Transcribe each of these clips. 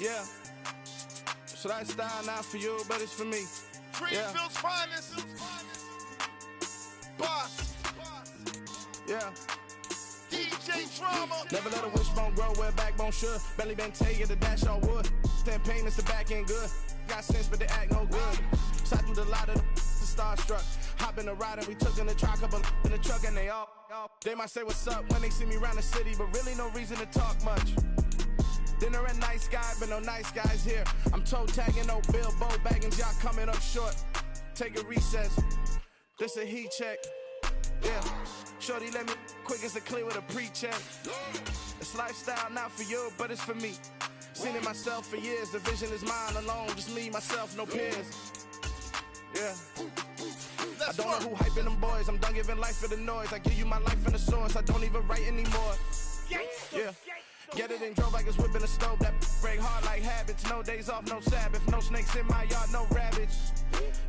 Yeah. So that style not for you, but it's for me. Greenfield's finest. Boss. Yeah. DJ Drama. Never let a wishbone grow where backbone should. Belly been taking the dash all wood. 10 payments, the back end good. Got sense, but they act no good. Shot through the lot of the starstruck. Hop in the ride and we took in the truck, couple in the truck, and they all. They might say what's up when they see me around the city, but really no reason to talk much. Dinner a nice guy, but no nice guys here. I'm toe tagging, no Bilbo baggins, y'all coming up short. Take a recess. This a heat check. Yeah. Shorty let me quick as a clear with a pre-check. It's lifestyle not for you, but it's for me. Seen it myself for years. The vision is mine alone, just me, myself, no peers. Yeah. I don't know who hyping them boys. I'm done giving life for the noise. I give you my life in the source. I don't even write anymore. Yeah. Get it and drove like it's whipping a stove. That break hard like habits. No days off, no Sabbath. No snakes in my yard, no rabbits.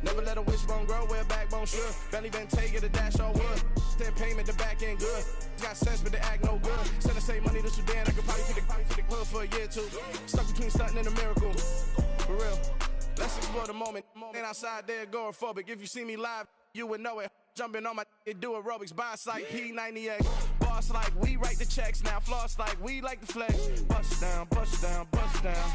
Never let a wishbone grow where backbone should. Belly been taking the dash all wood. 10 payment, the back end good. Got sense, but they act no good. Send the same money to Sudan. I could probably take the hood for a year or two. Stuck between stunting and a miracle. For real. Let's explore the moment. Ain't outside there agoraphobic. If you see me live, you would know it. Jumping on my do aerobics. Boss like P90X. Boss like we write the checks now. Floss like we like the flex. Bust down, bust down, bust down.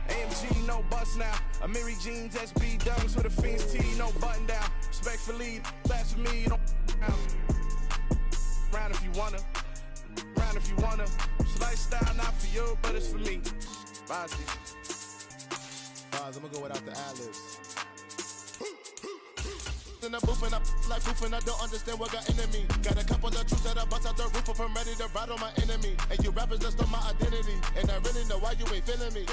AMG, no bust now. Amiri jeans, SB dunks with a Fiends T, no button down. Respectfully, that's for me, you don't round if you wanna. Round if you wanna. It's lifestyle not for you, but it's for me. Bozzy. I'm gonna go without the ad-libs. In the booth and I like proof and I don't understand what got into me. Got a couple of truths that I bust out the roof if I'm ready to ride on my enemy. And you rappers just stole my identity. And I really know why you ain't feeling me.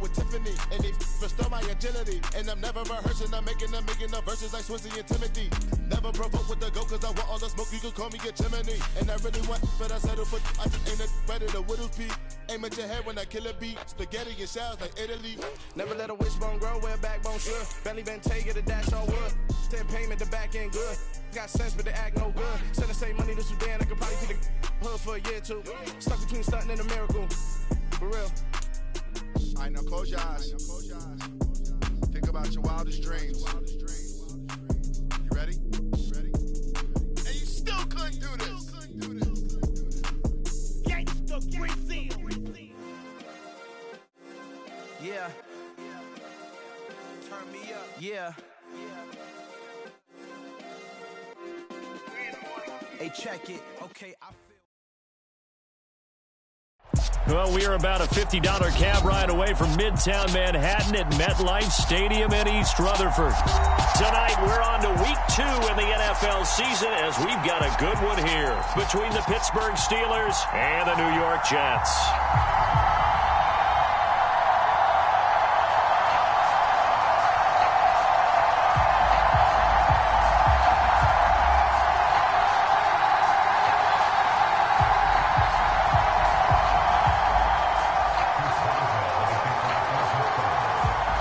With Tiffany and they restore my agility. And I'm never rehearsing, I'm making them verses like Swizzy and Timothy. Never provoke with the go cause I want all the smoke, you can call me a chimney. And I really want, but I settle for I just ain't ready to whittle peak. Aim at your head when I kill a beat. Spaghetti and shells like Italy. Never let a wishbone grow where backbone should. Belly been taking the dash all wood. 10 payment, the back end good. Got sense, but they act no good. Send the same money to Sudan, I could probably take the hood for a year or two. Stuck between stunting and a miracle. For real. Alright, now close your eyes. Think about your wildest dreams. You ready? And you still couldn't do this. Gangsta Brazil. Yeah. Turn me up. Yeah. Hey, check it. Okay, I feel. Well, we are about a $50 cab ride away from Midtown Manhattan at MetLife Stadium in East Rutherford. Tonight, we're on to week 2 in the NFL season as we've got a good one here between the Pittsburgh Steelers and the New York Jets.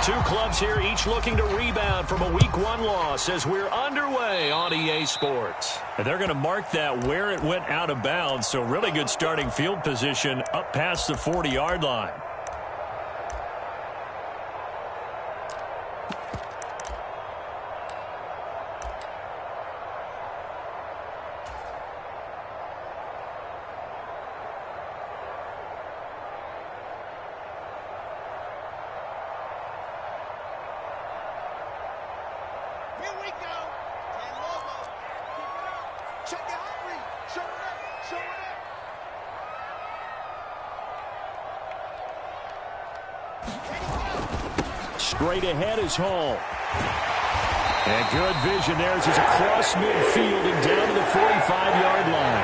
Two clubs here, each looking to rebound from a Week 1 loss as we're underway on EA Sports. And they're going to mark that where it went out of bounds, so really good starting field position up past the 40-yard line. Straight ahead is Hall. And good vision there as he's across midfield and down to the 45-yard line.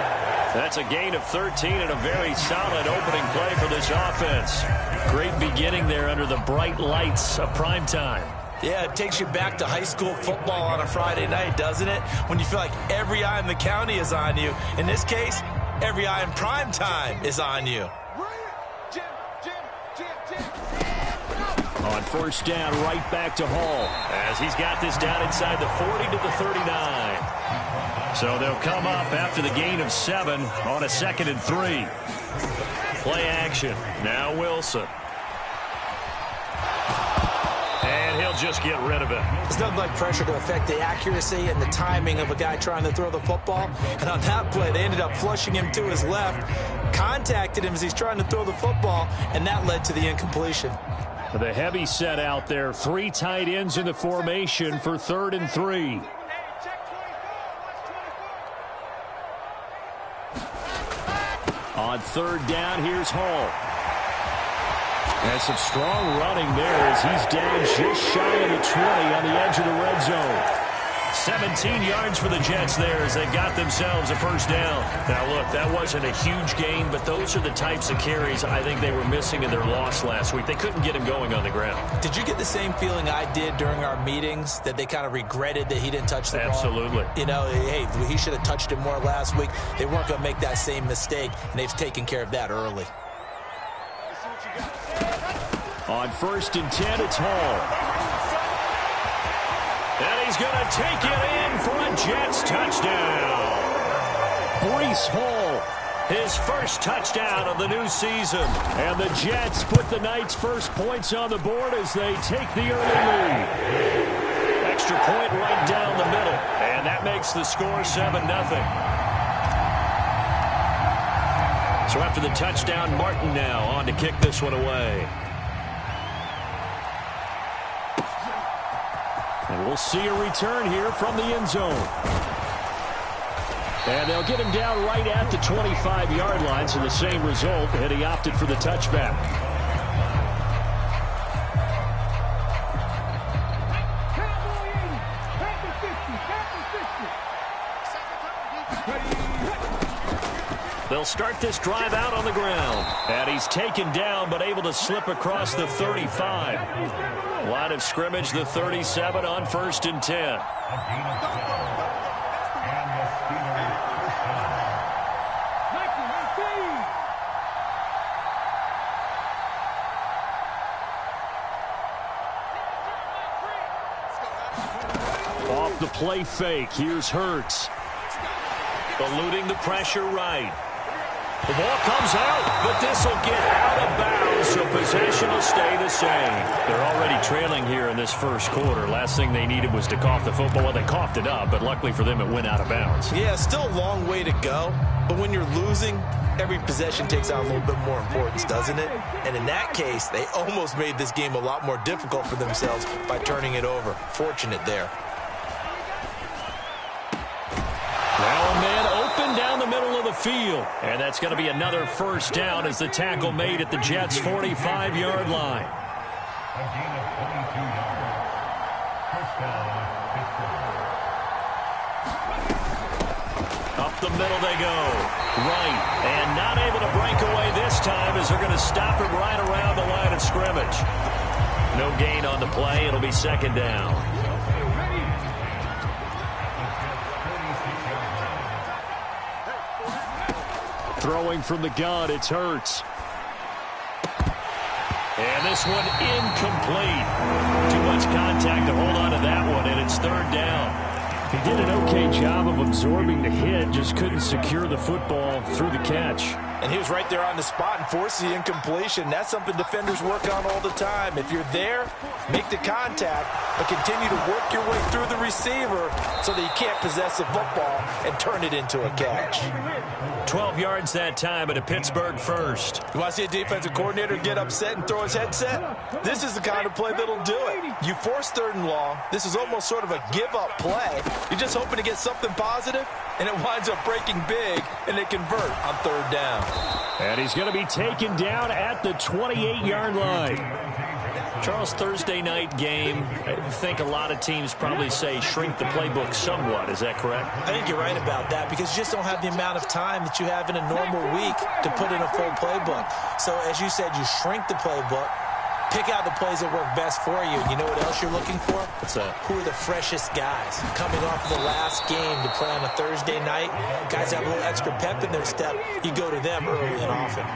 That's a gain of 13 and a very solid opening play for this offense. Great beginning there under the bright lights of primetime. Yeah, it takes you back to high school football on a Friday night, doesn't it? When you feel like every eye in the county is on you. In this case, every eye in primetime is on you. On first down, right back to Hall as he's got this down inside the 40 to the 39. So they'll come up after the gain of 7 on a 2nd and 3. Play action. Now Wilson. they'll just get rid of it. There's nothing like pressure to affect the accuracy and the timing of a guy trying to throw the football. And on that play, they ended up flushing him to his left, contacted him as he's trying to throw the football, and that led to the incompletion. The heavy set out there. 3 tight ends in the formation for 3rd and 3. On 3rd down, here's Hall. And some strong running there as he's down just shy of the 20 on the edge of the red zone. 17 yards for the Jets there as they got themselves a first down. Now, look, that wasn't a huge gain, but those are the types of carries I think they were missing in their loss last week. They couldn't get him going on the ground. Did you get the same feeling I did during our meetings, that they kind of regretted that he didn't touch the ball? Absolutely. You know, hey, he should have touched it more last week. They weren't going to make that same mistake, and they've taken care of that early. On 1st and 10, it's Hall. And he's going to take it in for a Jets touchdown. Breece Hall, his first touchdown of the new season. And the Jets put the Knights' first points on the board as they take the early lead. Extra point right down the middle. And that makes the score 7-0. So after the touchdown, Martin now on to kick this one away. And we'll see a return here from the end zone. And they'll get him down right at the 25-yard line, so the same result, and he opted for the touchback. They'll start this drive out on the ground. And he's taken down, but able to slip across the 35. Line of scrimmage, the 37 on 1st and 10. Off the play fake, here's Hurts. Eluding the pressure right. The ball comes out, but this will get out of bounds, so possession will stay the same. They're already trailing here in this first quarter. Last thing they needed was to cough the football. Well, they coughed it up, but luckily for them, it went out of bounds. Yeah, still a long way to go, but when you're losing, every possession takes on a little bit more importance, doesn't it? And in that case, they almost made this game a lot more difficult for themselves by turning it over. Fortunate there. Now a man open down the middle of the field. And that's going to be another first down as the tackle made at the Jets' 45-yard line. Up the middle they go. Right. And not able to break away this time as they're going to stop him right around the line of scrimmage. No gain on the play. It'll be 2nd down. Throwing from the gun, it's Hurts. And this one incomplete. Too much contact to hold on to that one, and it's 3rd down. He did an okay job of absorbing the hit, just couldn't secure the football through the catch. And he was right there on the spot and forced the incompletion. That's something defenders work on all the time. If you're there, make the contact, but continue to work your way through the receiver so that you can't possess the football and turn it into a catch. 12 yards that time at a Pittsburgh first. You want to see a defensive coordinator get upset and throw his headset? This is the kind of play that'll do it. You force 3rd and long. This is almost sort of a give-up play. You're just hoping to get something positive, and it winds up breaking big, and they convert on 3rd down. And he's going to be taken down at the 28-yard line. Charles, Thursday night game, I think a lot of teams probably say shrink the playbook somewhat. Is that correct? I think you're right about that because you just don't have the amount of time that you have in a normal week to put in a full playbook. So, as you said, you shrink the playbook, pick out the plays that work best for you. You know what else you're looking for? What's that? Who are the freshest guys? Coming off the last game to play on a Thursday night, guys have a little extra pep in their step. You go to them early and often.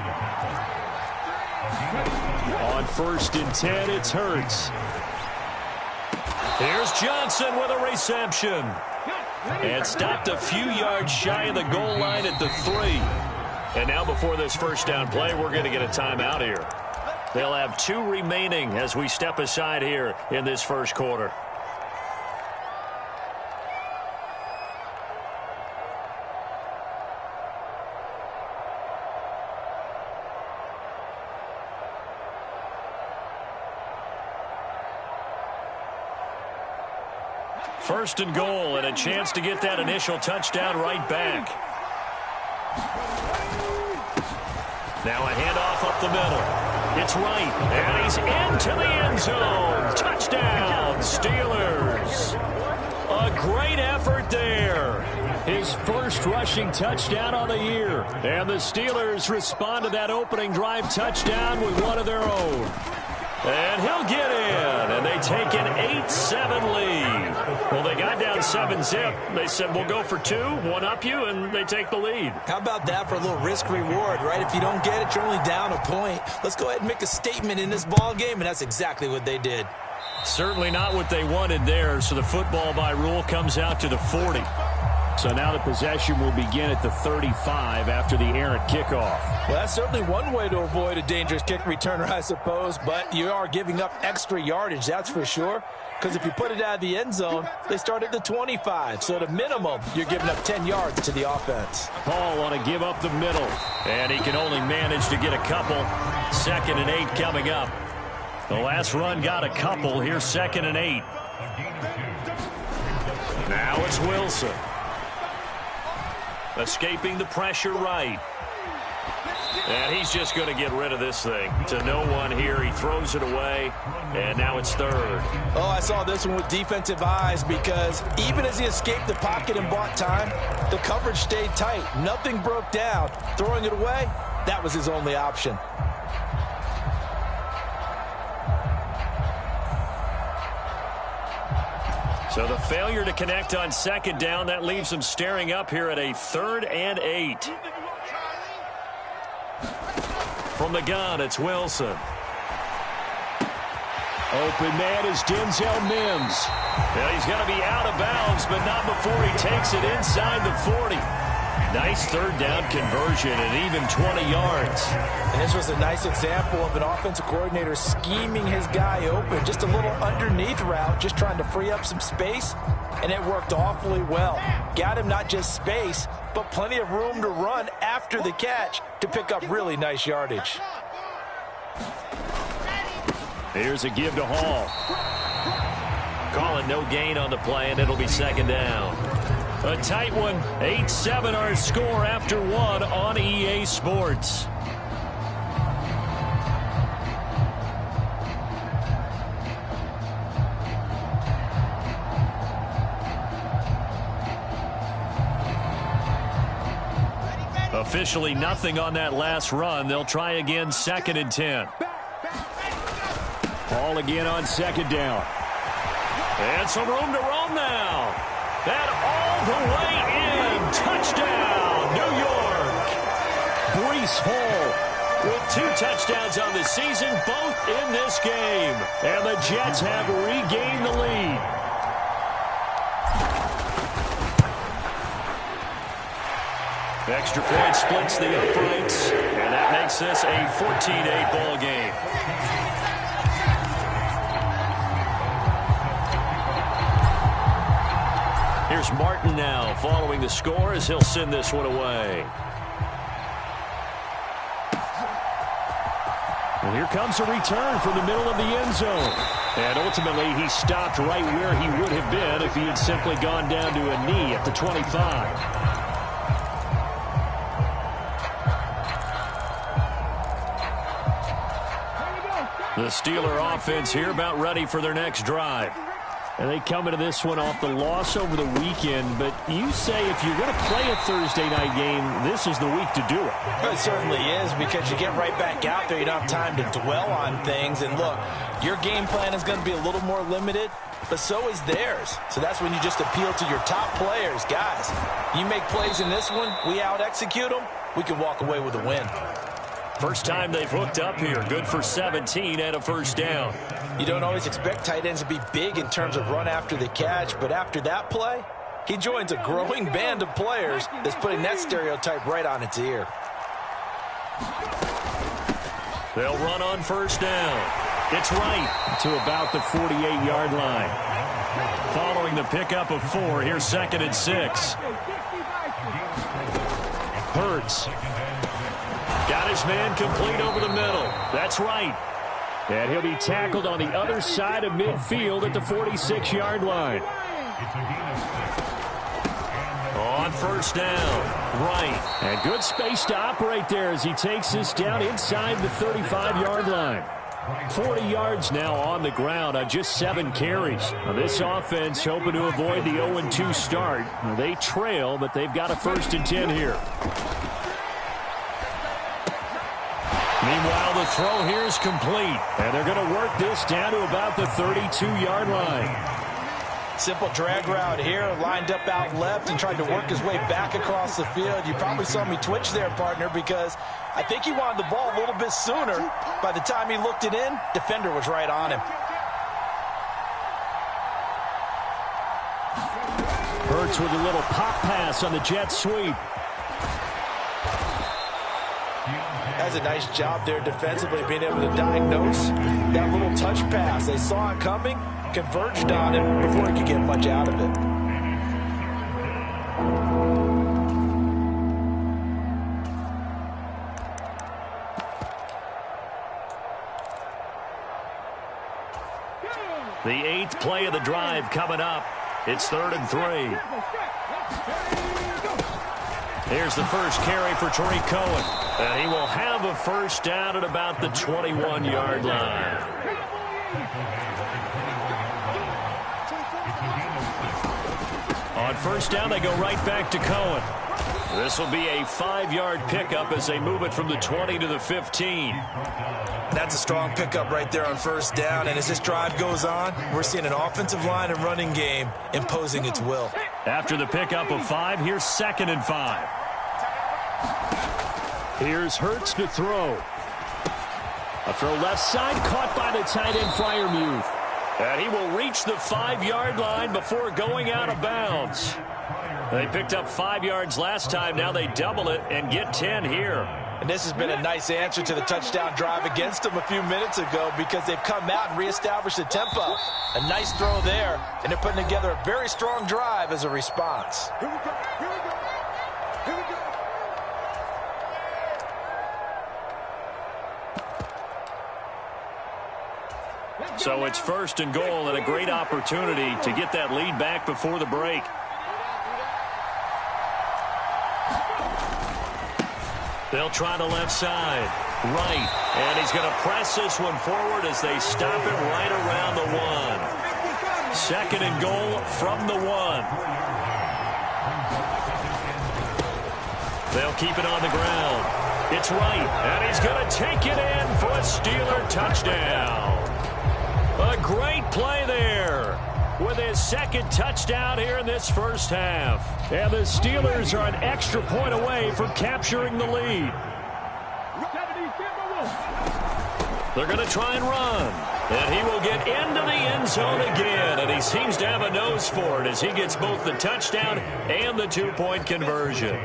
On 1st and 10, it's Hurts. Here's Johnson with a reception. And stopped a few yards shy of the goal line at the 3. And now before this first down play, we're going to get a timeout here. They'll have 2 remaining as we step aside here in this first quarter. First and goal, and a chance to get that initial touchdown right back. Now a handoff up the middle. It's right, and he's into the end zone. Touchdown, Steelers. A great effort there. His first rushing touchdown on the year. And the Steelers respond to that opening drive touchdown with one of their own. And he'll get in, and they take an 8-7 lead. Well, they got down 7-zip. They said, we'll go for 2, one up you, and they take the lead. How about that for a little risk-reward, right? If you don't get it, you're only down a point. Let's go ahead and make a statement in this ball game, and that's exactly what they did. Certainly not what they wanted there, so the football by rule comes out to the 40. So now the possession will begin at the 35 after the errant kickoff. Well, that's certainly one way to avoid a dangerous kick returner, I suppose, but you are giving up extra yardage, that's for sure, because if you put it out of the end zone, they start at the 25. So at a minimum, you're giving up 10 yards to the offense. Paul on a give up the middle, and he can only manage to get a couple. 2nd and 8 coming up. The last run got a couple. Here's 2nd and 8. Now it's Wilson. Escaping the pressure right. And he's just going to get rid of this thing. To no one here. He throws it away. And now it's 3rd. Oh, I saw this one with defensive eyes because even as he escaped the pocket and bought time, the coverage stayed tight. Nothing broke down. Throwing it away, that was his only option. So the failure to connect on 2nd down, that leaves them staring up here at a 3rd and 8. From the gun, it's Wilson. Open man is Denzel Mims. Well, he's going to be out of bounds, but not before he takes it inside the 40. Nice 3rd down conversion and even 20 yards. And this was a nice example of an offensive coordinator scheming his guy open. Just a little underneath route, just trying to free up some space, and it worked awfully well. Got him not just space, but plenty of room to run after the catch to pick up really nice yardage. Here's a give to Hall. Call it no gain on the play, and it'll be 2nd down. A tight one, 8-7 our score after 1 on EA Sports. Officially nothing on that last run. They'll try again 2nd and 10. Ball again on 2nd down. And some room to roam now. That all the way in. Touchdown, New York. Breece Hall with 2 touchdowns on the season, both in this game. And the Jets have regained the lead. Extra point splits the uprights, and that makes this a 14-8 ball game. Here's Martin now following the score as he'll send this one away. Well, here comes a return from the middle of the end zone. And ultimately, he stopped right where he would have been if he had simply gone down to a knee at the 25. The Steeler offense here about ready for their next drive. And they come into this one off the loss over the weekend. But you say if you're going to play a Thursday night game, this is the week to do it. It certainly is, because you get right back out there. You don't have time to dwell on things. And look, your game plan is going to be a little more limited, but so is theirs. So that's when you just appeal to your top players. Guys, you make plays in this one, we out-execute them, we can walk away with a win. First time they've hooked up here. Good for 17 and a 1st down. You don't always expect tight ends to be big in terms of run after the catch, but after that play, he joins a growing band of players that's putting that stereotype right on its ear. They'll run on first down. It's right to about the 48-yard line. Following the pickup of 4, here's 2nd and 6. Hurts. Got his man complete over the middle. That's right. And he'll be tackled on the other side of midfield at the 46-yard line. On first down, right. And good space to operate there as he takes this down inside the 35-yard line. 40 yards now on the ground on just 7 carries. Now this offense hoping to avoid the 0-2 start. They trail, but they've got a 1st and 10 here. Meanwhile, the throw here is complete. And they're going to work this down to about the 32-yard line. Simple drag route here, lined up out left and tried to work his way back across the field. You probably saw me twitch there, partner, because I think he wanted the ball a little bit sooner. By the time he looked it in, defender was right on him. Hurts with a little pop pass on the jet sweep. That's a nice job there defensively, being able to diagnose that little touch pass. They saw it coming, converged on him before he could get much out of it. The 8th play of the drive coming up. It's 3rd and 3. Here's the first carry for Tariq Cohen. And he will have a first down at about the 21-yard line. On first down, they go right back to Cohen. This will be a 5-yard pickup as they move it from the 20 to the 15. That's a strong pickup right there on first down. And as this drive goes on, we're seeing an offensive line and running game imposing its will. After the pickup of 5, here's 2nd and 5. Here's Hurts to throw. A throw left side, caught by the tight end Freiermuth. And he will reach the 5-yard line before going out of bounds. They picked up 5 yards last time. Now they double it and get 10 here. And this has been a nice answer to the touchdown drive against them a few minutes ago because they've come out and reestablished the tempo. A nice throw there, and they're putting together a very strong drive as a response. Here we go. Here we go. Here we go. So it's 1st and goal and a great opportunity to get that lead back before the break. They'll try the left side. Right. And he's going to press this one forward as they stop it right around the 1. 2nd and goal from the 1. They'll keep it on the ground. It's right. And he's going to take it in for a Steeler touchdown. A great play there with his 2nd touchdown here in this first half. And the Steelers are an extra point away from capturing the lead. They're going to try and run. And he will get into the end zone again. And he seems to have a nose for it as he gets both the touchdown and the 2-point conversion.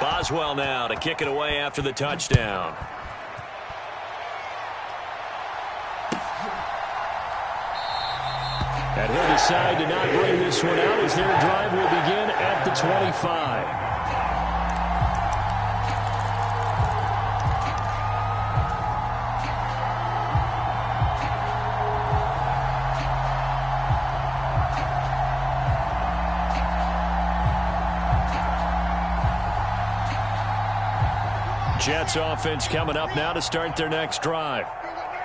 Boswell now to kick it away after the touchdown. And he'll decide to not bring this one out as their drive will begin at the 25. Jets offense coming up now to start their next drive.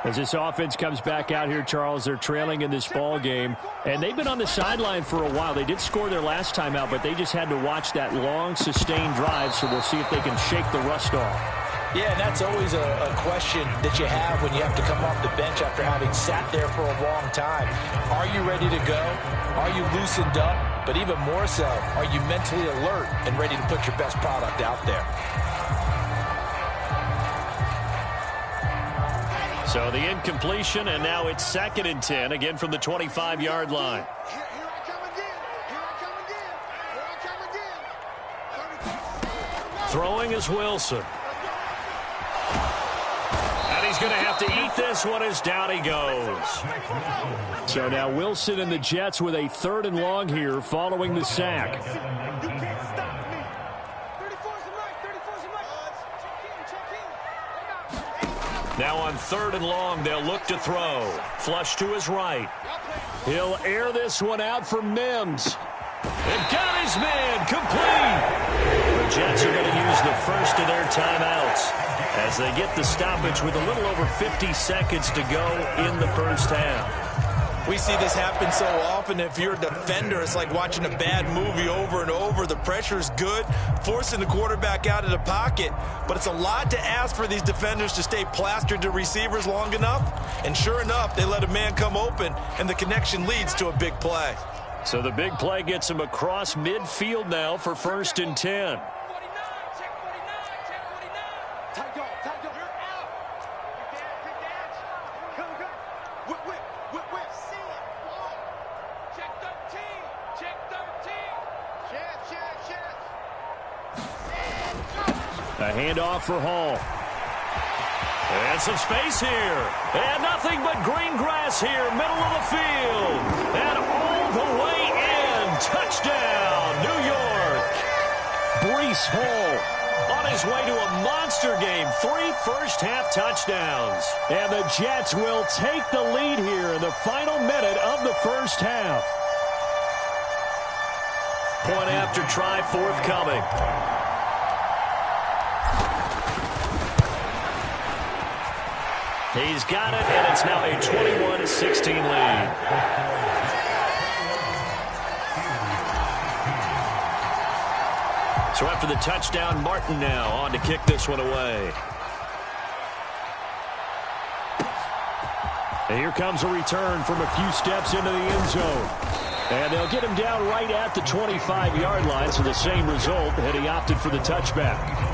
As this offense comes back out here, Charles, they're trailing in this ball game, and they've been on the sideline for a while. They did score their last time out, but they just had to watch that long, sustained drive, so we'll see if they can shake the rust off. Yeah, and that's always a question that you have when you have to come off the bench after having sat there for a long time. Are you ready to go? Are you loosened up? But even more so, are you mentally alert and ready to put your best product out there? So the incompletion, and now it's 2nd and 10, again from the 25-yard line. Throwing is Wilson. And he's going to have to eat this one as down he goes. So now Wilson and the Jets with a 3rd and long here following the sack. Now on 3rd and long, they'll look to throw. Flush to his right. He'll air this one out for Mims. And got his man complete. The Jets are going to use the first of their timeouts as they get the stoppage with a little over 50 seconds to go in the first half. We see this happen so often. If you're a defender, it's like watching a bad movie over and over. The pressure's good, forcing the quarterback out of the pocket. But it's a lot to ask for these defenders to stay plastered to receivers long enough. And sure enough, they let a man come open, and the connection leads to a big play. So the big play gets him across midfield now for 1st and 10. A handoff for Hall. And some space here. And nothing but green grass here, middle of the field. And all the way in. Touchdown, New York. Breece Hall on his way to a monster game. 3 first-half touchdowns. And the Jets will take the lead here in the final minute of the first half. Point after try forthcoming. He's got it, and it's now a 21-16 lead. So after the touchdown, Martin now on to kick this one away. And here comes a return from a few steps into the end zone. And they'll get him down right at the 25-yard line, so the same result, and he opted for the touchback.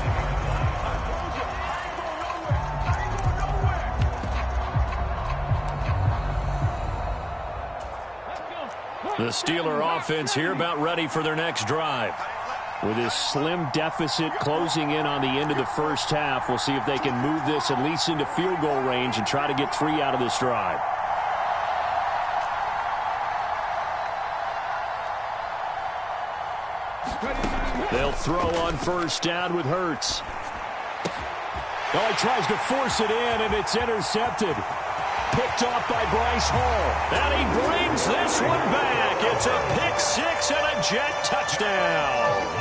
The Steeler offense here about ready for their next drive. With this slim deficit closing in on the end of the first half, we'll see if they can move this at least into field goal range and try to get 3 out of this drive. They'll throw on first down with Hurts. Oh, he tries to force it in, and it's intercepted. Picked off by Bryce Hall. And he brings this one back. It's a pick 6 and a Jet touchdown.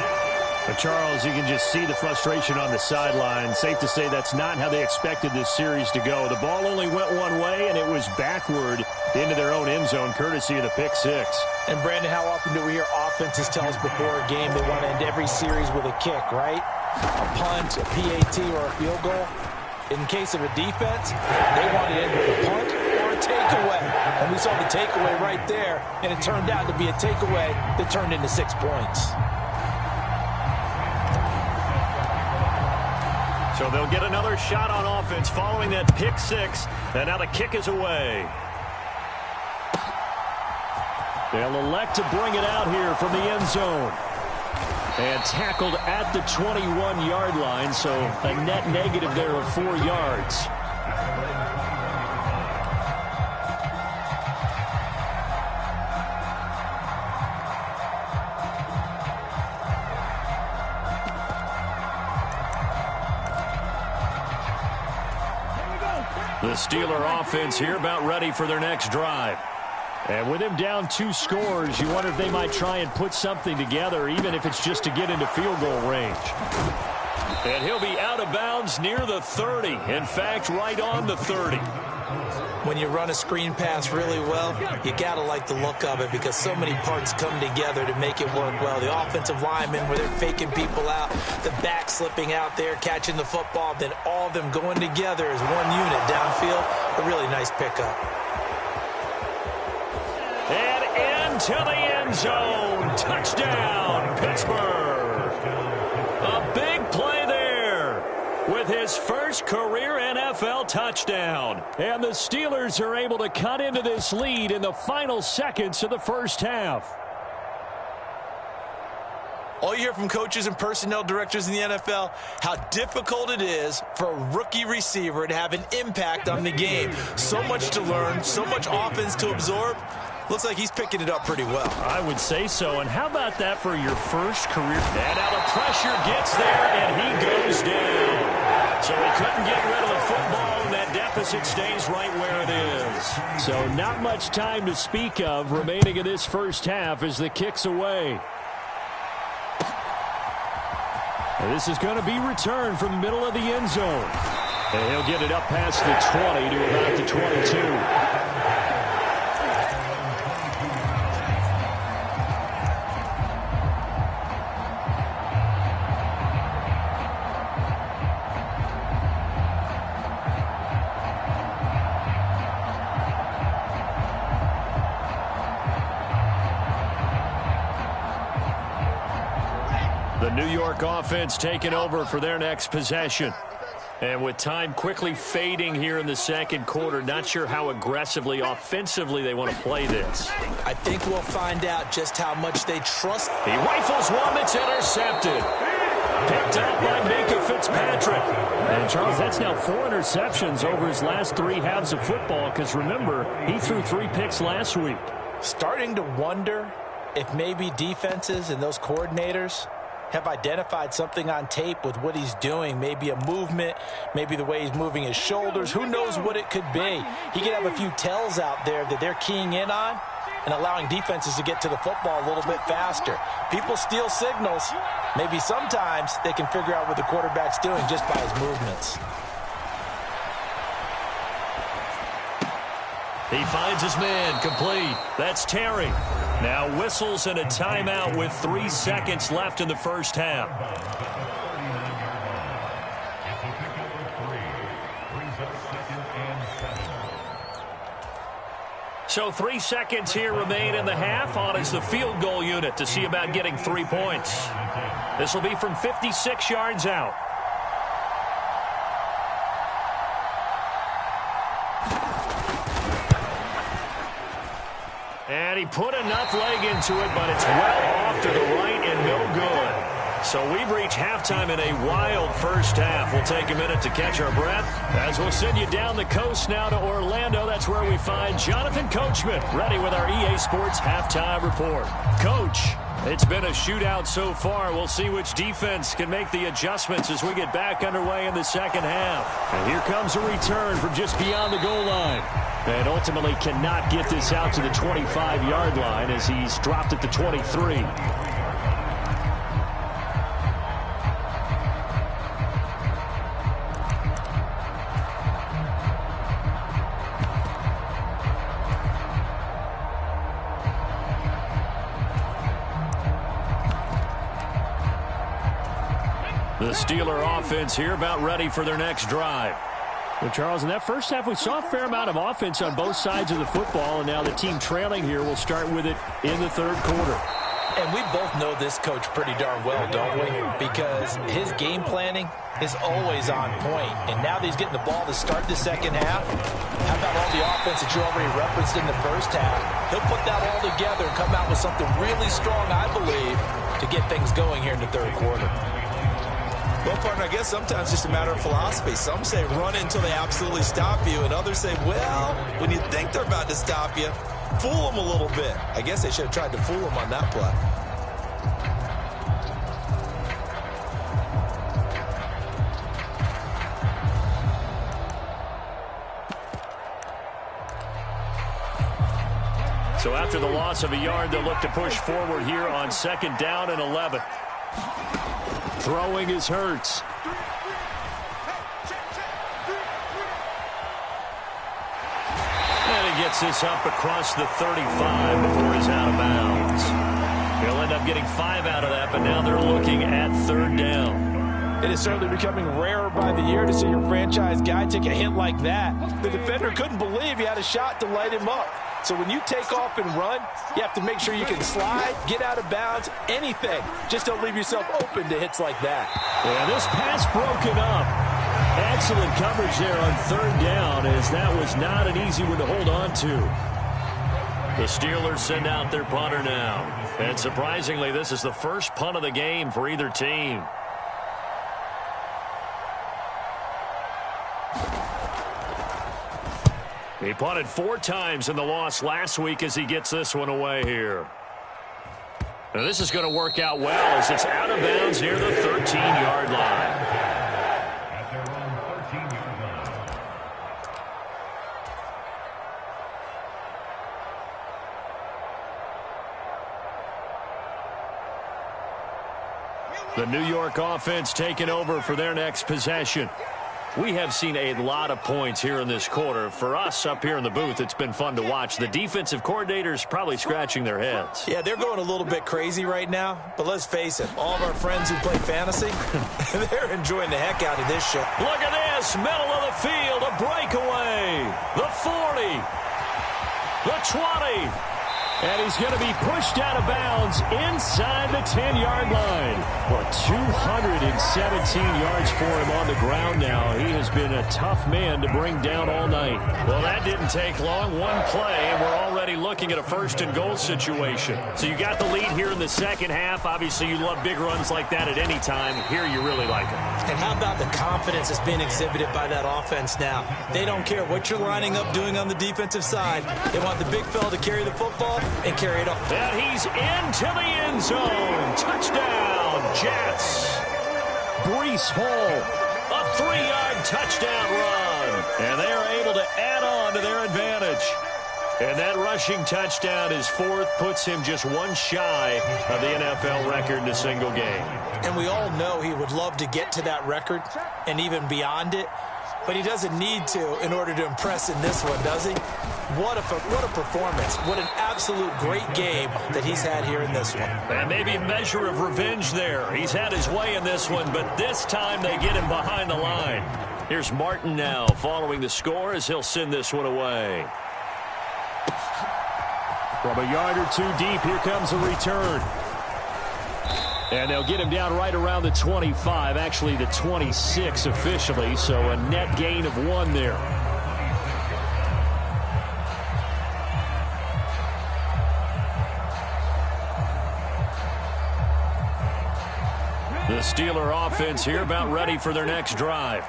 But Charles, you can just see the frustration on the sideline. Safe to say that's not how they expected this series to go. The ball only went one way, and it was backward into their own end zone, courtesy of the pick 6. And, Brandon, how often do we hear offenses tell us before a game they want to end every series with a kick, right? A punt, a PAT, or a field goal. In case of a defense, they want to end with a punt or a takeaway. And we saw the takeaway right there, and it turned out to be a takeaway that turned into 6 points. So they'll get another shot on offense following that pick 6, and now the kick is away. They'll elect to bring it out here from the end zone. And tackled at the 21-yard line, so a net negative there of 4 yards. The Steeler offense here about ready for their next drive. And with him down 2 scores, you wonder if they might try and put something together, even if it's just to get into field goal range. And he'll be out of bounds near the 30. In fact, right on the 30. When you run a screen pass really well, you got to like the look of it because so many parts come together to make it work well. The offensive linemen, where they're faking people out, the back slipping out there, catching the football, then all of them going together as one unit downfield. A really nice pickup. And into the end zone. Touchdown, Pittsburgh. A big play there with his first career NFL NFL touchdown. And the Steelers are able to cut into this lead in the final seconds of the first half. All you hear from coaches and personnel directors in the NFL, how difficult it is for a rookie receiver to have an impact on the game. So much to learn, so much offense to absorb. Looks like he's picking it up pretty well. I would say so. And how about that for your first career? And now the pressure gets there, and he goes down. So he couldn't get rid of the football, and that deficit stays right where it is. So not much time to speak of remaining in this first half as the kick's away. This is going to be returned from the middle of the end zone. And he'll get it up past the 20 to about the 22. The New York offense taking over for their next possession. And with time quickly fading here in the second quarter, not sure how aggressively, offensively they want to play this. I think we'll find out just how much they trust. He rifles one that's intercepted. Picked up by Minka Fitzpatrick. And, Charles, that's now 4 interceptions over his last 3 halves of football because, remember, he threw 3 picks last week. Starting to wonder if maybe defenses and those coordinators have identified something on tape with what he's doing. Maybe a movement, maybe the way he's moving his shoulders. Who knows what it could be? He could have a few tells out there that they're keying in on and allowing defenses to get to the football a little bit faster. People steal signals. Maybe sometimes they can figure out what the quarterback's doing just by his movements. He finds his man, complete. That's Terry. Now whistles and a timeout with 3 seconds left in the first half. So 3 seconds here remain in the half. On is the field goal unit to see about getting 3 points. This will be from 56 yards out. And he put enough leg into it, but it's well off to the right and no good. So we've reached halftime in a wild first half. We'll take a minute to catch our breath as we'll send you down the coast now to Orlando. That's where we find Jonathan Coachman ready with our EA Sports Halftime Report. Coach, it's been a shootout so far. We'll see which defense can make the adjustments as we get back underway in the second half. And here comes a return from just beyond the goal line. And ultimately cannot get this out to the 25-yard line as he's dropped at the 23. The Steeler offense here about ready for their next drive. Well, Charles, in that first half, we saw a fair amount of offense on both sides of the football, and now the team trailing here will start with it in the third quarter. And we both know this coach pretty darn well, don't we? Because his game planning is always on point. And now that he's getting the ball to start the second half, how about all the offense that you already referenced in the first half? He'll put that all together and come out with something really strong, I believe, to get things going here in the third quarter. Well, partner, I guess sometimes it's just a matter of philosophy. Some say run until they absolutely stop you, and others say, well, when you think they're about to stop you, fool them a little bit. I guess they should have tried to fool them on that play. So after the loss of a yard, they'll look to push forward here on 2nd down and 11. Throwing is Hurts. And he gets this up across the 35 before he's out of bounds. He'll end up getting 5 out of that, but now they're looking at 3rd down. It is certainly becoming rarer by the year to see your franchise guy take a hit like that. The defender couldn't believe he had a shot to light him up. So when you take off and run, you have to make sure you can slide, get out of bounds, anything. Just don't leave yourself open to hits like that. Yeah, this pass broken up. Excellent coverage there on third down, as that was not an easy one to hold on to. The Steelers send out their punter now. And surprisingly, this is the first punt of the game for either team. He punted 4 times in the loss last week as he gets this one away here. Now this is going to work out well as it's out of bounds near the 13-yard line. The New York offense taking over for their next possession. We have seen a lot of points here in this quarter. For us up here in the booth, it's been fun to watch. The defensive coordinators probably scratching their heads. Yeah, they're going a little bit crazy right now. But let's face it, all of our friends who play fantasy, they're enjoying the heck out of this shit. Look at this, middle of the field, a breakaway. The 40, the 20. And he's going to be pushed out of bounds inside the 10-yard line. Well, 217 yards for him on the ground now. He has been a tough man to bring down all night. Well, that didn't take long. One play, and we're already looking at a first-and-goal situation. So you got the lead here in the second half. Obviously, you love big runs like that at any time. Here, you really like it. And how about the confidence that's being exhibited by that offense now? They don't care what you're lining up doing on the defensive side. They want the big fella to carry the football and carry it up. And he's into the end zone. Touchdown, Jets. Breece Hall, a 3-yard touchdown run. And they are able to add on to their advantage. And that rushing touchdown is 4th, puts him just one shy of the NFL record in a single game. And we all know he would love to get to that record and even beyond it. But he doesn't need to in order to impress in this one, does he? What a performance. What an absolute great game that he's had here in this one. And maybe a measure of revenge there. He's had his way in this one, but this time they get him behind the line. Here's Martin now following the score as he'll send this one away. From a yard or two deep, here comes a return. And they'll get him down right around the 25, actually the 26 officially, so a net gain of 1 there. The Steeler offense here about ready for their next drive.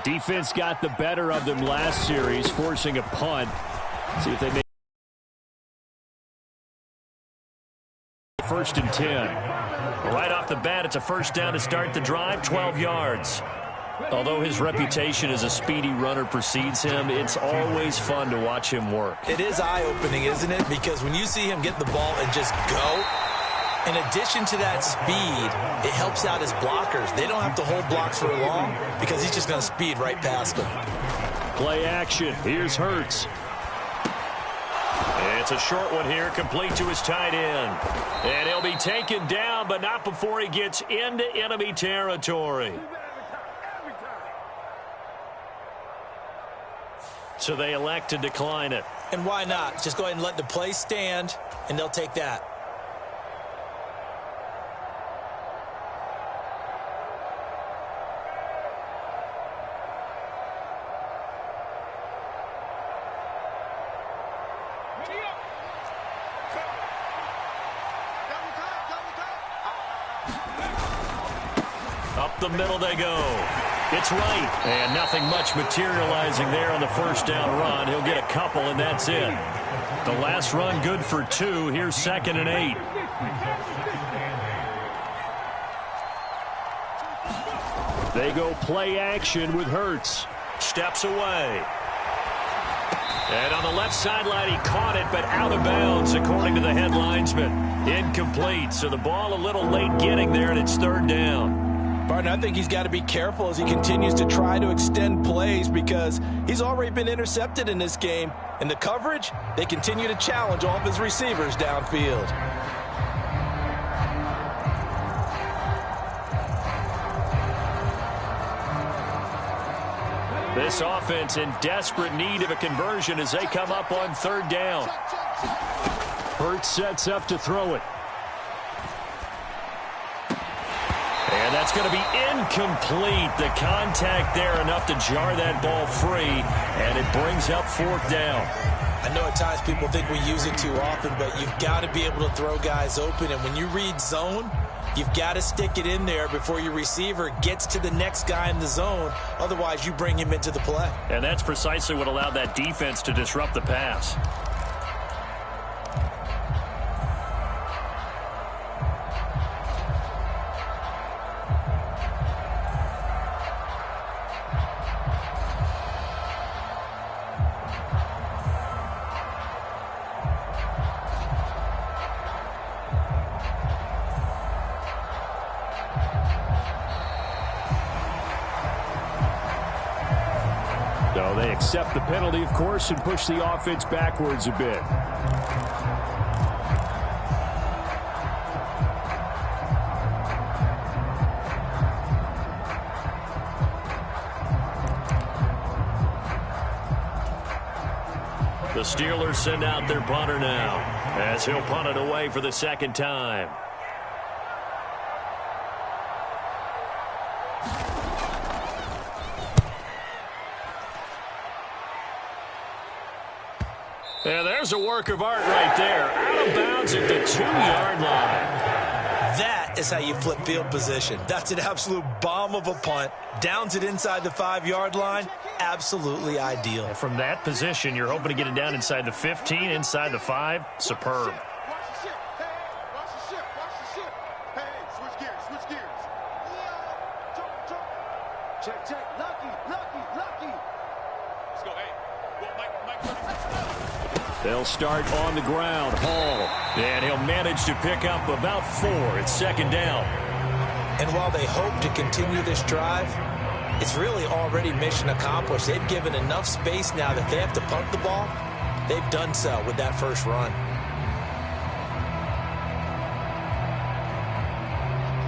Defense got the better of them last series, forcing a punt. See if they make 1st and 10. Right off the bat, it's a first down to start the drive, 12 yards. Although his reputation as a speedy runner precedes him, it's always fun to watch him work. It is eye-opening, isn't it? Because when you see him get the ball and just go, in addition to that speed, it helps out his blockers. They don't have to hold blocks for long because he's just going to speed right past them. Play action. Here's Hurts. It's a short one here, complete to his tight end. And he'll be taken down, but not before he gets into enemy territory. So they elect to decline it. And why not? Just go ahead and let the play stand, and they'll take that. Up the middle they go. It's right. And nothing much materializing there on the first down run. He'll get a couple, and that's it. The last run good for 2. Here's 2nd and 8. They go play action with Hurts. Steps away. And on the left sideline, he caught it, but out of bounds, according to the head linesman. Incomplete. So the ball a little late getting there, and it's 3rd down. Barton, I think he's got to be careful as he continues to try to extend plays because he's already been intercepted in this game. And the coverage, they continue to challenge all of his receivers downfield. This offense in desperate need of a conversion as they come up on 3rd down. Hurts sets up to throw it. And That's going to be incomplete. The contact there enough to jar that ball free, and it brings up 4th down. I know at times people think we use it too often, but you've got to be able to throw guys open. And when you read zone, you've got to stick it in there before your receiver gets to the next guy in the zone. Otherwise, you bring him into the play. And that's precisely what allowed that defense to disrupt the pass. So they accept the penalty, of course, and push the offense backwards a bit. The Steelers send out their punter now, as he'll punt it away for the 2nd time. Yeah, there's a work of art right there. Out of bounds at the 2-yard line. That is how you flip field position. That's an absolute bomb of a punt. Downs it inside the 5-yard line. Absolutely ideal. And from that position, you're hoping to get it down inside the 15, inside the 5. Superb. They'll start on the ground. Hall. And he'll manage to pick up about 4. It's 2nd down. And while they hope to continue this drive, it's really already mission accomplished. They've given enough space now that they have to punt the ball. They've done so with that first run.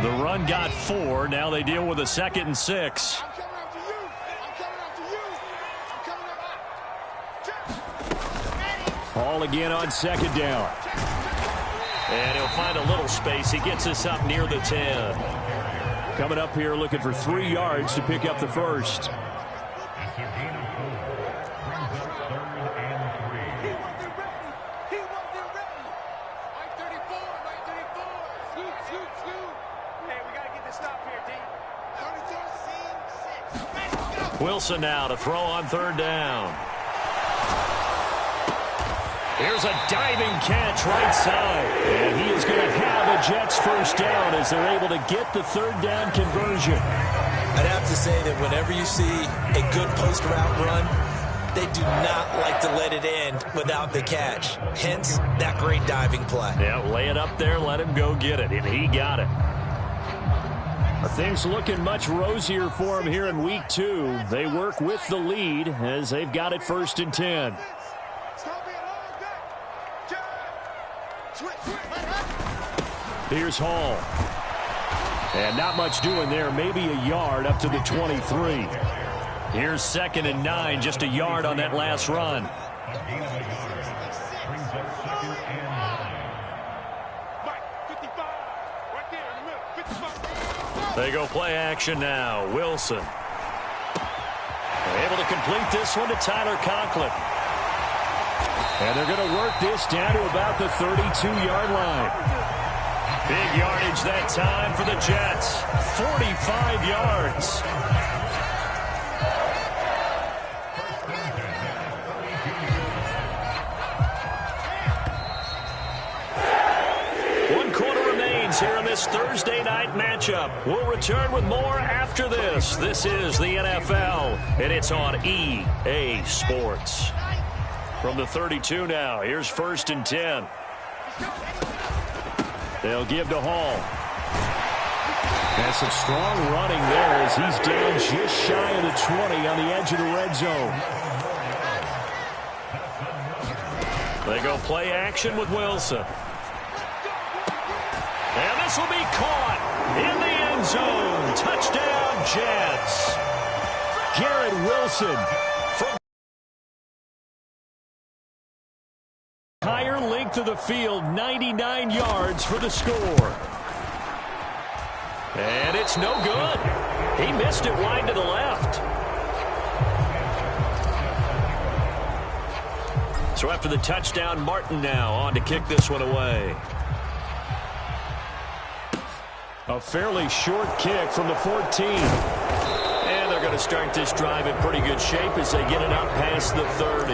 The run got 4. Now they deal with a 2nd and 6. Hall again on 2nd down. And he'll find a little space. He gets us up near the 10. Coming up here looking for 3 yards to pick up the first. Wilson now to throw on 3rd down. Here's a diving catch right side. And he is going to have a Jets first down as they're able to get the 3rd down conversion. I'd have to say that whenever you see a good post route run, they do not like to let it end without the catch. Hence, that great diving play. Yeah, lay it up there, let him go get it. And he got it. Things looking much rosier for him here in week 2. They work with the lead as they've got it 1st and 10. Here's Hall. And not much doing there. Maybe a yard up to the 23. Here's 2nd and 9. Just a yard on that last run. They go play action now. Wilson. Able to complete this one to Tyler Conklin. And they're going to work this down to about the 32-yard line. Big yardage that time for the Jets. 45 yards. One quarter remains here in this Thursday night matchup. We'll return with more after this. This is the NFL, and it's on EA Sports. From the 32 now, here's 1st and 10. They'll give to Hall. And some strong running there as he's down just shy of the 20 on the edge of the red zone. They go play action with Wilson. And this will be caught in the end zone. Touchdown, Jets. Garrett Wilson from higher length of the field, 99 yards for the score. And it's no good. He missed it wide to the left. So after the touchdown, Martin now on to kick this one away. A fairly short kick from the 14. And they're going to start this drive in pretty good shape as they get it out past the 30.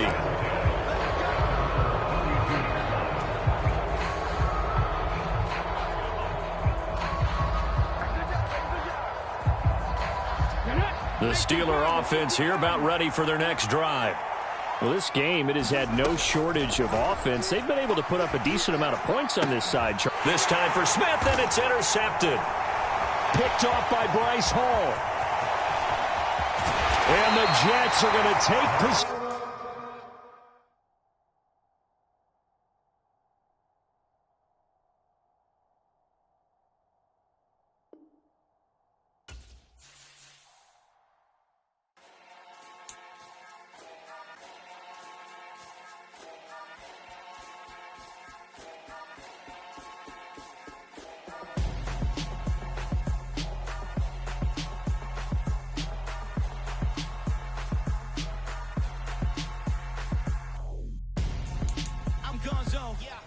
The Steeler offense here about ready for their next drive. Well, this game, it has had no shortage of offense. They've been able to put up a decent amount of points on this side. This time for Smith, and it's intercepted. Picked off by Bryce Hall. And the Jets are going to take possession.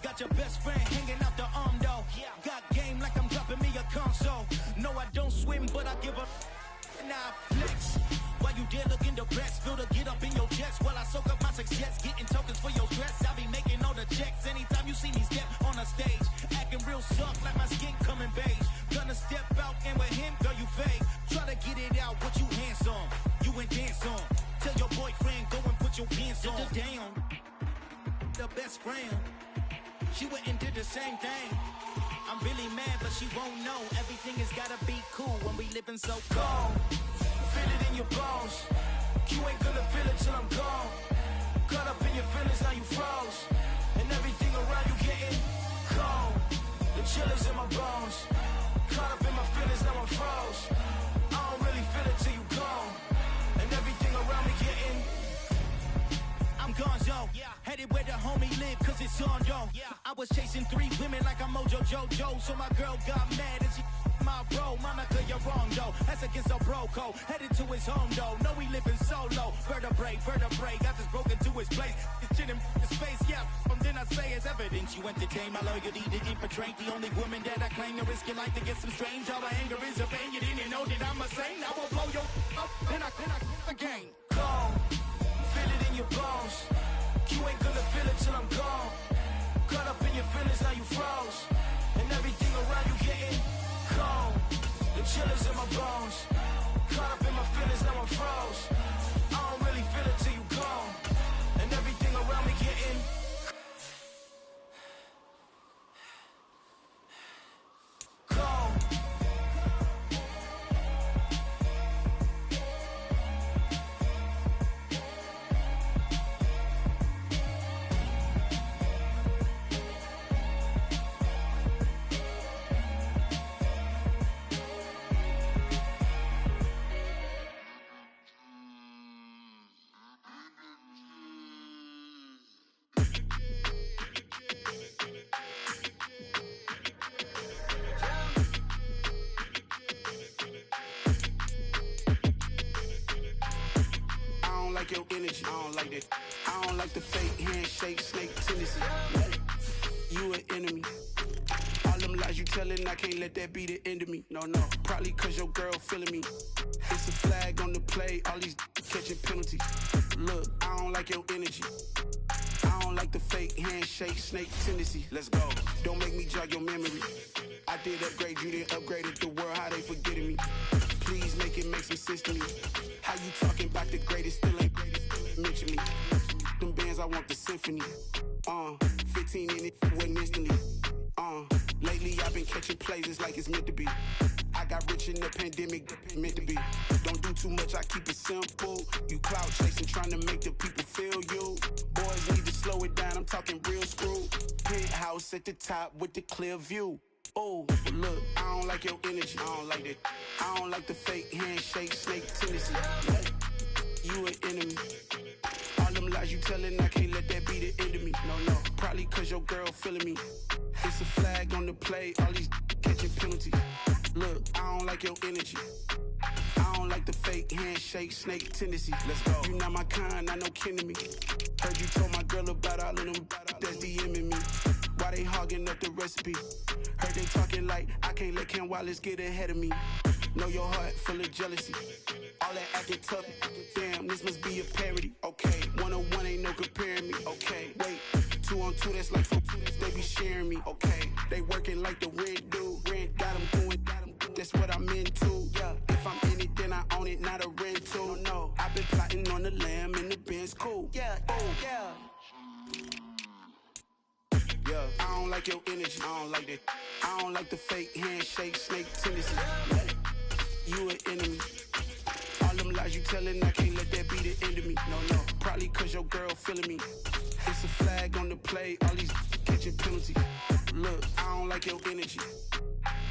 Got your best friend hanging out the arm though. Got game like I'm dropping me a console. No, I don't swim, but I give up. Now flex. While you there looking depressed, feel to get up in your chest while I soak up my success, getting tokens for your stress. I be making all the checks anytime you see me step on a stage, acting real soft like my skin coming beige. Gonna step out and with him, girl, you fake. Try to get it out, what you handsome, you ain't dance on. Tell your boyfriend go and put your pants on. Down, the best friend. She went and did the same thing. I'm really mad, but she won't know. Everything has gotta be cool when we living so cold. Feel it in your bones. You ain't gonna feel it till I'm gone. Caught up in your feelings, now you froze. And everything around you getting cold. The chill is in my bones. Caught up in my feelings, now I'm froze. I don't really feel it till you gone. And everything around me getting I'm gonzo. Headed where the homie live, cause it's on, yo. I was chasing 3 women like I'm Mojo Jojo. So my girl got mad and she my bro. Monica, you're wrong, though. That's against a bro code. Headed to his home, though. No, we living solo. Vertebrae. Got this broken to his place. It's chin in his face, yeah. Then I say it's evidence. You entertain my loyalty to infiltrate. The only woman that I claim to risk your life to get some strange. All my anger is a pain. You didn't know that I'm a saint. I will blow your up. Then I again. Gone. Feel it in your bones. You ain't gonna feel it till I'm gone. Caught up in your feelings, now you froze. And everything around you getting cold. The chill is in my bones. Caught up in my feelings, now I'm froze. I don't really feel it till you gone. And everything around me getting cold. Your energy, I don't like that. I don't like the fake handshake, snake tendency. You an enemy. All them lies you telling, I can't let that be the end of me. No, probably cause your girl feeling me. It's a flag on the play, all these catching penalties. Look, I don't like your energy. I don't like the fake handshake, snake tendency. Let's go. Don't make me jog your memory. I did upgrade, you didn't upgrade it. The world, how they forgetting me. Please make it make some sense to me. How you talking about the greatest, still ain't greatest, mention me. Them bands, I want the symphony. 15 in it, wasn't instantly. Lately I've been catching plays, it's like it's meant to be. I got rich in the pandemic, meant to be. Don't do too much, I keep it simple. You cloud chasing, trying to make the people feel you. Boys need to slow it down, I'm talking real screw. Penthouse at the top with the clear view. Oh, look, I don't like your energy. I don't like that. I don't like the fake handshake, snake tendency. You an enemy. All them lies you telling, I can't let that be the end of me. No, probably cause your girl feeling me. It's a flag on the play, all these catching penalties. Look, I don't like your energy. I don't like the fake handshake, snake tendency. Let's go. You not my kind, not no kin to me. Heard you told my girl about all of them that's DMing me. Why they hogging up the recipe? Heard they talking like I can't let Ken Wallace get ahead of me. Know your heart full of jealousy. All that acting tough. Damn, this must be a parody. Okay, 1-on-1 ain't no comparing me. Okay, wait, 2-on-2 that's like 4. They be sharing me. Okay, they working like the rent dude. Rent got them going. That's what I'm into. Yeah, if I'm in it, then I own it, not a rental. No, I've been plotting on the lamb and the Benz cool. Yeah, oh yeah. Yeah, I don't like your energy. I don't like that. I don't like the fake handshake, snake tendency. You an enemy. All them lies you telling, I can't let that be the end of me. No, probably cause your girl feeling me. It's a flag on the play, all these catching penalties. Look, I don't like your energy.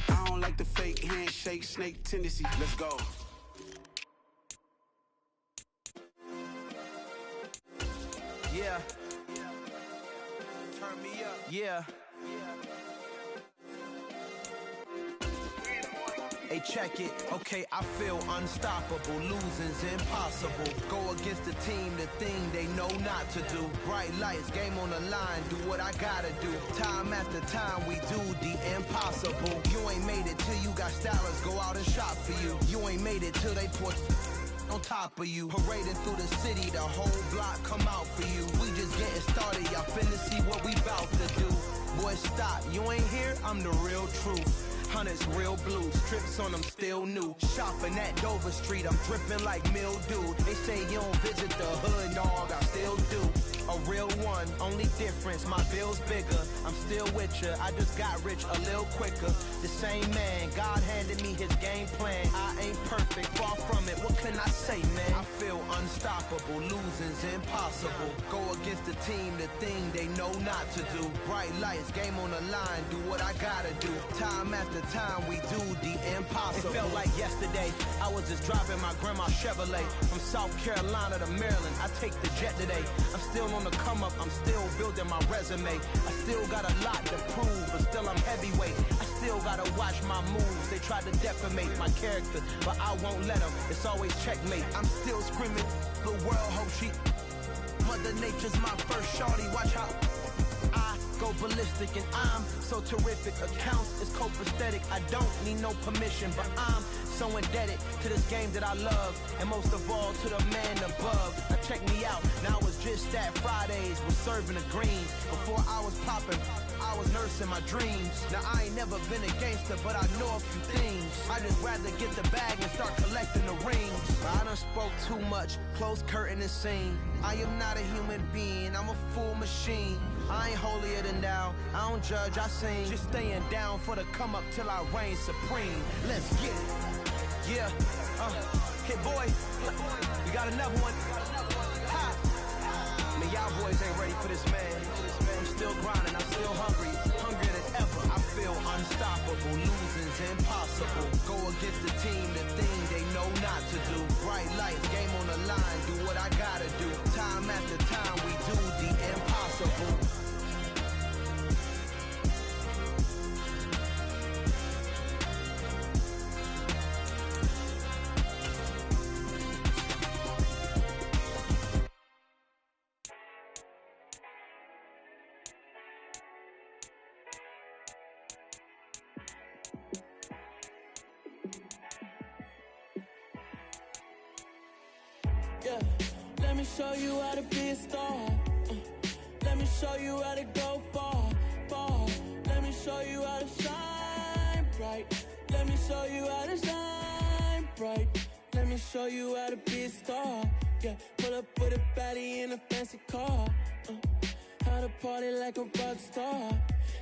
I don't like the fake handshake, snake tendency. Let's go. Yeah. Turn me up. Yeah. Hey, check it. Okay, I feel unstoppable. Losing's impossible. Go against the team, the thing they know not to do. Bright lights, game on the line. Do what I gotta do. Time after time, we do the impossible. You ain't made it till you got stylists go out and shop for you. You ain't made it till they put on top of you. Parading through the city, the whole block come out for you. We just getting started, y'all finna see what we bout to do. Boy, stop, you ain't here, I'm the real truth. Hunters, real blues, strips on them still new. Shopping at Dover Street, I'm dripping like mildew. They say you don't visit the hood, dog, I still do. A real one, only difference, my bill's bigger. I'm still with ya, I just got rich a little quicker. The same man, God handed me his game plan. I ain't perfect, far from it, what can I say, man? I feel unstoppable, losing's impossible. Go against the team, the thing they know not to do. Bright lights, game on the line, do what I gotta do. Time after time, we do the impossible. It felt like yesterday, I was just driving my grandma's Chevrolet. From South Carolina to Maryland, I take the jet today. I'm still on the come up, I'm still building my resume. I still got a lot to prove, but still I'm heavyweight. I still gotta watch my moves. They tried to defamate my character, but I won't let them. It's always checkmate. I'm still screaming, the world hope she. Mother Nature's my first shorty, watch how I go ballistic, and I'm so terrific. Accounts is copacetic. I don't need no permission, but I'm so indebted to this game that I love, and most of all to the man above. Now check me out, now it's just that Fridays was serving the greens. Before I was popping, I was nursing my dreams. Now I ain't never been a gangster, but I know a few things. I just rather get the bag and start collecting the rings. I done spoke too much, close curtain and scene. I am not a human being, I'm a full machine. I ain't holier than thou, I don't judge, I sing. Just staying down for the come up till I reign supreme. Let's get it. Yeah, hit boy, we got another one. Ha! Man, y'all boys ain't ready for this, man. I'm still grinding, I'm still hungry, hungrier than ever. I feel unstoppable, losing's impossible. Go against the team, the thing they know not to do. Bright lights, game on the line, do what I gotta do. Time after time, we do the impossible. Yeah, let me show you how to be a star. Let me show you how to go far, far. Let me show you how to shine bright. Let me show you how to shine bright. Let me show you how to be a star. Yeah, pull up with a baddie in a fancy car. How to party like a rock star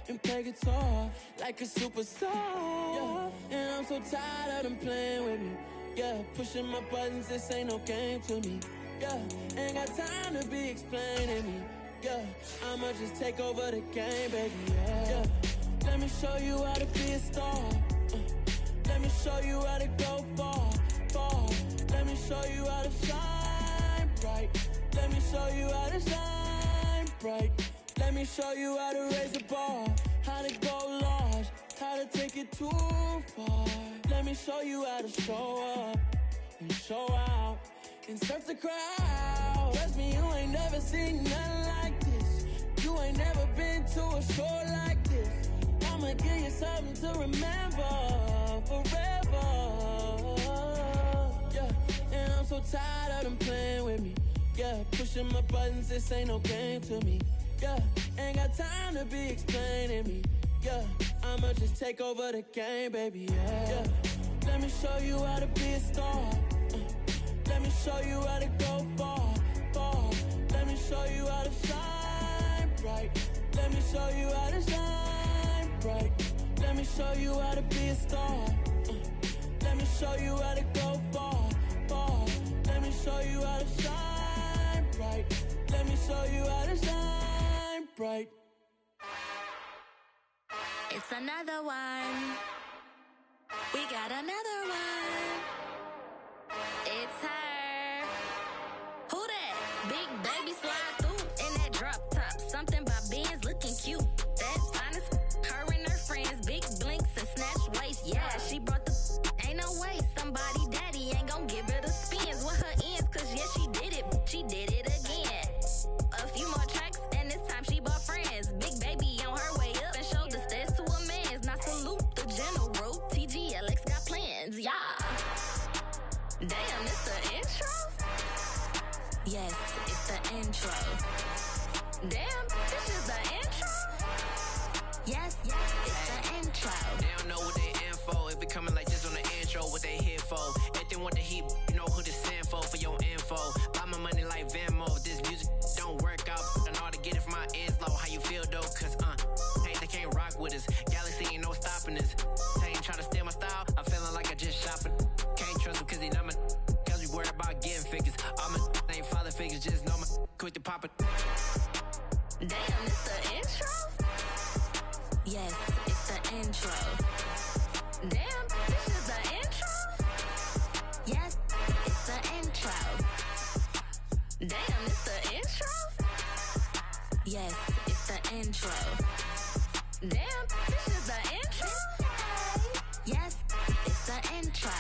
and play guitar like a superstar. Yeah, and I'm so tired of them playing with me. Yeah, pushing my buttons, this ain't no game to me. Yeah, ain't got time to be explaining me. Yeah, I'ma just take over the game, baby. Yeah, let me show you how to be a star. Let me show you how to go far, far. Let me show you how to shine bright. Let me show you how to shine bright. Let me show you how to raise the bar, how to go large, how to take it too far. Let me show you how to show up and show out and surf the crowd. Trust me, you ain't never seen nothing like this. You ain't never been to a show like this. I'ma give you something to remember forever. Yeah, and I'm so tired of them playing with me. Yeah, pushing my buttons, this ain't no game to me. Yeah, ain't got time to be explaining me. Yeah, I'ma just take over the game, baby. Yeah, let me show you how to be a star. Let me show you how to go far, far. Let me show you how to shine bright. Let me show you how to shine bright. Let me show you how to be a star. Let me show you how to go far, far. Let me show you how to shine bright. Let me show you how to shine bright. It's another one. We got another one. It's her. Who that? Big baby slide through in that drop top. Something about Benz looking cute. That's honest. Her and her friends, big blinks and snatch waist. Yeah, she brought the. Ain't no way somebody daddy ain't gon' give her the spins with her ends. Cause yeah, she did it. She did it again. A few more tracks and this time she bought friends. Big baby on her way up and showed the stairs to a man's. Now salute the general. TGLX got plans. Yeah. Damn, it's the intro? Yes, it's the intro. Damn, this is the intro? Yes, it's the intro. They don't know what they info. If it coming like this on the intro, what they here for? If they want the heat, you know who to send for your info. Buy my money like Venmo. This music don't work out. I know how to get it from my ends low. How you feel though? Cause hey, they can't rock with us. Galaxy ain't no stopping us. They ain't try to steal my style. I'm feeling like I just shopping. Can't trust him cause he not my. Cause we worried about getting figures. All my ain't father figures. Just know my quick to pop it. Damn, it's the intro? Yes, it's the intro. Damn, this is the intro? Yes, it's the intro. Damn, it's the intro? Yes, it's the intro. Damn, this is the intro? Yes, it's the intro.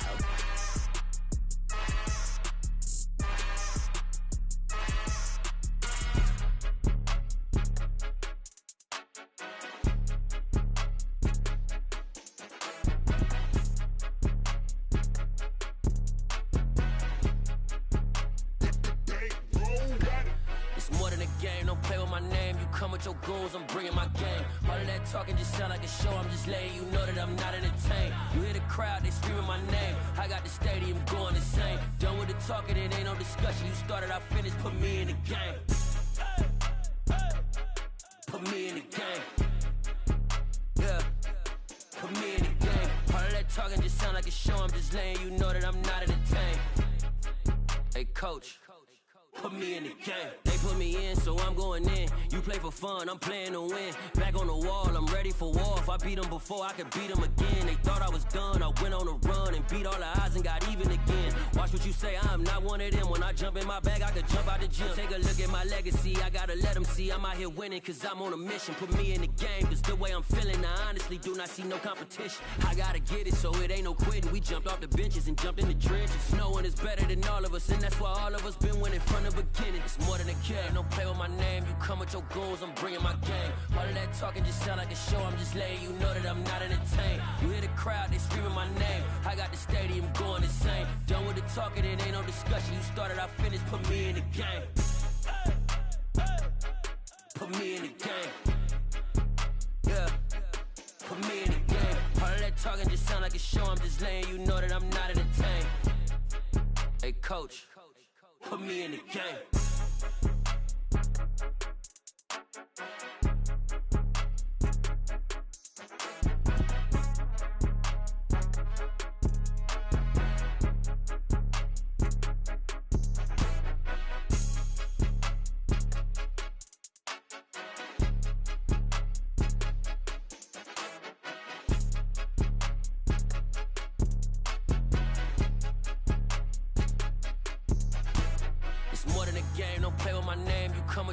With your goons, I'm bringing my game. All of that talking just sound like a show. I'm just letting you know that I'm not entertained. You hear the crowd, they screaming my name. I got the stadium going insane. Done with the talking, it ain't no discussion. You started, I finished, put me in the game. Put me in the game. Yeah, put me in the game. All of that talking just sound like a show. I'm just letting you know that I'm not entertained. Hey, coach. Put me in the game. They put me in, so I'm going in. You play for fun, I'm playing to win. Back on the wall, I'm ready for war. If I beat them before, I could beat them again. They thought I was done, I went on a run and beat all the odds and got even again. Watch what you say, I'm not one of them. When I jump in my bag, I could jump out the gym. Take a look at my legacy, I gotta let them see I'm out here winning, cause I'm on a mission. Put me in the game, cause the way I'm feeling, I honestly do not see no competition. I gotta get it, so it ain't no quitting. We jumped off the benches and jumped in the trenches. No one is better than all of us, and that's why all of us been winning from the beginning. It's more than a game, don't play with my name. You come with your goons, I'm bringing my game. All of that talking just sound like a show. I'm just letting you know that I'm not entertained. You hear the crowd, they screaming my name. I got the stadium going insane. Done with the talking, it ain't no discussion. You started, I finished, put me in the game. Put me in the game. Yeah, put me in the game. All of that talking just sound like a show. I'm just letting you know that I'm not entertained. Hey, coach. Put me in the game.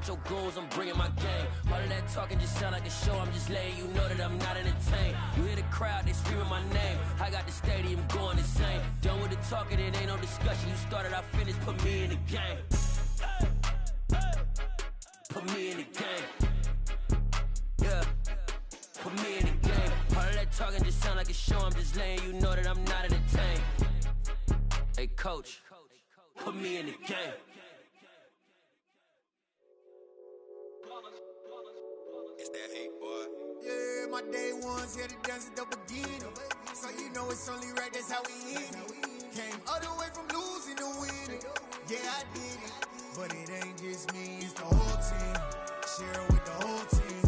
Your goals, I'm bringing my game. All of that talking just sound like a show. I'm just letting you know that I'm not entertained. You hear the crowd. crowd, they screaming my name. I got the stadium going insane. Done with the talking, it ain't no discussion. You started, I finished, put me in the game. Put me in the game. Yeah. Put me in the game. All of that talking just sound like a show. I'm just letting you know that I'm not entertained. Hey, coach, put me in the game. It's that hate, boy. Yeah, my day ones here to dance at the beginning. So you know it's only right, that's how we end it. Came all the way from losing to winning. Yeah, I did it. But it ain't just me, it's the whole team. Share with the whole team.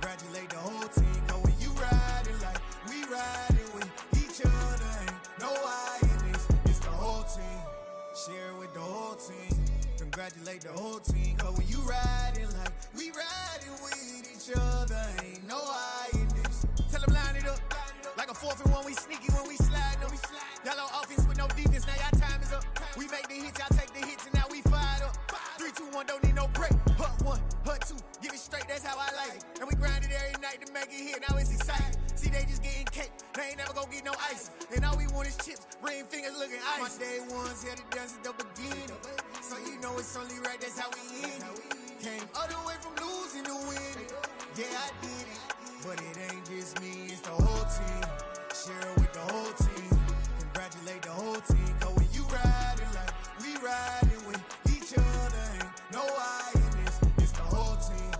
Congratulate the whole team. Cause when you riding like we riding with each other, ain't no I in this. It's the whole team. Share with the whole team. Congratulate the whole team. Cause when you riding like we riding with each other, ain't no I in this. Tell them line it up. Like a 4th and 1, we sneaky when we slide them. Yellow offense with no defense, now y'all time is up. We make the hits, y'all take the hits, and now we fired up. 3, 2, 1, don't need no break. Hut 1, hut 2, give it straight, that's how I like it. And we grind it every night to make it hit, now it's exciting. See, they just getting cake, they ain't never gonna get no ice. And all we want is chips, ring fingers looking ice. My day ones here to dance at the beginning. So you know it's only right, that's how we end it. Came all the way from losing to winning. Yeah, I did it. But it ain't just me, it's the whole team. Share with the whole team. Congratulate the whole team. Cause when you riding like we riding with each other, ain't no I in this. It's the whole team.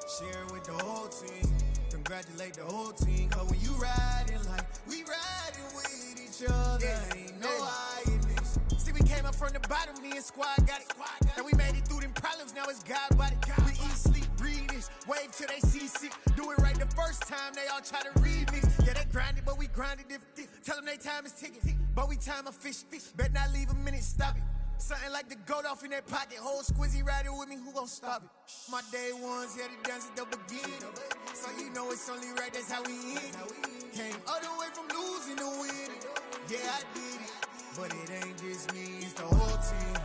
Share with the whole team. Congratulate the whole team. Cause when you riding like we riding with each other, ain't no I in this. See, we came up from the bottom, me and squad got it. And we made it through them problems, now it's God body. We eat, sleep, breathe this. Wave till they see sick. Do it right the first time, they all try to remix. Yeah, they grinded, but we grinded different. Tell them they time is ticking, but we time a fish. Bet not leave a minute, stop it. Something like the goat off in that pocket. Whole squizzy riding with me, who gon' stop it? My day ones here to dance at the beginning. So you know it's only right, that's how we end it. Came all the way from losing to winning. Yeah, I did it. But it ain't just me, it's the whole team.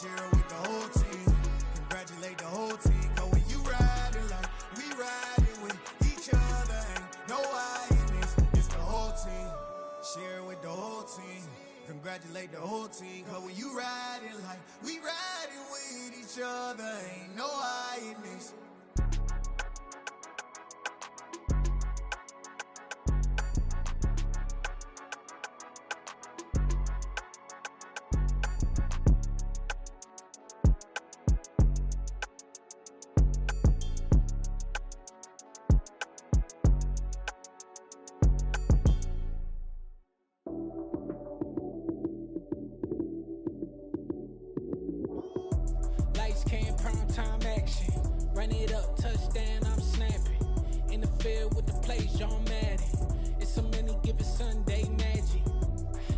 Share with the whole team. Congratulate the whole team. Cause when you riding like we riding with each other, ain't no I in this. It's the whole team. Share with the whole team. Congratulate the whole team. Cause when you riding like we riding with each other, ain't no I in this. Run it up, touchdown, I'm snapping. In the field with the plays, John Madden. It's so many, give it Sunday magic.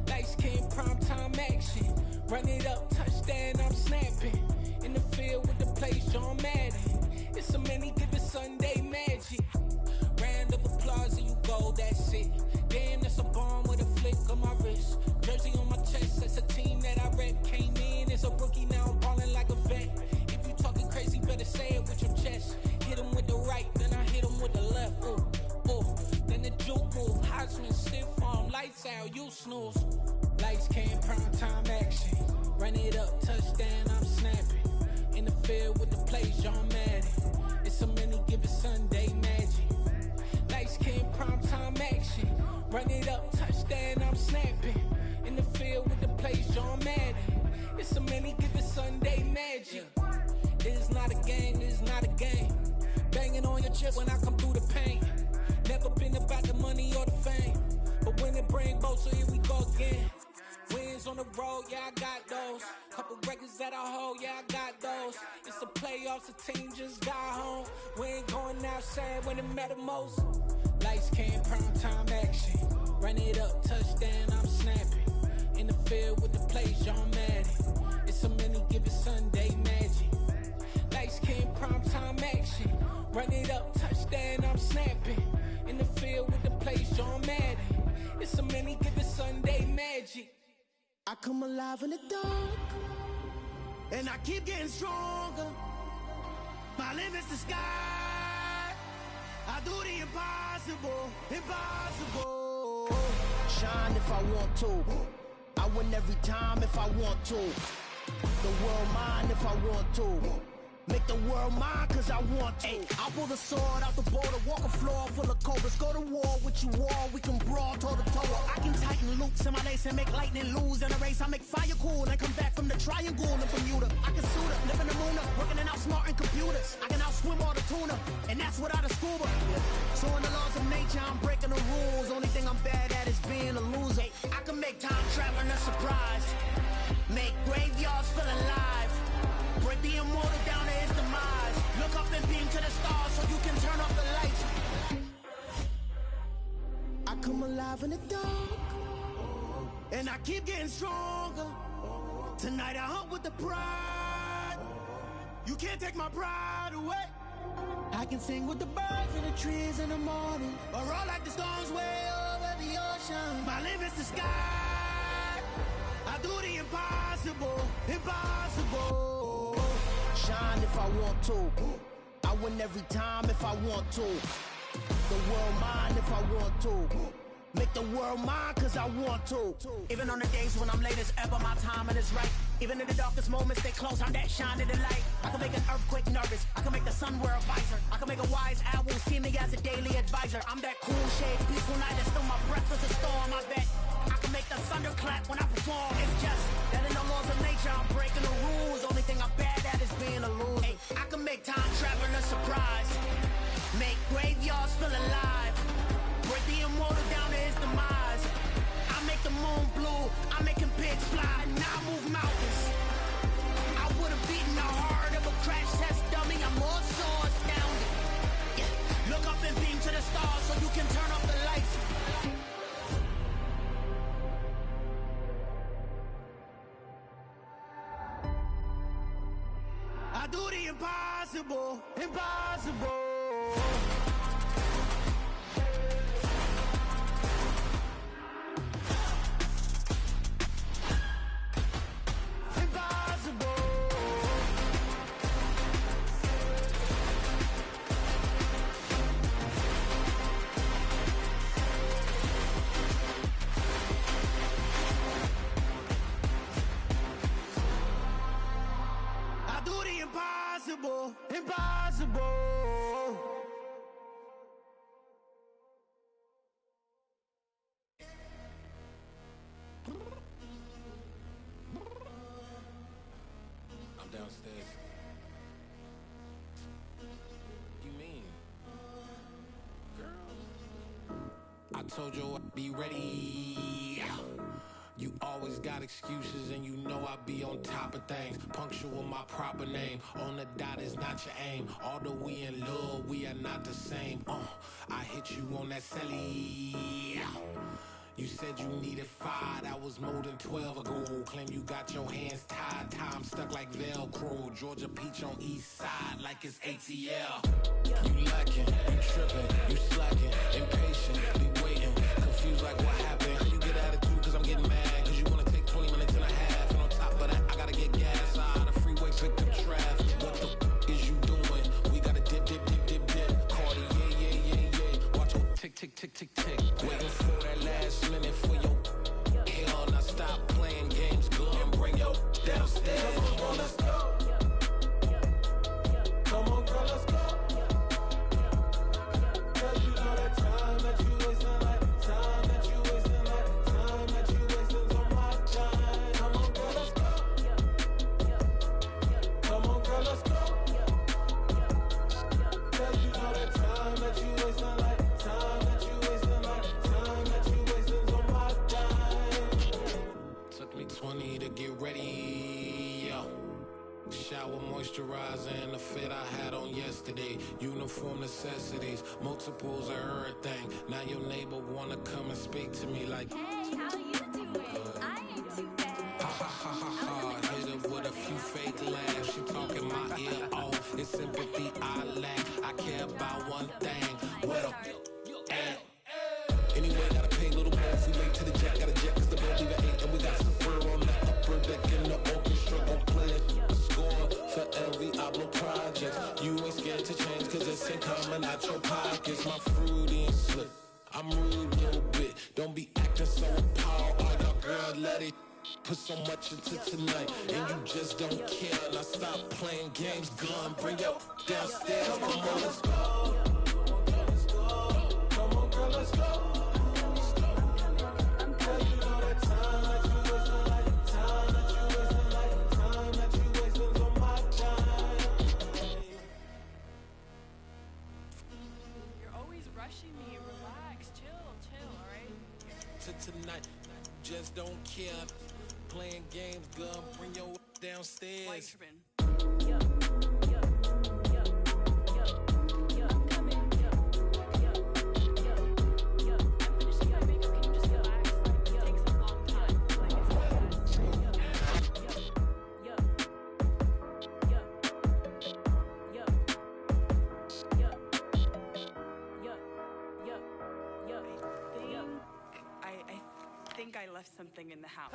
Lights came, primetime action. Run it up, touchdown, I'm snapping. In the field with the plays, John Madden. It's so many, give it Sunday magic. Round of applause and you go, that's it. Damn, that's a bomb with a flick on my wrist. Jersey on my chest, that's a team that I rep. Came in as a rookie, now I'm ballin' like a vet. Talking crazy, better say it with your chest. Hit him with the right, then I hit him with the left. Ooh, ooh. Then the juke move. Heisman, stiff arm, lights out, you snooze. Lights came, prime time action. Run it up, touchdown, I'm snapping. In the field with the plays, John Madden. It's so many, give it Sunday magic. Lights came, prime time action. Run it up, touchdown, I'm snapping. In the field with the plays, John Madden. It's so many, give it Sunday magic. It's not a game, it's not a game. Banging on your chest when I come through the pain. Never been about the money or the fame. But when it bring both, so here we go again. Wins on the road, yeah, I got those. Couple records that I hold, yeah, I got those. It's the playoffs, the team just got home. We ain't going outside when it matter most. Lights came, prime time action. Run it up, touchdown, I'm snapping. In the field with the plays, John Madden. It's so many, give it Sunday magic. Lights came, prime time action. Run it up, touchdown, I'm snapping. In the field with the plays, John Madden. It's so many, give it Sunday magic. I come alive in the dark, and I keep getting stronger. My limit's the sky. I do the impossible, impossible. Shine if I want to. I win every time if I want to. The world mine if I want to. Make the world mine cause I want to. I'll pull the sword out the border, walk a floor full of cobras. Go to war with you all, we can brawl toe to toe. I can tighten loops in my lace and make lightning lose in a race. I make fire cool and come back from the triangle in Bermuda. I can suit up, live in the moon up, working and outsmarting computers. I can outswim all the tuna, and that's without a scuba. So in the laws of nature, I'm breaking the rules. Only thing I'm bad at is being a loser. I can make time traveling a surprise. Make graveyards feel alive. Break the immortal down to his demise. Look up and beam to the stars so you can turn off the lights. I come alive in the dark, and I keep getting stronger. Tonight I hunt with the pride. You can't take my pride away. I can sing with the birds and the trees in the morning, or roll like the storms way over the ocean. My limit's the sky. I do the impossible, impossible. Shine if I want to. I win every time if I want to. The world mine if I want to. Make the world mine cause I want to. Even on the days when I'm late as ever, my timing is right. Even in the darkest moments, stay close, I'm that shining the light. I can make an earthquake nervous, I can make the sun wear a visor. I can make a wise owl see me as a daily advisor. I'm that cool shade, peaceful night, and still my breath is a storm, I bet. I can make the thunder clap when I perform. It's just that in the laws of nature, I'm breaking the rules. Only thing I'm bad at is being a loser. Hey, I can make time traveling a surprise. Make graveyards feel alive. Break the immortal down to his demise. I make the moon blue, I'm making pigs fly. Now I move mountains. I would've beaten the heart of a crash test dummy. I'm more so astounded. Yeah. Look up and beam to the stars so you can turn off the lights. I do the impossible, impossible. Impossible, impossible. I'm downstairs. You mean? Girl, I told you I'd be ready. You always got excuses and you know I be on top of things. Punctual my proper name. On the dot is not your aim. Although we in love, we are not the same. I hit you on that celly. You said you needed 5, that was more than 12 ago. Claim you got your hands tied, time stuck like Velcro. Georgia Peach on east side like it's ATL. You lacking, you tripping, you slacking, impatient, be waiting, confused like what happened. How you get attitude cause I'm getting mad, cause you wanna take 20 minutes and a half. And on top of that, I gotta get gas out of the freeway, pick up traffic. What the f is you doing? We gotta dip, dip, dip, dip, dip. Cardi, yeah. Watch your tick, tick, tick, tick, tick. Waiting for that last minute for your hell. Now stop playing games, go and bring your downstairs. Come on, let's go. Come on, girl, let's go. Cause you know that time that you wasting, like time that you wasting, like time that you wasting on my time. Come on, girl, let's go. Come on, girl, let's go. Cause you know that time that you wasting, like time that you wasting, like time that you wasting on my time. Took me 20 to get ready, yo. Shower moisturizer and the fit I had on yesterday. Uniform necessities, multiples of everything. Now your neighbor wanna come and speak to me like, hey, how you doing? I ain't too bad. Ha ha ha ha ha. Hit her with a few fake laughs. She talking my ear off. It's sympathy I lack. I care about one thing. What up? Anyway, gotta pay a little more if we late to the jet. Gotta jet cause the boat leave at 8. And we got some fur on the upper deck in the orchestra. Gon' play it. Score for every Oblo project. You ain't scared to change cause it's in coming out your pockets. My fruity and slip. I'm rude a little bit. Don't be acting so Put so much into tonight, and you just don't care. And I stop playing games, gun, bring your downstairs. Come on, let's go. Come on, girl, let's go. Tonight, just don't care. Playing games, gun, bring your downstairs. I left something in the house.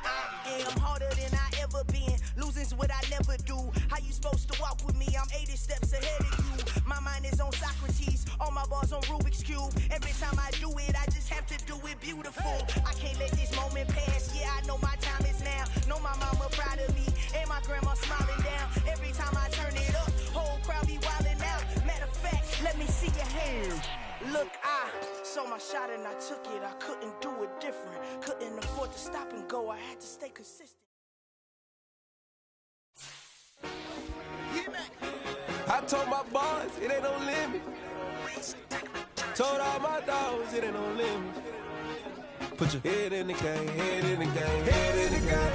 I am harder than I ever been. Losing's what I never do. How you supposed to walk with me? I'm 80 steps ahead of you. My mind is on Socrates. All my bars on Rubik's Cube. Every time I do it, I just have to do it beautiful. I can't let this moment pass. Yeah, I know my time is now. Know my mama proud of me. And my grandma smiling down. Every time I turn it up, whole crowd be wildin' out. Matter of fact, let me see your hands. Look, I saw my shot and I took it. I couldn't do it different. Couldn't afford to stop and go. I had to stay consistent. I told my boys it ain't no limit. Told all my dogs it ain't no limit. Put your head in the game, head in the game, head in the game.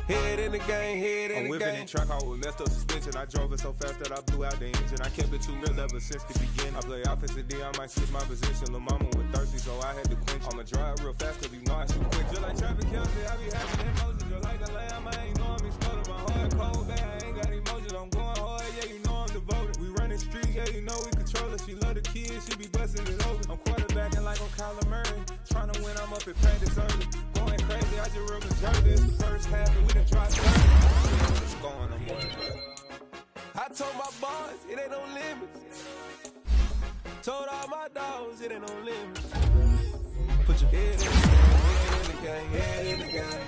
Head in the game, head in the game. I'm whipping in track out with messed up suspension. I drove it so fast that I blew out the engine. I kept it too real ever since the beginning. I play offensive D, I might switch my position. Lil' mama was thirsty, so I had to quench. I'ma drive real fast, cause you know I shoot quick. Just like traffic counts, I be having emotions. Just like the lamb, I ain't know I'm exploding. My heart cold, bad, I ain't got emotions. I'm going hard, yeah, you know I'm devoted. We running streets, yeah, you know we control it. She love the kids, she be busting it over. I'm quarterbacking like I'm Kyler Murray. Trying to win, I'm up at practice early. Going crazy, I just real conservative. This the first half, and we done dropped 30. What's going on, boy? I told my boys it ain't no limits. Told all my dogs it ain't no limits. Put your head in the game, head in the game.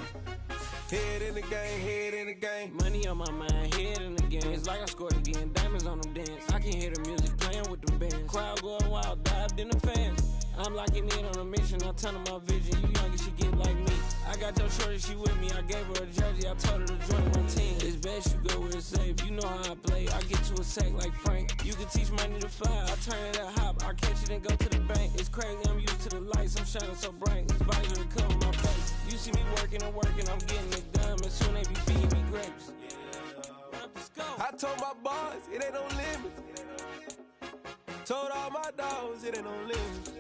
Head in the game, head in the game. Money on my mind, head in the game. It's like I scored again, diamonds on them dance. I can hear the music playing with them bands. Crowd going wild, dived in the fans. I'm locking in on a mission, I'm telling my vision. You young, she get like me. I got your shorty, she with me. I gave her a jersey, I told her to join my team. It's best you go where it's safe. You know how I play. I get to a sack like Frank. You can teach money to fly. I turn it up hop. I catch it and go to the bank. It's crazy, I'm used to the lights. I'm shining so bright. This visor cover my face. You see me working and working, I'm getting it done. And soon they be feeding me grapes. I told my boys it ain't no limits. Told all my dogs it ain't no limits.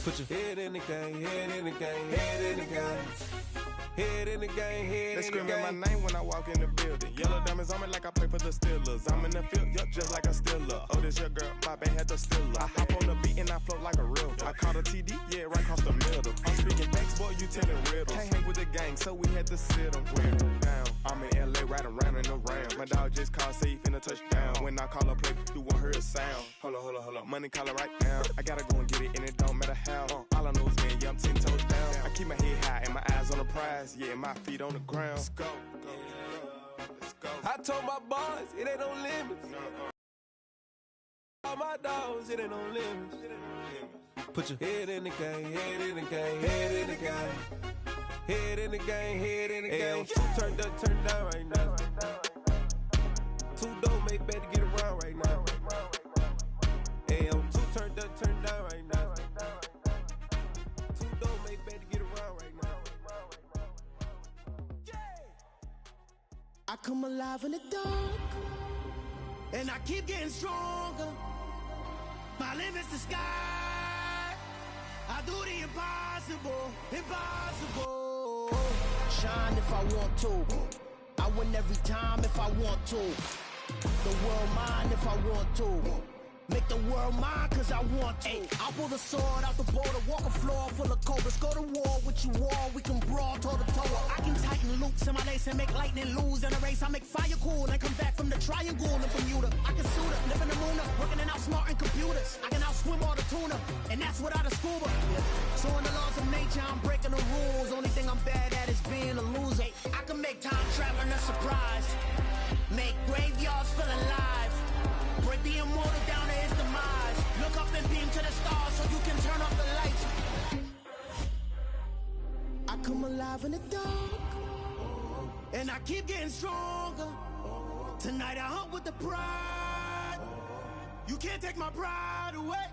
Put your head in the game, head in the game, head in the game. Head in the game, head in the game. They screaming my name when I walk in the building. Yellow diamonds on me like I play for the Steelers. I'm in the field, yup, just like a Steeler. Oh, this your girl, my band had the Steeler. I hop on the beat and I float like a river. I caught a TD, yeah, right across the middle. I'm speaking thanks, boy, you telling riddles. Can't hang with the gang, so we had to sit them down. I'm in LA, riding around in the ram. My dog just called, say he finna touchdown. When I call a play, you won't hear a sound. Hold on. Money calling right now. I gotta go and get it, and it don't matter how. All I know is, man, yeah, I'm 10 toes down. I keep my head high and my eyes on the prize. Yeah, and my feet on the ground. Let's go. I told my boys it ain't no limits. All my dogs, it ain't no limits. Put your head in the game, head in the game, head in the game. Head in the game, head in the game. Turned up, turned down right now. Too dope, make better get around right now. Hey, I'm too turned up, turned down right now. Too dope, make better get around right now. I come alive in the dark, and I keep getting stronger. My limit's the sky. I do the impossible, impossible. Shine if I want to. I win every time if I want to. The world mine if I want to. Make the world mine cause I want to. I pull the sword out the border, walk a floor full of cobras. Go to war with you all, we can brawl toe to toe. I can tighten loop boots in my lace and make lightning lose in a race. I make fire cool and come back from the triangle in Bermuda. I can suit up, live in the moon up, working and outsmarting computers. I can outswim all the tuna, and that's without a scuba. So in the laws of nature, I'm breaking the rules. Only thing I'm bad at is being a loser. I can make time traveling a surprise, make graveyards feel alive, break the immortal down to his demise. Look up and beam to the stars so you can turn off the lights. I come alive in the dark, and I keep getting stronger. Tonight I hunt with the pride. You can't take my pride away.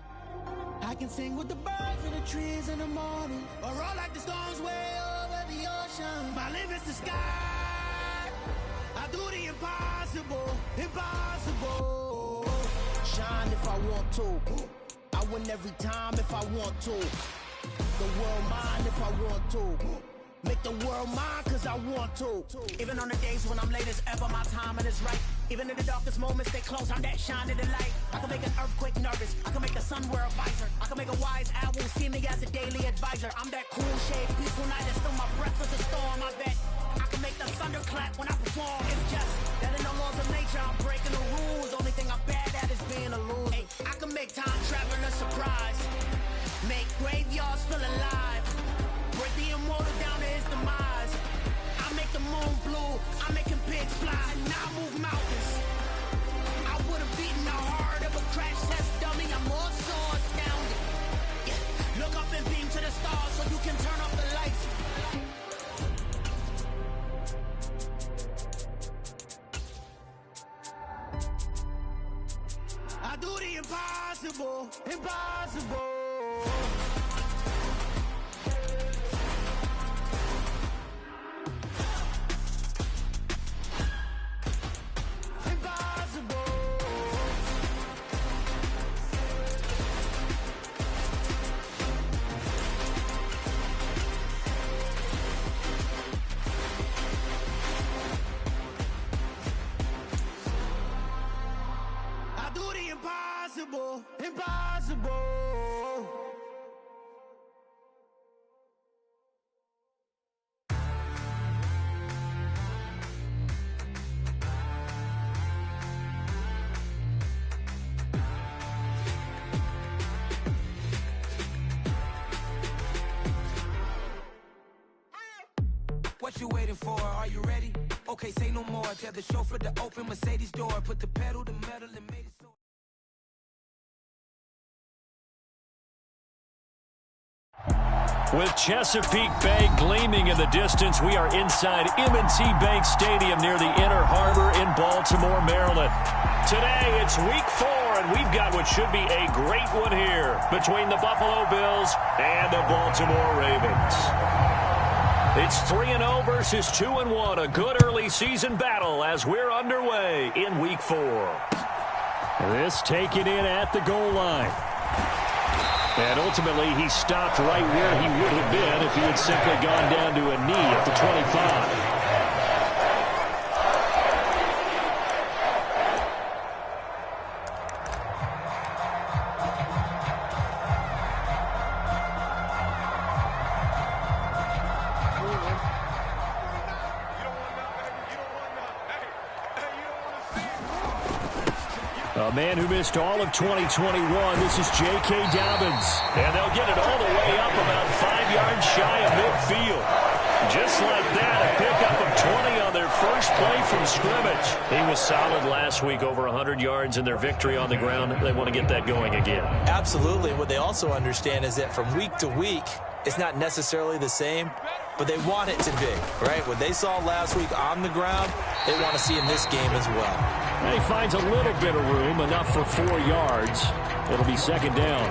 I can sing with the birds and the trees in the morning, or roll like the storms way over the ocean. My limit's the sky. I do the impossible, impossible. Shine if I want to. I win every time if I want to. The world mine if I want to. Make the world mine cause I want to. Even on the days when I'm late as ever, my timing is right. Even in the darkest moments, stay close, I'm that shining the light. I can make an earthquake nervous, I can make the sun wear a visor. I can make a wise owl see me as a daily advisor. I'm that cool shade, peaceful night, and still my breath is a storm, I bet. I can make the thunder clap when I perform. It's just that in the laws of nature, I'm breaking the rules. Only thing I'm bad at is being a loser. Hey, I can make time traveling a surprise, make graveyards feel alive, break the immortal down to his demise. I make the moon blue, I'm making pigs fly, and I move mountains. I would've beaten the heart of a crash test dummy. I'm more so astounded. Yeah. Look up and beam to the stars so you can turn off the lights. I do the impossible, impossible. Impossible, impossible. What you waiting for? Are you ready? Okay, say no more. Tell the chauffeur to open Mercedes door. Put the pedal to metal and made it so. With Chesapeake Bay gleaming in the distance, we are inside M&T Bank Stadium near the Inner Harbor in Baltimore, Maryland. Today, it's week 4, and we've got what should be a great one here between the Buffalo Bills and the Baltimore Ravens. It's 3-0 versus 2-1, a good early season battle as we're underway in week 4. This taken in at the goal line. And ultimately, he stopped right where he would have been if he had simply gone down to a knee at the 25. A man who missed all of 2021, this is J.K. Dobbins. And they'll get it all the way up about 5 yards shy of midfield. Just like that, a pickup of 20 on their first play from scrimmage. He was solid last week, over 100 yards in their victory on the ground. They want to get that going again. Absolutely. What they also understand is that from week to week, it's not necessarily the same, but they want it to be, right? What they saw last week on the ground, they want to see in this game as well. And he finds a little bit of room, enough for 4 yards. It'll be second down.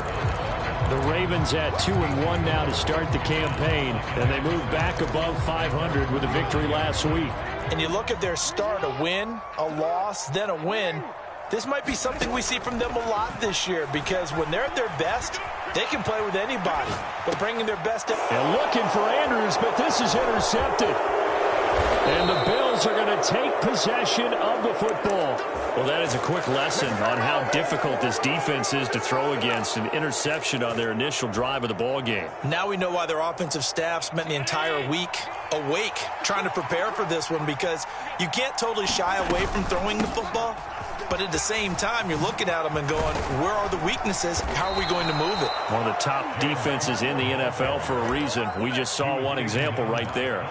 The Ravens at 2-1 now to start the campaign, and they move back above 500 with a victory last week. And you look at their start, a win, a loss, then a win. This might be something we see from them a lot this year, because when they're at their best, they can play with anybody. But bringing their best up. And looking for Andrews, but this is intercepted. And the Bills are going to take possession of the football. Well, that is a quick lesson on how difficult this defense is to throw against. An interception on their initial drive of the ball game. Now we know why their offensive staff spent the entire week awake trying to prepare for this one, because you can't totally shy away from throwing the football. But at the same time, you're looking at them and going, where are the weaknesses? How are we going to move it? One of the top defenses in the NFL for a reason. We just saw one example right there.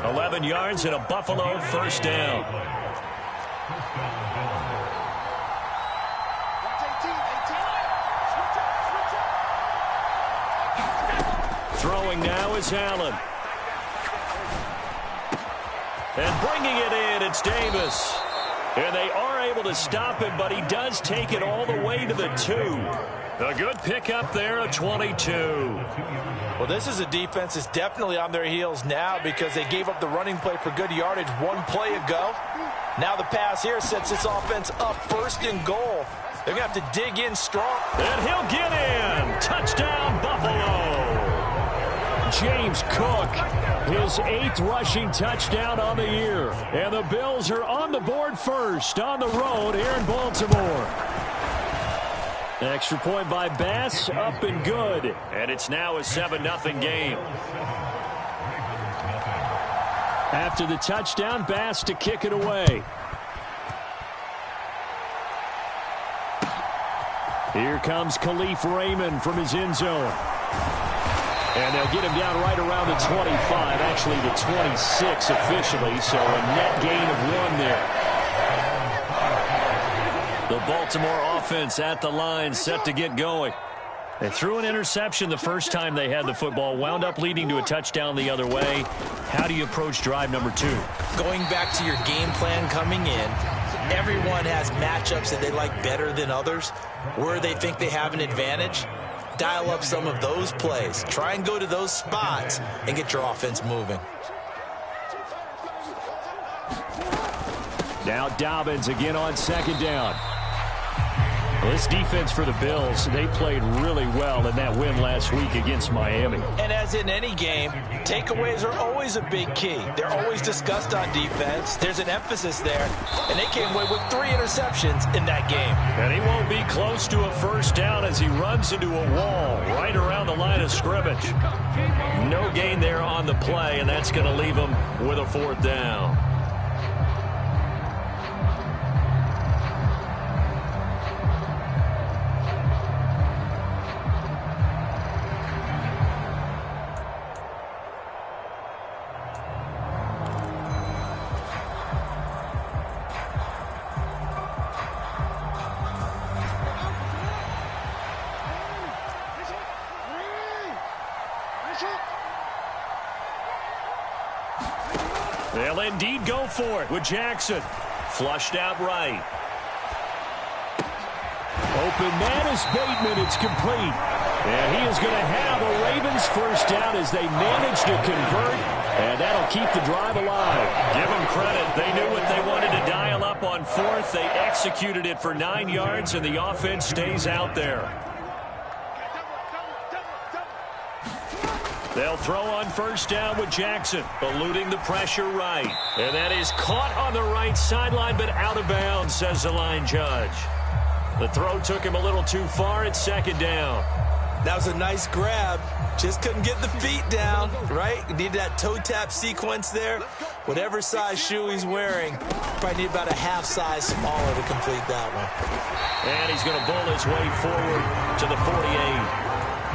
11 yards and a Buffalo first down. Throwing now is Allen. And bringing it in, it's Davis. And they are able to stop him, but he does take it all the way to the 2. A good pickup there, a 22. Well, this is a defense that's definitely on their heels now, because they gave up the running play for good yardage one play ago. Now the pass here sets this offense up first and goal. They're going to have to dig in strong. And he'll get in. Touchdown, Buffalo. James Cook, his 8th rushing touchdown on the year. And the Bills are on the board first on the road here in Baltimore. Extra point by Bass, up and good. And it's now a 7-0 game. After the touchdown, Bass to kick it away. Here comes Khalif Raymond from his end zone. And they'll get him down right around the 25, actually the 26 officially, so a net gain of 1 there. The Baltimore offense at the line, set to get going. They threw an interception the first time they had the football, wound up leading to a touchdown the other way. How do you approach drive number 2? Going back to your game plan coming in, everyone has matchups that they like better than others, where they think they have an advantage. Dial up some of those plays. Try and go to those spots and get your offense moving. Now Dobbins again on second down. Well, this defense for the Bills, they played really well in that win last week against Miami. And as in any game, takeaways are always a big key. They're always discussed on defense. There's an emphasis there, and they came away with 3 interceptions in that game. And he won't be close to a first down as he runs into a wall right around the line of scrimmage. No gain there on the play, and that's going to leave him with a 4th down. They'll indeed go for it with Jackson. Flushed out right. Open man is Bateman. It's complete. And he is going to have a Ravens first down as they manage to convert. And that'll keep the drive alive. Give them credit. They knew what they wanted to dial up on 4th. They executed it for 9 yards, and the offense stays out there. They'll throw on first down with Jackson, eluding the pressure right. And that is caught on the right sideline, but out of bounds, says the line judge. The throw took him a little too far. It's second down. That was a nice grab. Just couldn't get the feet down, right? Need that toe tap sequence there. Whatever size shoe he's wearing, probably need about a half size smaller to complete that one. And he's going to bull his way forward to the 48.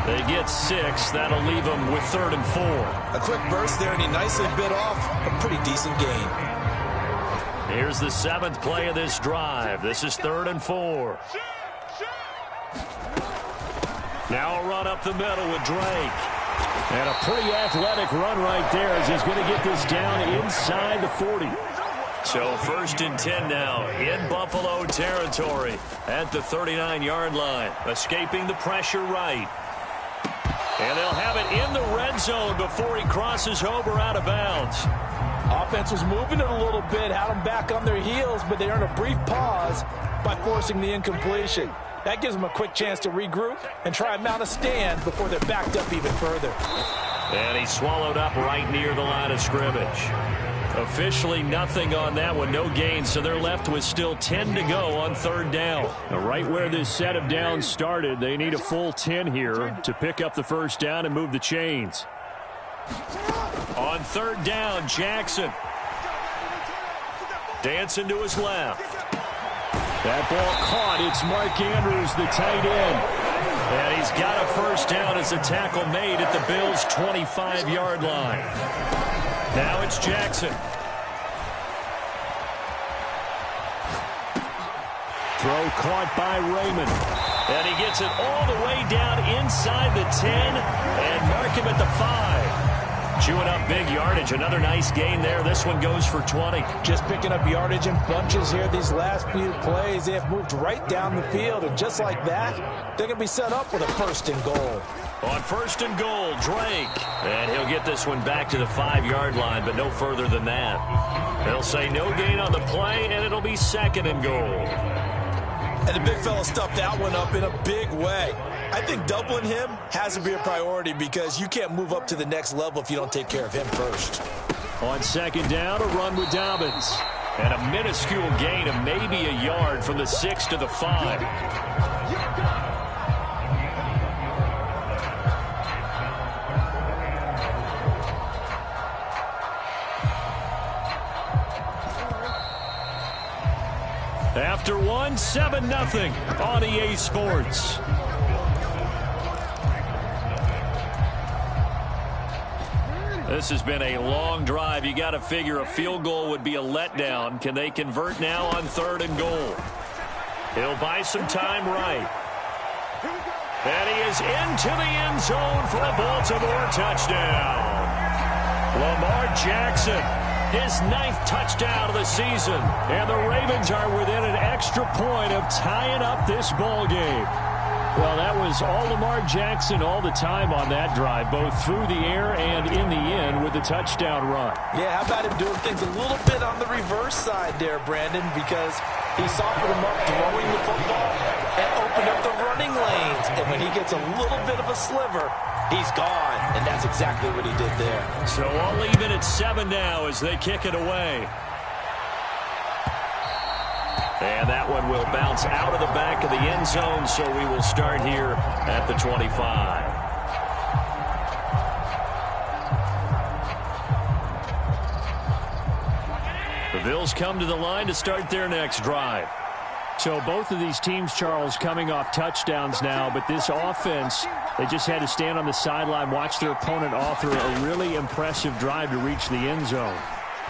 They get 6. That'll leave them with 3rd and 4. A quick burst there, and he nicely bit off a pretty decent gain. Here's the 7th play of this drive. This is 3rd and 4. Now a run up the middle with Drake. And a pretty athletic run right there as he's going to get this down inside the 40. So 1st and 10 now in Buffalo territory at the 39-yard line. Escaping the pressure right. And they'll have it in the red zone before he crosses over out of bounds. Offense was moving it a little bit, had them back on their heels, but they earned a brief pause by forcing the incompletion. That gives them a quick chance to regroup and try and mount a stand before they're backed up even further. And he's swallowed up right near the line of scrimmage. Officially nothing on that one, no gain, so they're left with still 10 to go on third down. Now, right where this set of downs started, they need a full 10 here to pick up the first down and move the chains. On third down, Jackson. Dancing to his left. That ball caught. It's Mark Andrews, the tight end. And he's got a first down as a tackle made at the Bills' 25-yard line. Now it's Jackson. Throw caught by Raymond. And he gets it all the way down inside the 10 and mark him at the 5. Chewing up big yardage. Another nice gain there. This one goes for 20. Just picking up yardage in bunches here. These last few plays, they have moved right down the field. And just like that, they're going to be set up with a first and goal. On first and goal, Drake. And he'll get this one back to the 5-yard line, but no further than that. They'll say no gain on the play, and it'll be second and goal. And the big fella stuffed that one up in a big way. I think doubling him has to be a priority because you can't move up to the next level if you don't take care of him first. On second down, a run with Dobbins. And a minuscule gain of maybe a yard from the 6 to the 5. After one, 7-0 on EA Sports. This has been a long drive. You got to figure a field goal would be a letdown. Can they convert now on third and goal? He'll buy some time right. And he is into the end zone for a Baltimore touchdown. Lamar Jackson, his 9th touchdown of the season. And the Ravens are within an extra point of tying up this ball game. Well, that was all Lamar Jackson all the time on that drive, both through the air and in the end with the touchdown run. Yeah, how about him doing things a little bit on the reverse side there, Brandon, because he softened him up throwing the football and opened up the running lanes. And when he gets a little bit of a sliver, he's gone. And that's exactly what he did there. So all even at 7 now as they kick it away. And that one will bounce out of the back of the end zone, so we will start here at the 25. The Bills come to the line to start their next drive. So both of these teams, Charles, coming off touchdowns now, but this offense, they just had to stand on the sideline, watch their opponent author a really impressive drive to reach the end zone.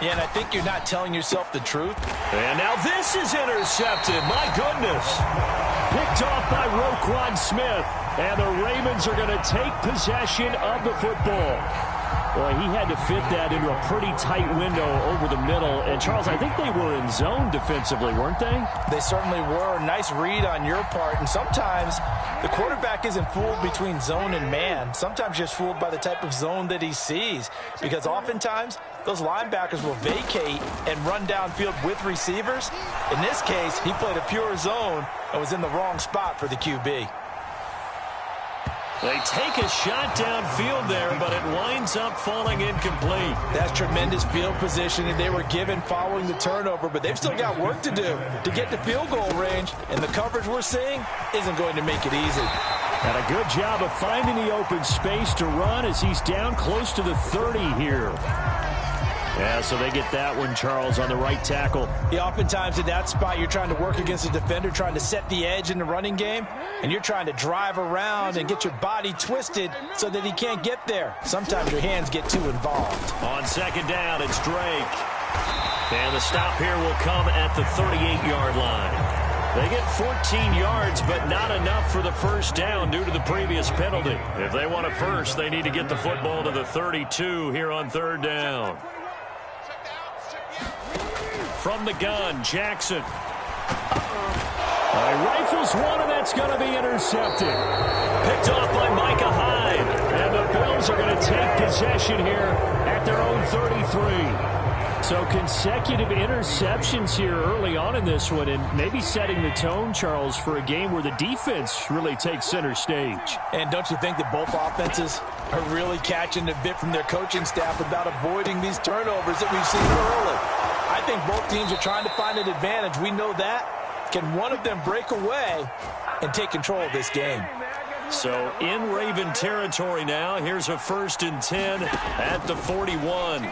Yeah, and I think you're not telling yourself the truth. And now this is intercepted. My goodness. Picked off by Roquan Smith. And the Ravens are going to take possession of the football. Boy, he had to fit that into a pretty tight window over the middle. And, Charles, I think they were in zone defensively, weren't they? They certainly were. Nice read on your part. And sometimes the quarterback isn't fooled between zone and man. Sometimes just fooled by the type of zone that he sees. Because oftentimes those linebackers will vacate and run downfield with receivers. In this case, he played a pure zone and was in the wrong spot for the QB. They take a shot downfield there, but it winds up falling incomplete. That's tremendous field positioning they were given following the turnover, but they've still got work to do to get to field goal range, and the coverage we're seeing isn't going to make it easy. And a good job of finding the open space to run as he's down close to the 30 here. Yeah, so they get that one, Charles, on the right tackle. Yeah, oftentimes in that spot, you're trying to work against a defender, trying to set the edge in the running game, and you're trying to drive around and get your body twisted so that he can't get there. Sometimes your hands get too involved. On second down, it's Drake. And the stop here will come at the 38-yard line. They get 14 yards, but not enough for the first down due to the previous penalty. If they want a first, they need to get the football to the 32 here on third down. From the gun, Jackson. Rifles one, and that's going to be intercepted. Picked off by Micah Hyde. And the Bills are going to take possession here at their own 33. So consecutive interceptions here early on in this one, and maybe setting the tone, Charles, for a game where the defense really takes center stage. And don't you think that both offenses are really catching a bit from their coaching staff about avoiding these turnovers that we've seen early? I think both teams are trying to find an advantage. We know that. Can one of them break away and take control of this game? So in Raven territory now, here's a 1st and 10 at the 41.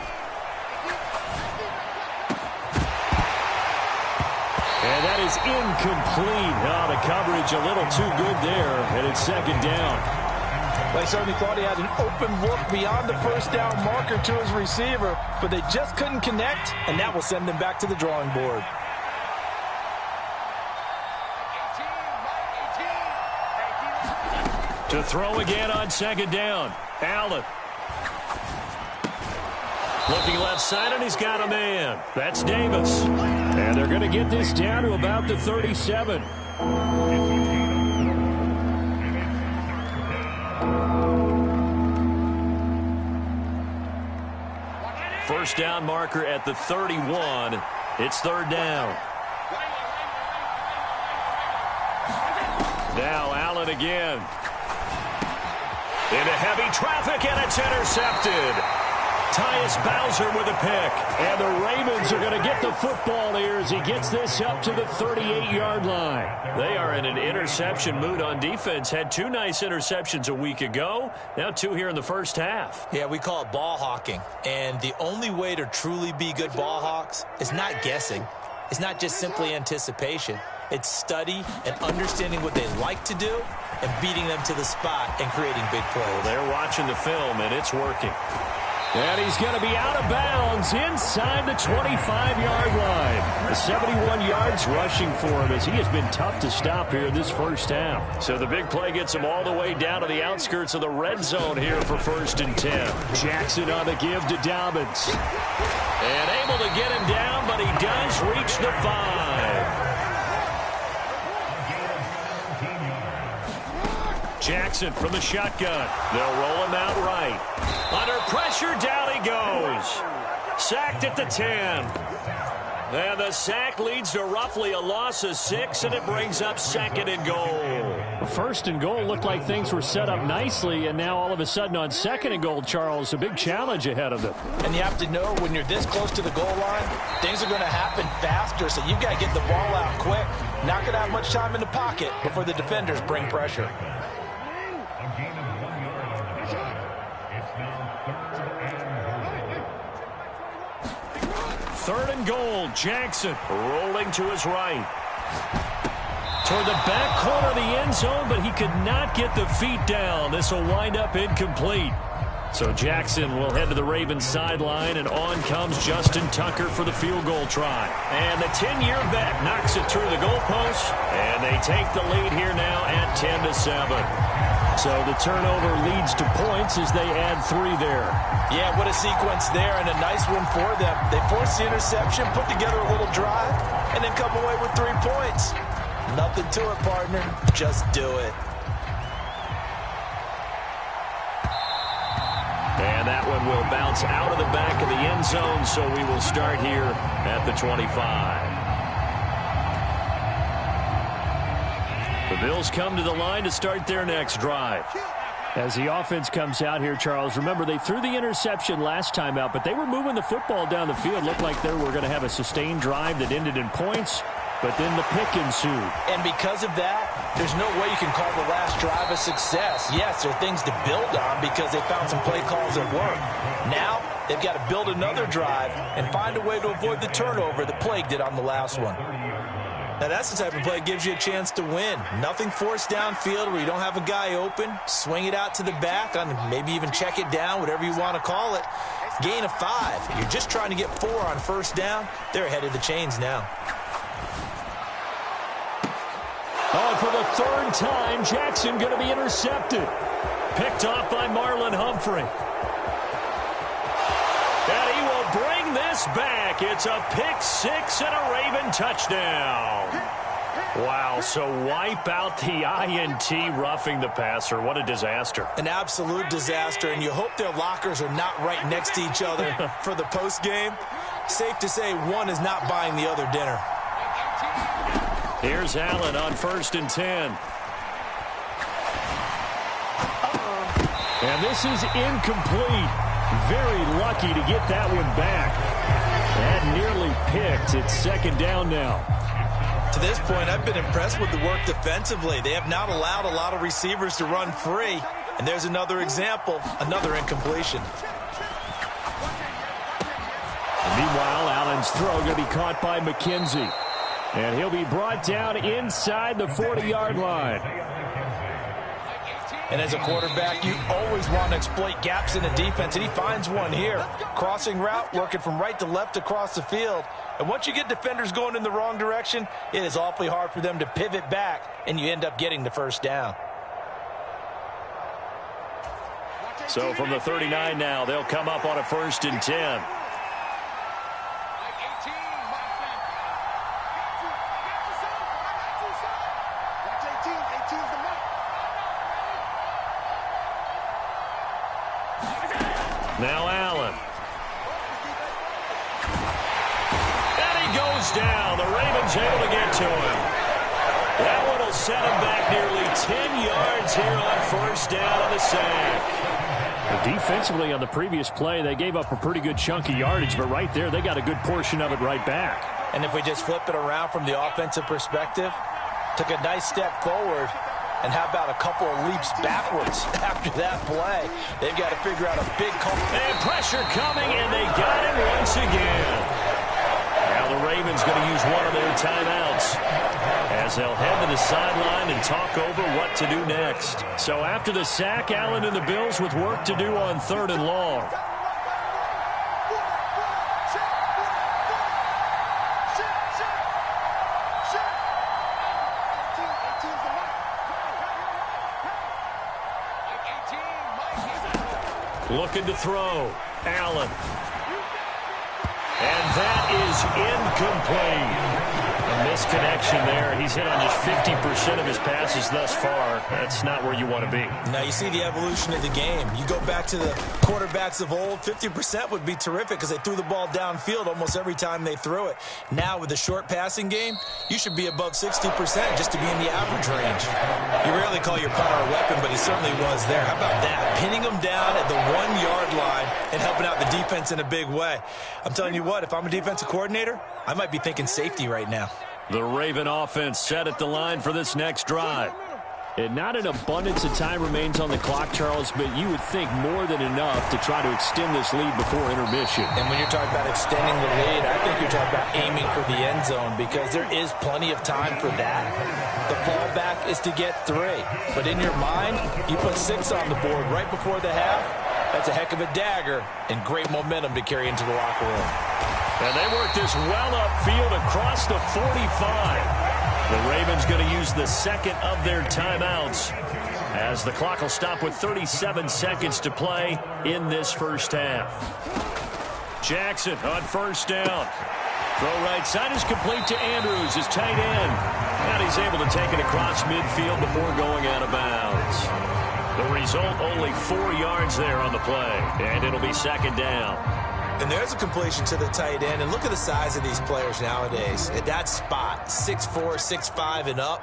And that is incomplete. Oh, the coverage a little too good there, and it's 2nd down. They certainly thought he had an open look beyond the 1st down marker to his receiver, but they just couldn't connect, and that will send them back to the drawing board. To throw again on 2nd down. Allen. Looking left side, and he's got a man. That's Davis. And they're going to get this down to about the 37. First down marker at the 31. It's 3rd down. Now Allen again. Into heavy traffic, and it's intercepted. Tyus Bowser with a pick. And the Ravens are going to get the football here as he gets this up to the 38-yard line. They are in an interception mood on defense. Had 2 nice interceptions a week ago. Now 2 here in the first half. Yeah, we call it ball hawking. And the only way to truly be good ball hawks is not guessing. It's not just simply anticipation. It's study and understanding what they like to do and beating them to the spot and creating big plays. Well, they're watching the film, and it's working. And he's going to be out of bounds inside the 25-yard line. The 71 yards rushing for him as he has been tough to stop here in this first half. So the big play gets him all the way down to the outskirts of the red zone here for 1st and 10. Jackson on the give to Dobbins. And able to get him down, but he does reach the 5. Jackson from the shotgun. They'll roll him out right. Under pressure, down he goes. Sacked at the 10. And the sack leads to roughly a loss of 6, and it brings up 2nd and goal. 1st and goal looked like things were set up nicely, and now all of a sudden on 2nd and goal, Charles, a big challenge ahead of them. And you have to know when you're this close to the goal line, things are going to happen faster, so you've got to get the ball out quick. Not going to have much time in the pocket before the defenders bring pressure. Third and goal, Jackson rolling to his right. Toward the back corner of the end zone, but he could not get the feet down. This will wind up incomplete. So Jackson will head to the Ravens sideline, and on comes Justin Tucker for the field goal try. And the 10-year vet knocks it through the goalpost, and they take the lead here now at 10-7. So the turnover leads to points as they add 3 there. Yeah, what a sequence there, and a nice one for them. They forced the interception, put together a little drive, and then come away with 3 points. Nothing to it, partner. Just do it. And that one will bounce out of the back of the end zone, so we will start here at the 25. The Bills come to the line to start their next drive. As the offense comes out here, Charles, remember they threw the interception last time out, but they were moving the football down the field. Looked like they were going to have a sustained drive that ended in points, but then the pick ensued. And because of that, there's no way you can call the last drive a success. Yes, there are things to build on because they found some play calls that work. Now, they've got to build another drive and find a way to avoid the turnover that plagued it on the last one. Now, that's the type of play that gives you a chance to win. Nothing forced downfield where you don't have a guy open. Swing it out to the back, on maybe even check it down, whatever you want to call it. Gain of 5. You're just trying to get 4 on first down. They're ahead of the chains now. Oh, for the 3rd time, Jackson going to be intercepted. Picked off by Marlon Humphrey. And he will bring this back. It's a pick 6 and a Raven touchdown. Wow, so wipe out the INT roughing the passer. What a disaster. An absolute disaster, and you hope their lockers are not right next to each other for the post game. safe to say one is not buying the other dinner. Here's Allen on 1st and 10. And this is incomplete. Very lucky to get that one back. That nearly picked. It's 2nd down now. To this point, I've been impressed with the work defensively. They have not allowed a lot of receivers to run free. And there's another example, another incompletion. Meanwhile, Allen's throw going to be caught by McKenzie. And he'll be brought down inside the 40-yard line. And as a quarterback, you always want to exploit gaps in the defense, and he finds one here. Crossing route, working from right to left across the field. And once you get defenders going in the wrong direction, it is awfully hard for them to pivot back, and you end up getting the 1st down. So from the 39 now, they'll come up on a 1st and 10. Now Allen. And he goes down. The Ravens able to get to him. That one will set him back nearly 10 yards here on 1st down on the sack. Defensively on the previous play, they gave up a pretty good chunk of yardage, but right there, they got a good portion of it right back. And if we just flip it around from the offensive perspective, took a nice step forward. And how about a couple of leaps backwards after that play? They've got to figure out a big call. And pressure coming, and they got him once again. Now the Ravens going to use one of their timeouts as they'll head to the sideline and talk over what to do next. So after the sack, Allen and the Bills with work to do on 3rd and long. Looking to throw. Allen. And that is incomplete. A misconnection there. He's hit on just 50% of his passes thus far. That's not where you want to be. Now you see the evolution of the game. You go back to the quarterbacks of old, 50% would be terrific because they threw the ball downfield almost every time they threw it. Now with the short passing game, you should be above 60% just to be in the average range. You rarely call your punter a weapon, but he certainly was there. How about that? Pinning him down at the 1-yard line and helping out the defense in a big way. I'm telling you what, if I'm a defensive coordinator, I might be thinking safety right now. The Raven offense set at the line for this next drive. And not an abundance of time remains on the clock, Charles, but you would think more than enough to try to extend this lead before intermission. And when you're talking about extending the lead, I think you're talking about aiming for the end zone because there is plenty of time for that. The fallback is to get 3. But in your mind, you put 6 on the board right before the half. That's a heck of a dagger and great momentum to carry into the locker room. And they work this well upfield across the 45. The Ravens going to use the 2nd of their timeouts as the clock will stop with 37 seconds to play in this first half. Jackson on 1st down. Throw right side is complete to Andrews, his tight end. And he's able to take it across midfield before going out of bounds. The result, only 4 yards there on the play. And it'll be 2nd down. And there's a completion to the tight end. And look at the size of these players nowadays. At that spot, 6'4", 6'5", and up.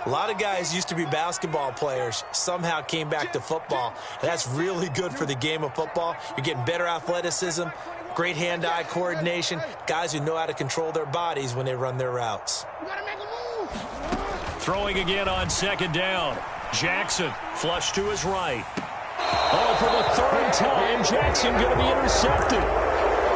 A lot of guys used to be basketball players, somehow came back to football. And that's really good for the game of football. You're getting better athleticism, great hand-eye coordination, guys who know how to control their bodies when they run their routes. Throwing again on 2nd down. Jackson, flush to his right. Oh, for the 3rd time, Jackson going to be intercepted.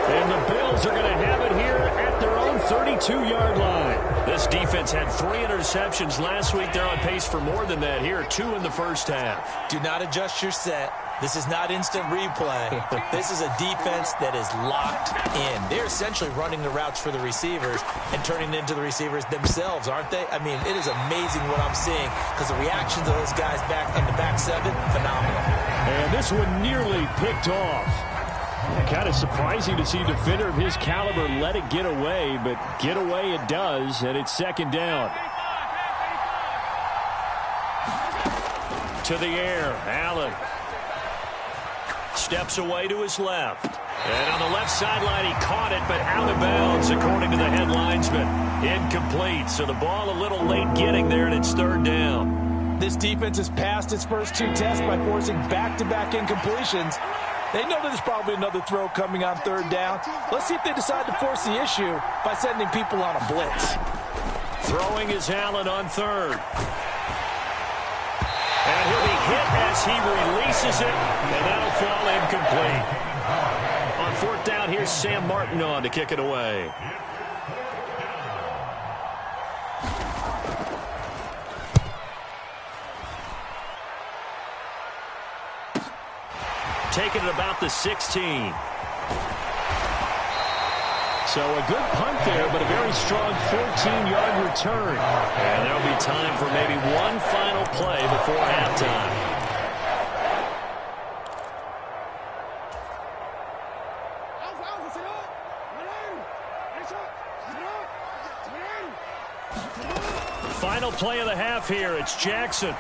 And the Bills are going to have it here at their own 32-yard line. This defense had 3 interceptions last week. They're on pace for more than that here, 2 in the first half. Do not adjust your set. This is not instant replay. This is a defense that is locked in. They're essentially running the routes for the receivers and turning it into the receivers themselves, aren't they? I mean, it is amazing what I'm seeing because the reactions of those guys back in the back 7, phenomenal. And this one nearly picked off. Kind of surprising to see a defender of his caliber let it get away, but get away it does, and it's 2nd down. To the air, Allen. Steps away to his left. And on the left sideline, he caught it, but out of bounds, according to the head linesman. Incomplete, so the ball a little late getting there, and it's third down. This defense has passed its first 2 tests by forcing back-to-back incompletions. They know there's probably another throw coming on third down. Let's see if they decide to force the issue by sending people on a blitz. Throwing is Allen on third. And he'll be hit as he releases it, and that'll fall incomplete. On fourth down, here's Sam Martin on to kick it away. Taking it about the 16. So a good punt there, but a very strong 14-yard return. And there'll be time for maybe one final play before halftime. Final play of the half here. It's Jackson.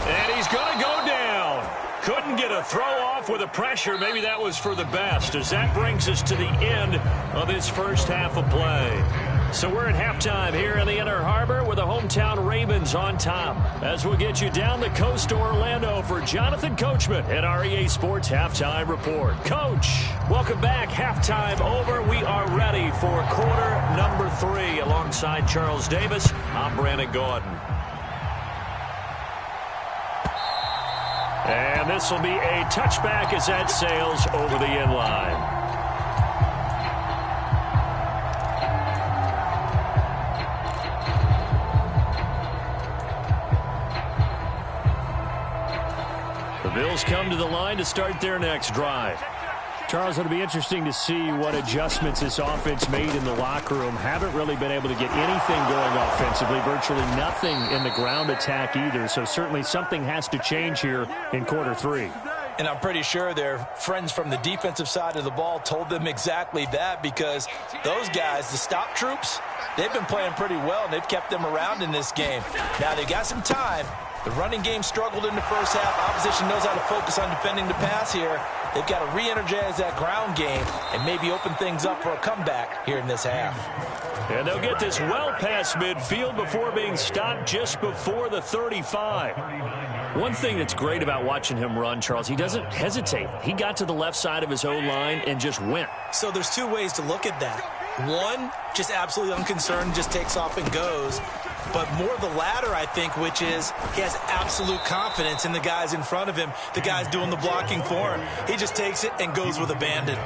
And he's going to go down. Couldn't get a throw off with the pressure. Maybe that was for the best, as that brings us to the end of this first half of play. So we're at halftime here in the Inner Harbor with the hometown Ravens on top. As we'll get you down the coast to Orlando for Jonathan Coachman at our EA Sports Halftime Report. Coach, welcome back. Halftime over. We are ready for quarter number 3. Alongside Charles Davis, I'm Brandon Gordon. And this will be a touchback as that sails over the end line. The Bills come to the line to start their next drive. Charles, it'll be interesting to see what adjustments this offense made in the locker room. Haven't really been able to get anything going offensively, virtually nothing in the ground attack either. So certainly something has to change here in quarter 3. And I'm pretty sure their friends from the defensive side of the ball told them exactly that, because those guys, the stop troops, they've been playing pretty well, and they've kept them around in this game. Now they've got some time. The running game struggled in the first half. Opposition knows how to focus on defending the pass here. They've got to re-energize that ground game and maybe open things up for a comeback here in this half. And they'll get this well past midfield before being stopped just before the 35. One thing that's great about watching him run, Charles, he doesn't hesitate. He got to the left side of his own line and just went. So there's 2 ways to look at that. One, just absolutely unconcerned, just takes off and goes. But more the latter, I think, which is he has absolute confidence in the guys in front of him, the guys doing the blocking for him. He just takes it and goes with abandon.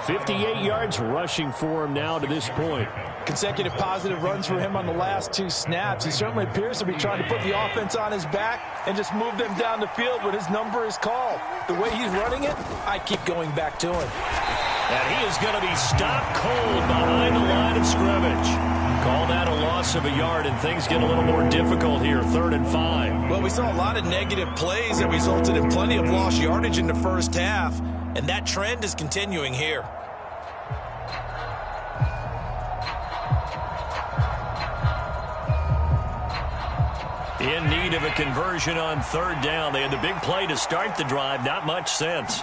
58 yards rushing for him now to this point. Consecutive positive runs for him on the last 2 snaps. He certainly appears to be trying to put the offense on his back and just move them down the field when his number is called. The way he's running it, I keep going back to him. And he is going to be stopped cold behind the line of scrimmage. Call that a loss of a yard, and things get a little more difficult here, 3rd and 5. Well, we saw a lot of negative plays that resulted in plenty of lost yardage in the first half, and that trend is continuing here. In need of a conversion on 3rd down. They had the big play to start the drive. Not much sense.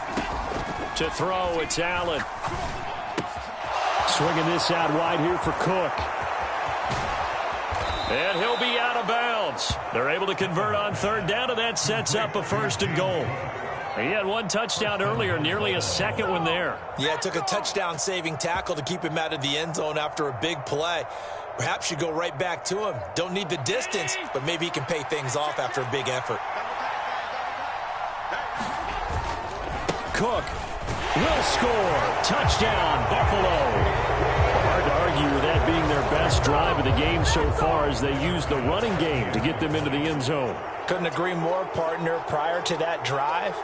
To throw, it's Allen. Swinging this out wide here for Cook. And he'll be out of bounds. They're able to convert on 3rd down, and that sets up a 1st and goal. He had 1 touchdown earlier, nearly a 2nd one there. Yeah, it took a touchdown-saving tackle to keep him out of the end zone after a big play. Perhaps you go right back to him. Don't need the distance, but maybe he can pay things off after a big effort. Cook will score. Touchdown, Buffalo. Hard to argue with that being their best drive of the game so far, as they use the running game to get them into the end zone. Couldn't agree more, partner. Prior to that drive,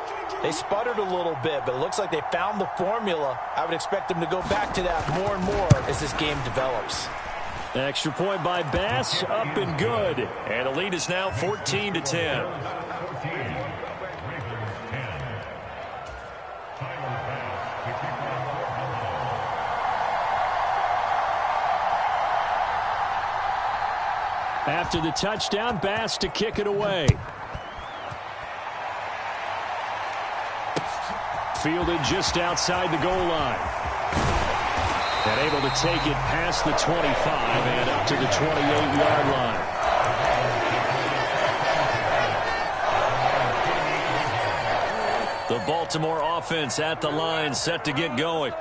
they sputtered a little bit, but it looks like they found the formula. I would expect them to go back to that more and more as this game develops. Extra point by Bass, up and good. And the lead is now 14-10. After the touchdown, Bass to kick it away. Fielded just outside the goal line. And able to take it past the 25 and up to the 28-yard line. The Baltimore offense at the line, set to get going.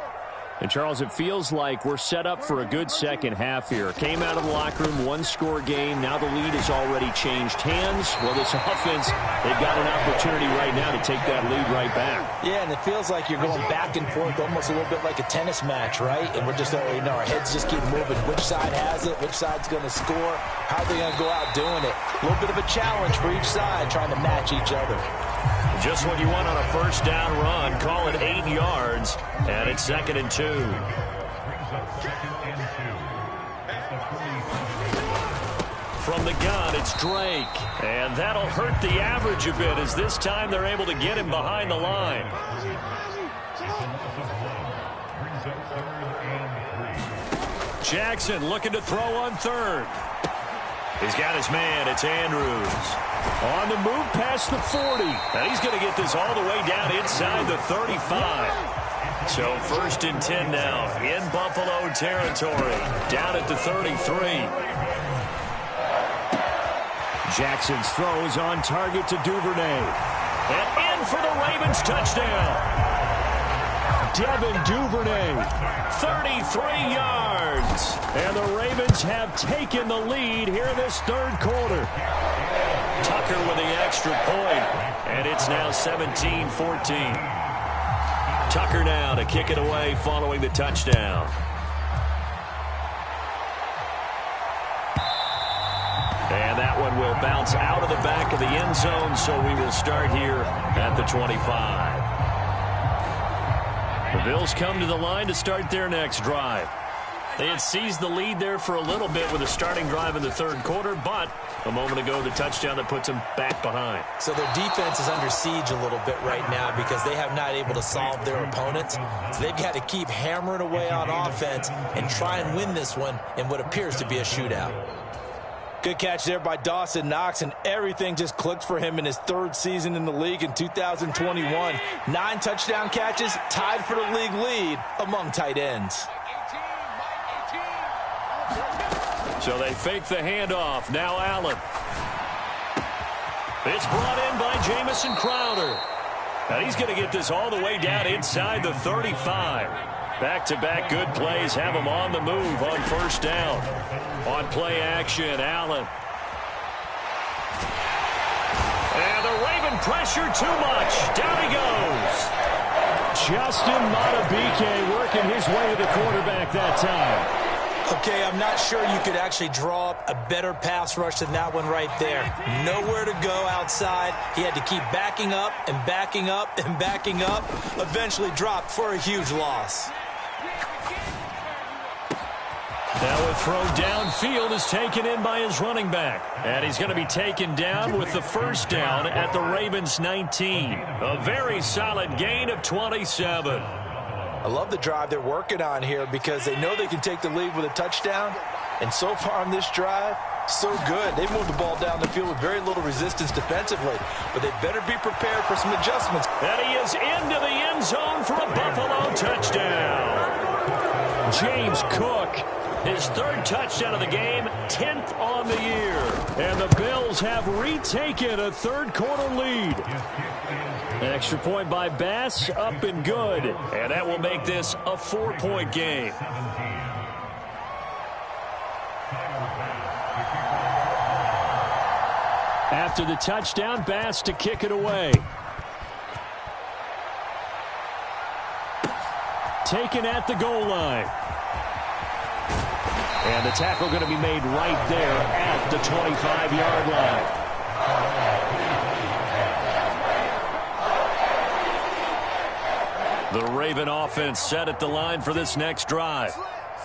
And, Charles, it feels like we're set up for a good second half here. Came out of the locker room, one-score game. Now the lead has already changed hands. Well, this offense, they've got an opportunity right now to take that lead right back. Yeah, and it feels like you're going back and forth almost a little bit like a tennis match, right? And we're just, our heads just keep moving. Which side has it? Which side's going to score? How are they going to go out doing it? A little bit of a challenge for each side, trying to match each other. Just what you want on a first down run. Call it 8 yards, and it's 2nd and 2. From the gun, it's Drake. And that'll hurt the average a bit as this time they're able to get him behind the line. Jackson looking to throw on 3rd. He's got his man. It's Andrews. On the move past the 40. And he's going to get this all the way down inside the 35. So 1st and 10 now in Buffalo territory. Down at the 33. Jackson's throw is on target to Duvernay. And in for the Ravens touchdown. Devin Duvernay, 33 yards. And the Ravens have taken the lead here in this 3rd quarter. Tucker with the extra point, and it's now 17-14. Tucker now to kick it away following the touchdown. And that one will bounce out of the back of the end zone, so we will start here at the 25. The Bills come to the line to start their next drive. They had seized the lead there for a little bit with a starting drive in the 3rd quarter, but a moment ago the touchdown that puts them back behind. So their defense is under siege a little bit right now because they have not able to solve their opponents. So they've got to keep hammering away on offense and try and win this one in what appears to be a shootout. Good catch there by Dawson Knox, and everything just clicked for him in his 3rd season in the league in 2021. 9 touchdown catches, tied for the league lead among tight ends. So they fake the handoff. Now Allen. It's brought in by Jamison Crowder. And he's going to get this all the way down inside the 35. Back-to-back good plays have him on the move on 1st down. On play action, Allen. And the Raven pressure too much. Down he goes. Justin Madubuike working his way to the quarterback that time. Okay, I'm not sure you could actually draw up a better pass rush than that one right there. Nowhere to go outside. He had to keep backing up and backing up and backing up. Eventually dropped for a huge loss. Now a throw downfield is taken in by his running back. And he's going to be taken down with the 1st down at the Ravens 19. A very solid gain of 27. I love the drive they're working on here because they know they can take the lead with a touchdown. And so far on this drive, so good. They've moved the ball down the field with very little resistance defensively. But they better be prepared for some adjustments. And he is into the end zone for a Buffalo touchdown. James Cook, his 3rd touchdown of the game, 10th on the year. And the Bills have retaken a 3rd quarter lead. An extra point by Bass, up and good. And that will make this a 4-point game. After the touchdown, Bass to kick it away. Taken at the goal line. And the tackle going to be made right there at the 25-yard line. The Raven offense set at the line for this next drive.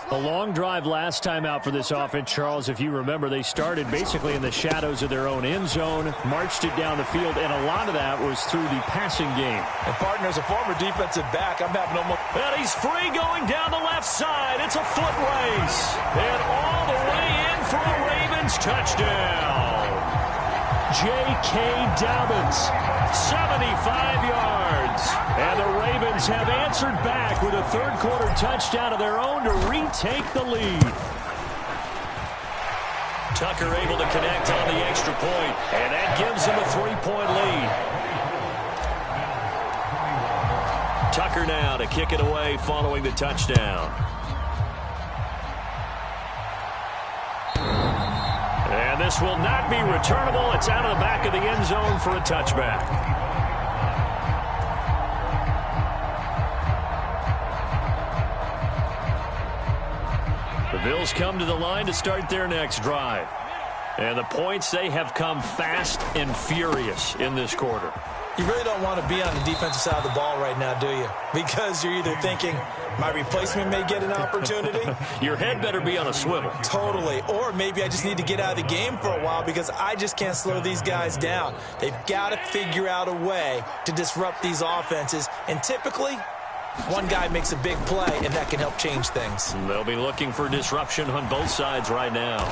A long drive last time out for this offense, Charles. If you remember, they started basically in the shadows of their own end zone, marched it down the field, and a lot of that was through the passing game. And, partner, as a former defensive back, I'm having almost... And he's free going down the left side. It's a foot race. And all the way in for a Ravens touchdown. J.K. Dobbins, 75 yards. And the Ravens have answered back with a third-quarter touchdown of their own to retake the lead. Tucker able to connect on the extra point, and that gives them a 3-point lead. Tucker now to kick it away following the touchdown. And this will not be returnable. It's out of the back of the end zone for a touchback. The Bills come to the line to start their next drive. And the points, they have come fast and furious in this quarter. You really don't want to be on the defensive side of the ball right now, do you? Because you're either thinking, my replacement may get an opportunity. Your head better be on a swivel. Totally. Or maybe I just need to get out of the game for a while because I just can't slow these guys down. They've got to figure out a way to disrupt these offenses. And typically, one guy makes a big play, and that can help change things. They'll be looking for disruption on both sides right now.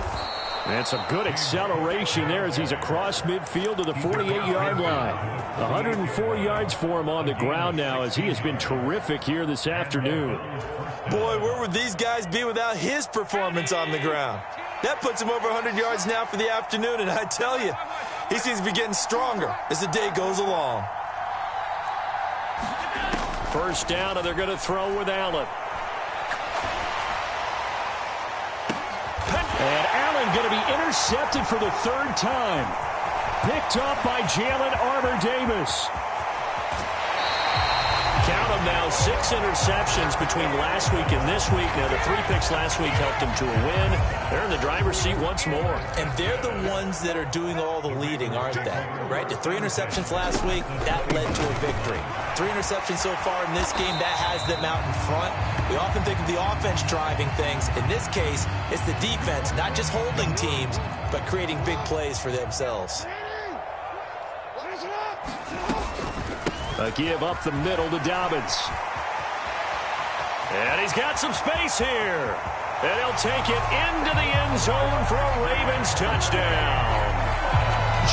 And some good acceleration there as he's across midfield to the 48-yard line. 104 yards for him on the ground now as he has been terrific here this afternoon. Boy, where would these guys be without his performance on the ground? That puts him over 100 yards now for the afternoon, and I tell you, he seems to be getting stronger as the day goes along. First down, and they're going to throw with Allen. And Allen going to be intercepted for the third time. Picked up by Jalen Armour-Davis. Count them now, 6 interceptions between last week and this week. Now, the 3 picks last week helped him to a win. They're in the driver's seat once more. And they're the ones that are doing all the leading, aren't they? Right? The 3 interceptions last week, that led to a victory. 3 interceptions so far in this game, that has them out in front. We often think of the offense driving things. In this case, it's the defense, not just holding teams, but creating big plays for themselves. A give up the middle to Dobbins. And he's got some space here. And he'll take it into the end zone for a Ravens touchdown.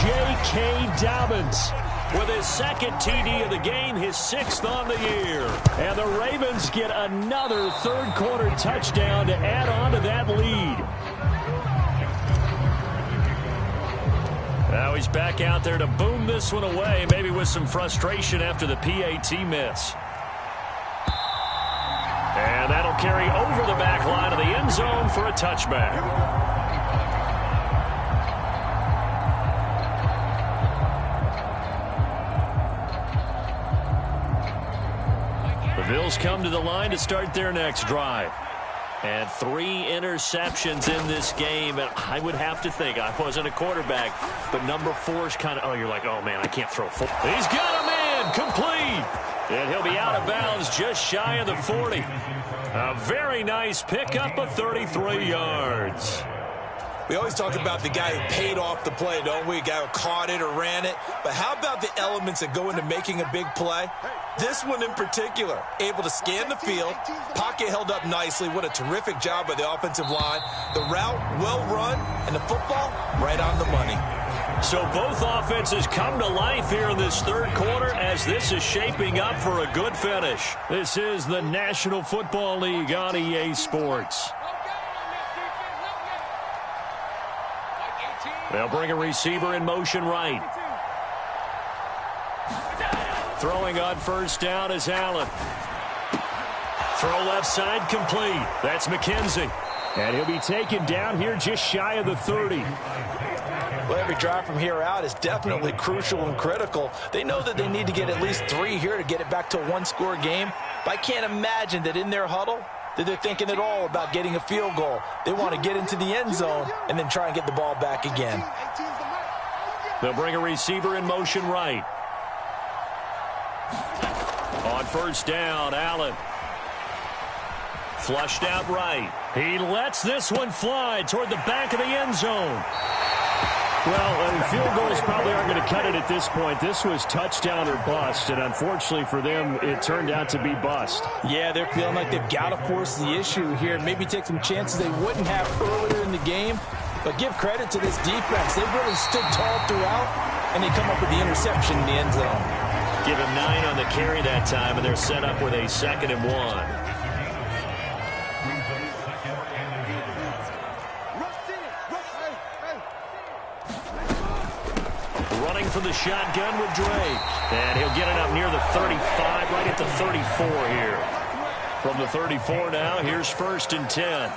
J.K. Dobbins with his second TD of the game, his 6th on the year. And the Ravens get another third-quarter touchdown to add on to that lead. Now he's back out there to boom this one away, maybe with some frustration after the PAT miss. And that'll carry over the back line of the end zone for a touchback. The Bills come to the line to start their next drive. And 3 interceptions in this game. And I would have to think, I wasn't a quarterback, but number 4 is kind of, you're like, oh, man, I can't throw 4. He's got him in, complete. And he'll be out of bounds just shy of the 40. A very nice pickup of 33 yards. We always talk about the guy who paid off the play, don't we? A guy who caught it or ran it. But how about the elements that go into making a big play? This one in particular, able to scan the field, pocket held up nicely. What a terrific job by the offensive line. The route, well run, and the football, right on the money. So both offenses come to life here in this third quarter as this is shaping up for a good finish. This is the National Football League on EA Sports. They'll bring a receiver in motion right. Throwing on first down is Allen. Throw left side complete. That's McKenzie. And he'll be taken down here just shy of the 30. Well, every drive from here out is definitely crucial and critical. They know that they need to get at least 3 here to get it back to a 1-score game. But I can't imagine that in their huddle that they're thinking at all about getting a field goal. They want to get into the end zone and then try and get the ball back again. They'll bring a receiver in motion right. On first down, Allen. Flushed out right. He lets this one fly toward the back of the end zone. Well, field goals probably aren't going to cut it at this point. This was touchdown or bust, and unfortunately for them, it turned out to be bust. Yeah, they're feeling like they've got to force the issue here. Maybe take some chances they wouldn't have earlier in the game. But give credit to this defense. They've really stood tall throughout, and they come up with the interception in the end zone. Give him 9 on the carry that time, and they're set up with a 2nd and 1. Running for the shotgun with Drake. And he'll get it up near the 35, right at the 34 here. From the 34 now, here's 1st and 10.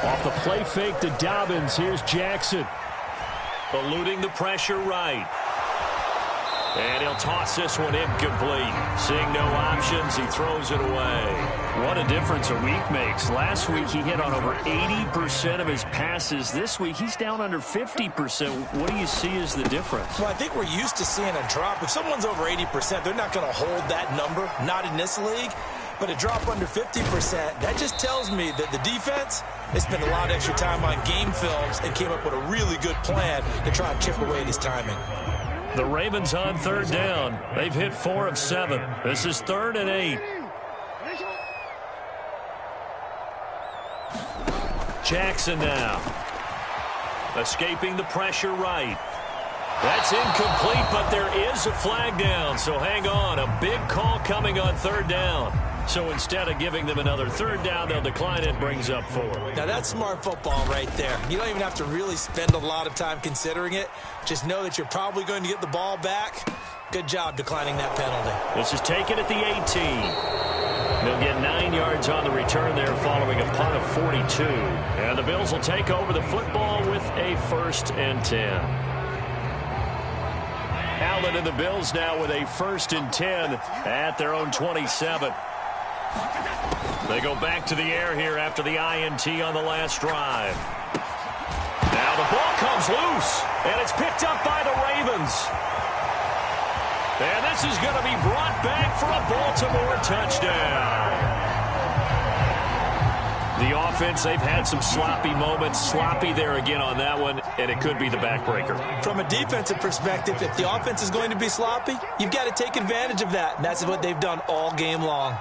Off the play fake to Dobbins, here's Jackson. Eluding the pressure right. And he'll toss this one incomplete. Seeing no options, he throws it away. What a difference a week makes. Last week he hit on over 80% of his passes. This week he's down under 50%. What do you see as the difference? Well, I think we're used to seeing a drop. If someone's over 80%, they're not going to hold that number. Not in this league. But a drop under 50%, that just tells me that the defense has spent a lot of extra time on game films and came up with a really good plan to try and chip away at his timing. The Ravens on 3rd down. They've hit 4 of 7. This is 3rd and 8. Jackson now. Escaping the pressure right. That's incomplete, but there is a flag down, so hang on. A big call coming on 3rd down. So instead of giving them another 3rd down, they'll decline it, brings up 4. Now that's smart football right there. You don't even have to really spend a lot of time considering it. Just know that you're probably going to get the ball back. Good job declining that penalty. This is taken at the 18. They'll get 9 yards on the return there following a punt of 42. And the Bills will take over the football with a 1st and 10. Allen and the Bills now with a 1st and 10 at their own 27. They go back to the air here after the INT on the last drive. Now the ball comes loose, and it's picked up by the Ravens. And this is going to be brought back for a Baltimore touchdown. The offense, they've had some sloppy moments. Sloppy there again on that one, and it could be the backbreaker. From a defensive perspective, if the offense is going to be sloppy, you've got to take advantage of that. And that's what they've done all game long.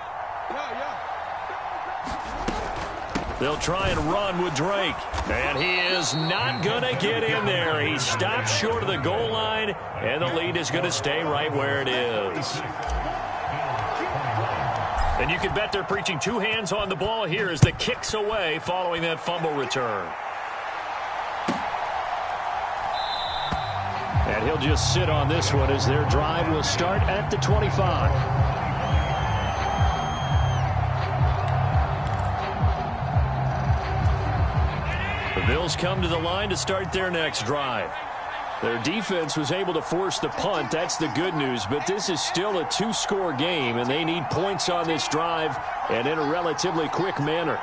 They'll try and run with Drake. And he is not going to get in there. He stops short of the goal line, and the lead is going to stay right where it is. And you can bet they're preaching 2 hands on the ball here as the kick's away following that fumble return. And he'll just sit on this one as their drive will start at the 25. The Bills come to the line to start their next drive. Their defense was able to force the punt. That's the good news. But this is still a 2-score game, and they need points on this drive and in a relatively quick manner.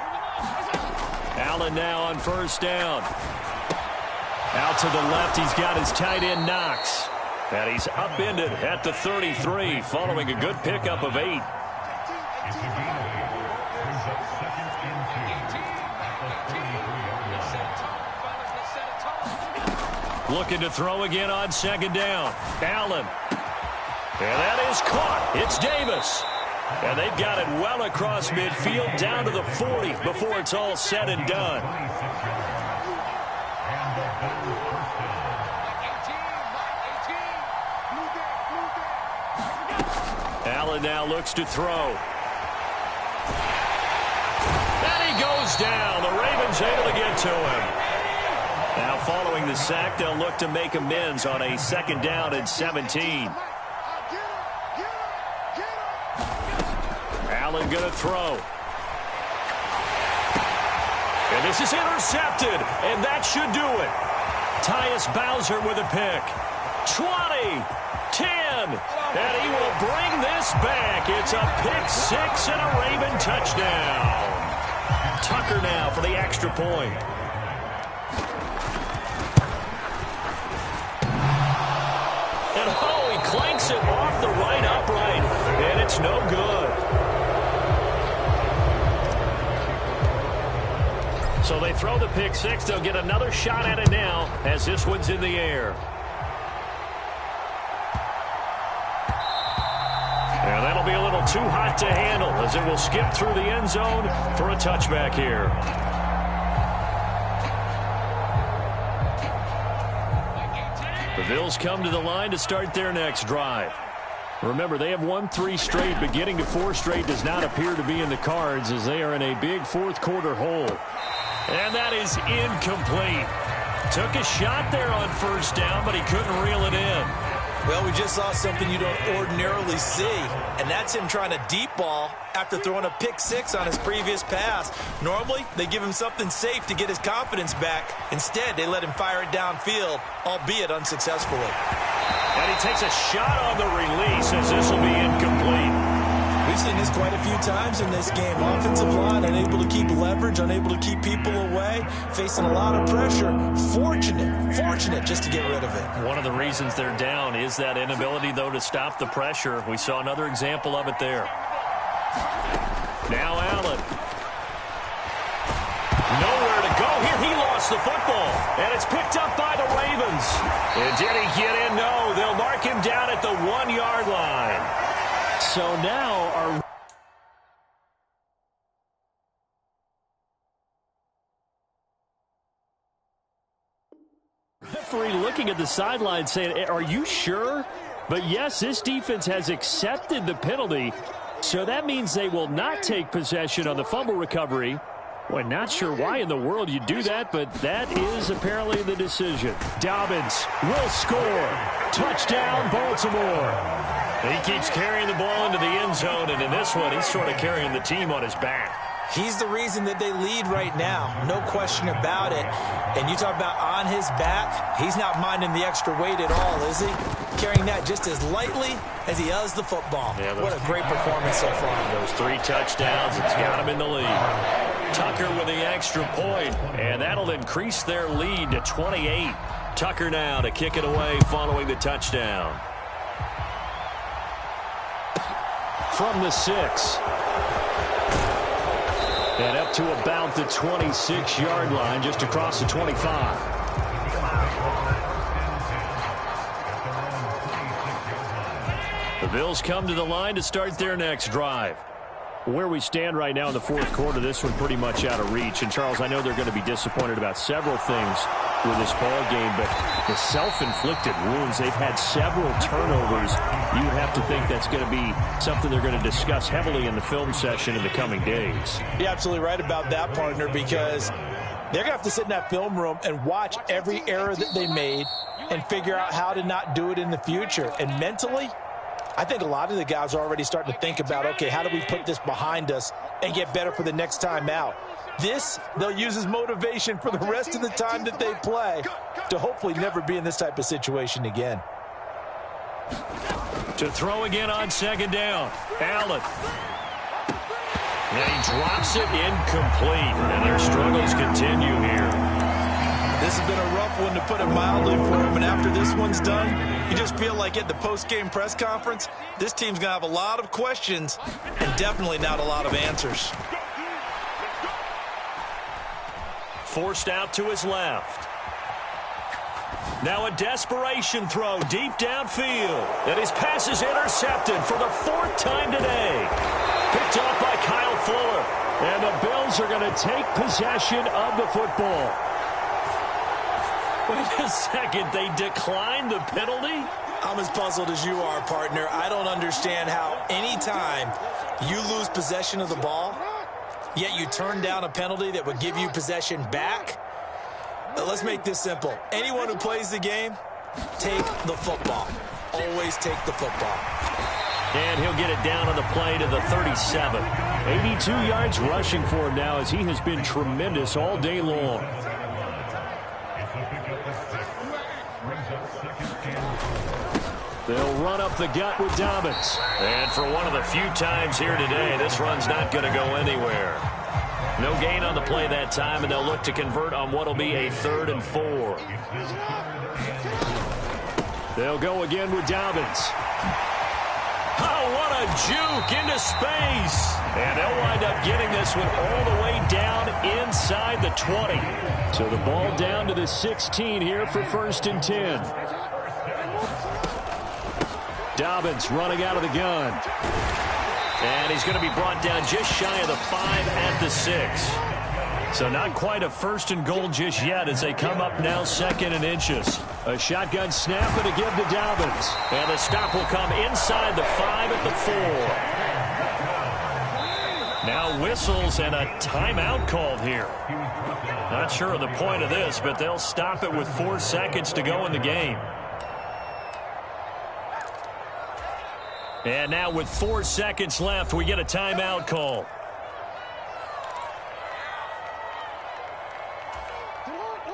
Allen now on 1st down. Out to the left, he's got his tight end Knox. And he's upended at the 33 following a good pickup of 8. Looking to throw again on 2nd down. Allen. And that is caught. It's Davis. And they've got it well across midfield down to the 40 before it's all said and done. Allen now looks to throw. And he goes down. The Ravens able to get to him. Now following the sack, they'll look to make amends on a 2nd down and 17. Allen going to throw. And this is intercepted, and that should do it. Tyus Bowser with a pick. 20, 10, and he will bring this back. It's a pick 6 and a Raven touchdown. Tucker now for the extra point. And oh, he clanks it off the right upright, and it's no good. So they throw the pick 6. They'll get another shot at it now as this one's in the air. And that'll be a little too hot to handle as it will skip through the end zone for a touchback here. The Bills come to the line to start their next drive. Remember, they have won 3 straight, but getting to 4 straight does not appear to be in the cards as they are in a big fourth-quarter hole. And that is incomplete. Took a shot there on first down, but he couldn't reel it in. Well, we just saw something you don't ordinarily see, and that's him trying to deep ball after throwing a pick 6 on his previous pass. Normally, they give him something safe to get his confidence back. Instead, they let him fire it downfield, albeit unsuccessfully. And he takes a shot on the release as this will be incomplete. We've seen this quite a few times in this game. Offensive line unable to keep leverage, unable to keep people away, facing a lot of pressure. Fortunate just to get rid of it. One of the reasons they're down is that inability, though, to stop the pressure. We saw another example of it there. Now Allen. Nowhere to go here. He lost the football. And it's picked up by the Ravens. And did he get in? No. They'll mark him down at the 1-yard line. So now our referee looking at the sideline saying, are you sure? But yes, this defense has accepted the penalty. So that means they will not take possession on the fumble recovery. Well, not sure why in the world you do that, but that is apparently the decision. Dobbins will score. Touchdown, Baltimore. He keeps carrying the ball into the end zone, and in this one, he's sort of carrying the team on his back. He's the reason that they lead right now. No question about it. And you talk about on his back, he's not minding the extra weight at all, is he? Carrying that just as lightly as he does the football. Yeah, what a great performance so far. Those 3 touchdowns, it's got him in the lead. Tucker with the extra point, and that'll increase their lead to 28. Tucker now to kick it away following the touchdown. From the 6. And up to about the 26-yard line, just across the 25. The Bills come to the line to start their next drive. Where we stand right now in the fourth quarter, this one pretty much out of reach. And, Charles, I know they're going to be disappointed about several things with this ball game, but the self-inflicted wounds, they've had several turnovers. You would have to think that's going to be something they're going to discuss heavily in the film session in the coming days. You're absolutely right about that, partner, because they're going to have to sit in that film room and watch every error that they made and figure out how to not do it in the future. And mentally, I think a lot of the guys are already starting to think about, okay, how do we put this behind us and get better for the next time out? This, they'll use as motivation for the rest of the time that they play to hopefully never be in this type of situation again. To throw again on second down, Allen. And he drops it incomplete, and their struggles continue here. This has been a rough one, to put it mildly, for him. And after this one's done, you just feel like at the post-game press conference, this team's going to have a lot of questions and definitely not a lot of answers. Forced out to his left. Now a desperation throw deep downfield. And his pass is intercepted for the 4th time today. Picked off by Kyle Fuller. And the Bills are going to take possession of the football. Wait a second, they declined the penalty? I'm as puzzled as you are, partner. I don't understand how anytime you lose possession of the ball, yet you turn down a penalty that would give you possession back. Let's make this simple. Anyone who plays the game, take the football. Always take the football. And he'll get it down on the play to the 37. 82 yards rushing for him now, as he has been tremendous all day long. They'll run up the gut with Dobbins. And for one of the few times here today, this run's not going to go anywhere. No gain on the play that time, and they'll look to convert on what will be a 3rd and 4. They'll go again with Dobbins. Oh, what a juke into space. And they'll wind up getting this one all the way down inside the 20. So the ball down to the 16 here for 1st and 10. Dobbins running out of the gun. And he's going to be brought down just shy of the 5 at the 6. So not quite a 1st and goal just yet as they come up now 2nd and inches. A shotgun snap and a give to Dobbins. And the stop will come inside the 5 at the 4. Now whistles and a timeout called here. Not sure of the point of this, but they'll stop it with 4 seconds to go in the game. And now with 4 seconds left, we get a timeout call.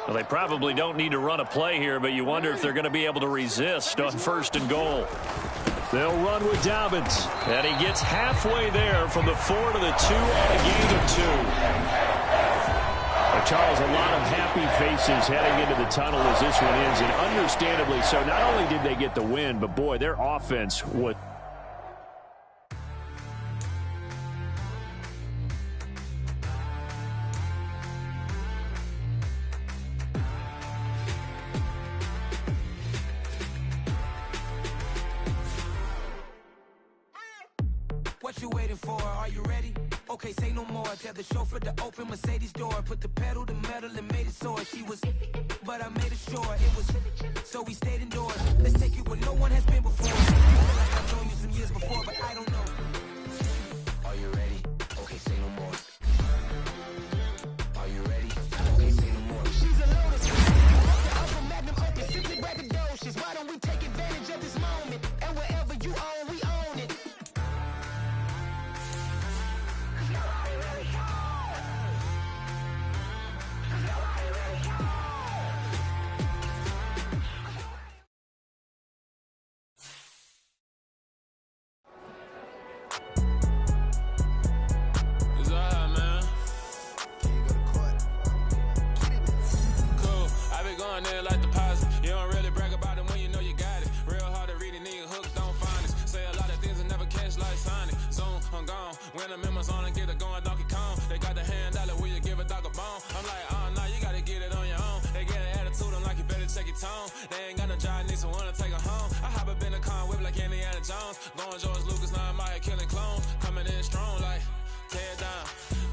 Well, they probably don't need to run a play here, but you wonder if they're going to be able to resist on 1st and goal. They'll run with Dobbins, and he gets halfway there from the 4 to the 2 on a gain of 2. Well, Charles, a lot of happy faces heading into the tunnel as this one ends, and understandably so. Not only did they get the win, but boy, their offense was... What you waiting for? Are you ready? Okay, say no more. Tell the chauffeur to open Mercedes door. Put the pedal to metal and made it soar. She was, but I made it sure it was. So we stayed indoors. Let's take it where no one has been before. You feel like I've known you some years before, but I don't know. Are you ready? Okay, say no more. Are you ready? Okay, say no more. She's a lotus. Open Madden, open, simply braggadocious. Why don't we take advantage of this moment? And wherever you own, we own it. Like the positive. You don't really brag about it when you know you got it. Real hard to read a nigga hook, don't find it. Say a lot of things and never catch like Sonic. Zoom, I'm gone. When the members on and get it going, Donkey Kong. They got the hand dollar, will you give a dog a bone? I'm like, oh no, you gotta get it on your own. They get an attitude, I'm like, you better check your tone. They ain't got no job, need someone to take her home. I hop up in the car, whip like Indiana Jones. Going George Lucas, now I'm out here killing clones. Coming in strong like, tear down,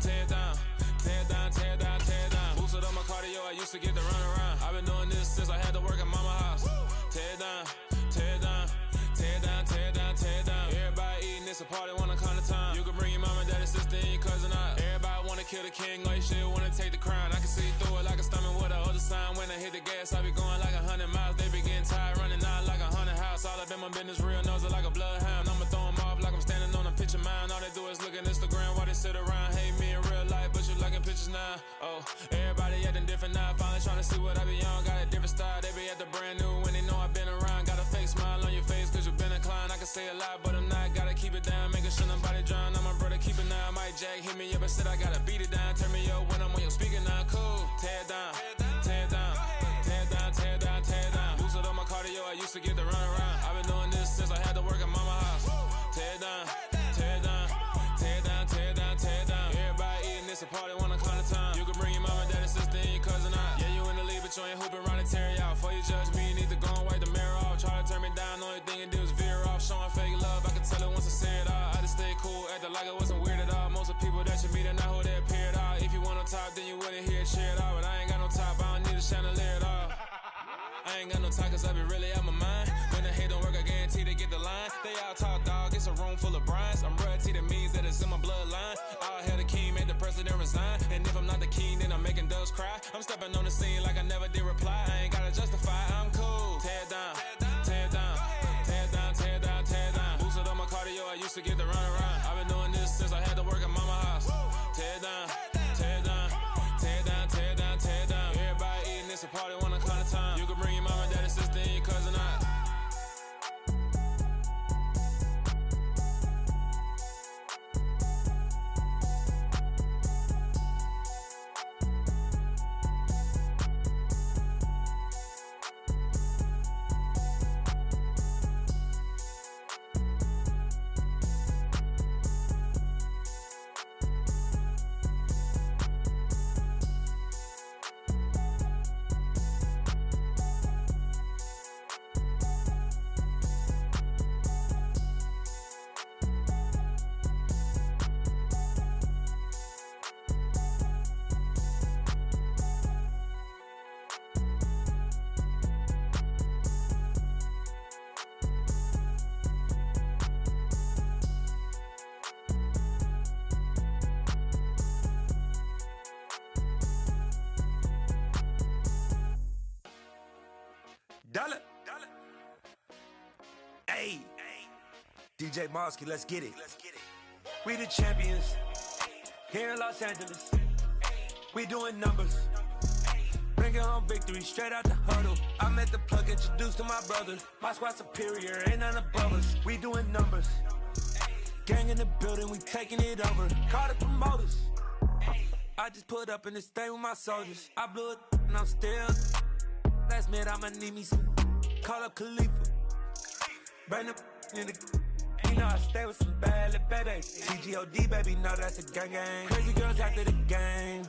tear down, tear down, tear down, tear down. Boosted up my cardio, I used to get to run around. I've been doing this since I had to work at mama house. Tear down, tear down, tear down, tear down, tear down. Everybody eating, it's a party, one kind of time. You can bring your mama, daddy, sister, and your cousin out. Everybody wanna kill the king, or you shit wanna take the crown. I can see through it like a stomach with a other sign. When I hit the gas, I be going like 100 miles. They be getting tired, running out like 100 house. All up in my business, real nose like a bloodhound. I'ma throw them off like I'm standing on a picture mound. All they do is look at Instagram while they sit around. Hate me in real life, but you liking pictures now. Oh, everybody acting different now. Finally trying to see what I be on. Got a different style, they be at the brand new when they know I've been around. Got a fake smile on your face cause you been inclined. I can say a lot, but I'm not. Gotta keep it down, making sure nobody drown. I'm my brother, keep it now. Mike Jack hit me up and said I gotta beat it down. Turn me up when I'm on your speaker now. Cool, tear down, tear down, tear down, tear down, tear down. Boosted up my cardio, I used to get to run around. I've been doing this since I had to work at mama house. Tear down, tear down, tear down, tear down, tear down. Everybody eating, it's a party, one kind of time. You can bring your mama, daddy, sister, and your cousin out. Yeah, you in the league, but you ain't hooping around and tear you out. Before you judge me, you need to go and wipe the mirror off. Try to turn me down, the only thing you do is veer off. Showing fake love, I can tell it once I say it all. I just stay cool, acting like it wasn't weird at all. Most of the people that you meet are not who they appear at all. If you want on top, then you wouldn't hear it cheer at all. But I ain't got no top, I don't need a chandelier at all. I ain't got no time cause I be really out my mind. When the hate don't work, I guarantee they get the line. They all talk dog, it's a room full of brinds. I'm royalty, that means that it's in my bloodline. All hell the king, made the president resign. And if I'm not the king, then I'm making doves cry. I'm stepping on the scene like I never did reply. I ain't gotta justify, I'm cool. Tear down, tear down, tear down, tear down, tear down. Boosted up my cardio, I used to get to run around. I've been doing this since I had to work at mama house. Tear down, tear down, tear down, tear down, tear down. Everybody eating, it's a party, one kind of time. You can bring your mama, daddy, sister, and your cousin out. Dollar. Hey. DJ Mosky, let's get it. We the champions. Here in Los Angeles. We doing numbers. Bringing home victory straight out the huddle. I'm at the plug, introduced to my brother. My squad superior, ain't none above us. We doing numbers. Gang in the building, we taking it over. Call the promoters. I just put up in this thing with my soldiers. I blew it and I'm still. Last minute I'ma need me some. Call up Khalifa. Bring them in the. You know I stay with some bad little baby. TGOD baby, know that's a gang gang. Crazy girls after the game.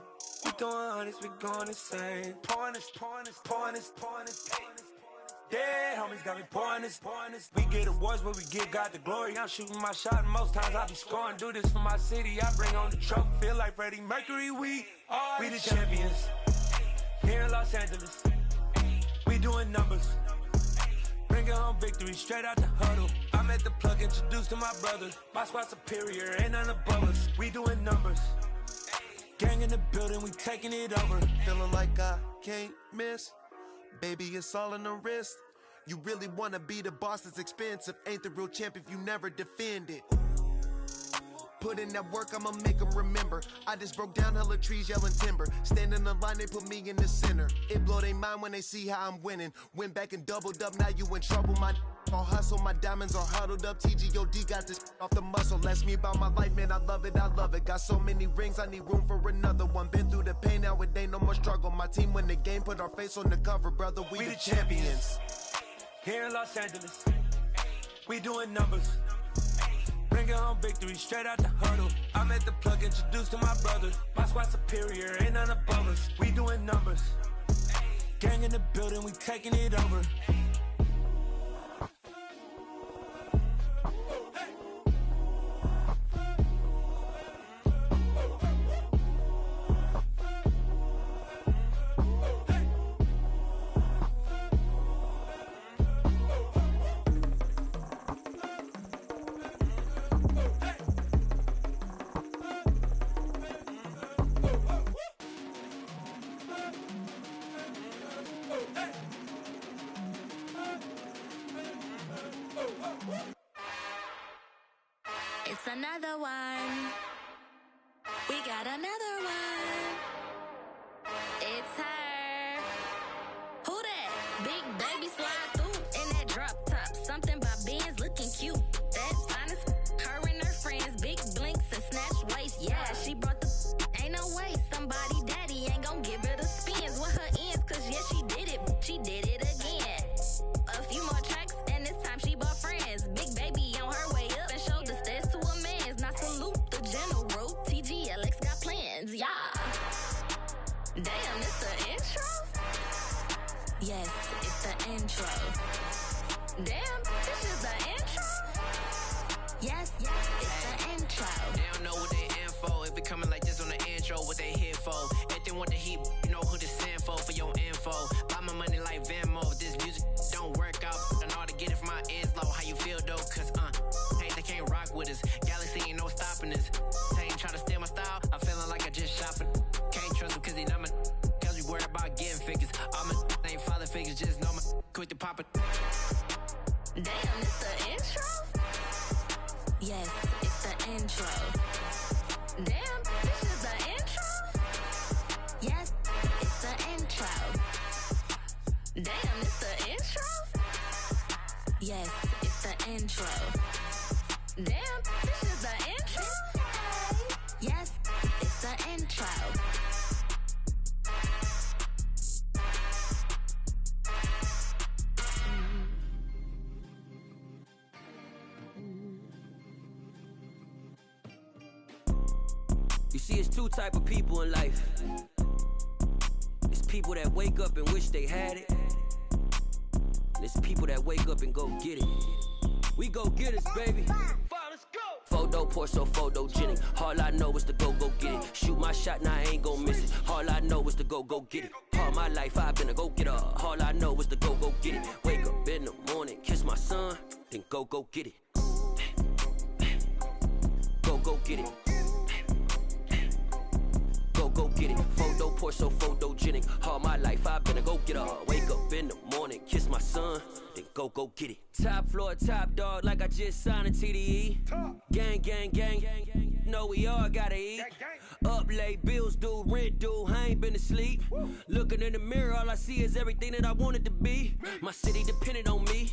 We going this, we going insane. Pouring this. Dead homies got me pouring this. We get awards, but we give God the glory. I'm shooting my shot, and most times I be scoring. Do this for my city, I bring on the trophy. Feel like Freddie Mercury, we the champions. Here in Los Angeles, we doing numbers. Bringing home victory straight out the huddle. I'm at the plug, introduced to my brother. My squad superior, ain't none above us. We doing numbers. Gang in the building, we taking it over. Feeling like I can't miss. Baby, it's all in the wrist. You really wanna be the boss, it's expensive. Ain't the real champ if you never defend it. Put in that work, I'ma make them remember. I just broke down hella trees, yelling timber. Stand in the line, they put me in the center. It blow their mind when they see how I'm winning. Went back and doubled up, now you in trouble. My all hustle, my diamonds are huddled up. TGOD got this off the muscle. Ask me about my life, man, I love it. Got so many rings, I need room for another one. Been through the pain, now it ain't no more struggle. My team win the game, put our face on the cover, brother. We the champions. Here in Los Angeles, we doing numbers. Bringing home victory straight out the huddle. I'm at the plug, introduced to my brother. My squad superior, ain't none above us. We doing numbers. Gang in the building, we taking it over. It's another one. We got another one. It's her. Who that? Big baby slide through in that drop top. Something by Benz looking cute. That's honest. Her and her friends, big blinks and snatch waist. Yeah, she brought the. Ain't no way somebody daddy ain't gon' give her the spins with her ends. Cause yeah, she did it. She did it again. A few more tracks and this time she bought friends. Big baby on her way up and showed the stairs to a man's. Now salute the general. TGLX got plans, yeah. Damn, it's the intro? Yes, it's the intro. Damn, this is the intro? Yes, it's the intro. They don't know what they in for. If it coming like this on the intro, what they here for? If they want the heat, you know who to send for your info. Buy my money like Venmo. If this music don't work out, I know how to get it from my ends low. How you feel though? Cause hey, they can't rock with us. Galaxy ain't no stopping this. They ain't trying to steal my style. I'm feeling like I just shot for. Can't trust him cause he not my. Cause we worried about getting figures. All my ain't father figures, just know my quick to pop it. Damn, it's the intro? Yes, it's the intro. Damn, this is the intro? Yes, it's the intro. Damn, it's the intro? Yes, it's the intro. Damn, this is the intro? Yes, it's the intro. You see, it's two type of people in life. It's people that wake up and wish they had it. And it's people that wake up and go get it. We go get it, baby. Photo poor, so photogenic. All I know is to go get it. Shoot my shot, now I ain't gon' miss it. All I know is to go get it. All my life I've been a go-getter. All I know is to go get it. Wake up in the morning, kiss my son, then go get it. Go get it. Go get it. Photo poor, so photogenic. All my life I've been a go-getter. Wake up in the morning, kiss my son. son, then go get it. Top floor, top dog, like I just signed a TDE. Gang, gang, gang, know we all gotta eat. Up late, bills due, rent due, I ain't been asleep. Looking in the mirror, all I see is everything that I wanted to be. My city depended on me,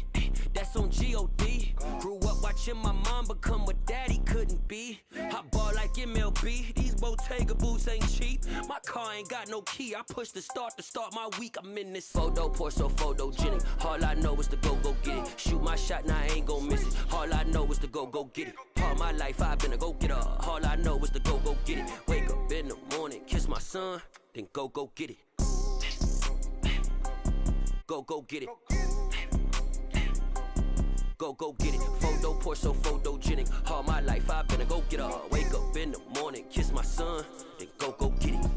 that's on G.O.D. Grew up watching my mom become what daddy couldn't be. I ball like MLB, these Bottega boots ain't cheap. My car ain't got no key, I push the start to start my week. I'm in this photo, pour so photogenic. All I know is to go get it. Shoot my shot, now I ain't gon' miss it. All I know is to go get it. All my life I've been a go-getter. All I know is to go get it. Wake up in the morning, kiss my son, then go get it. Go get it. Go get it. Photo, pour so photogenic. All my life I've been a go-getter. Wake up in the morning, kiss my son, then go get it.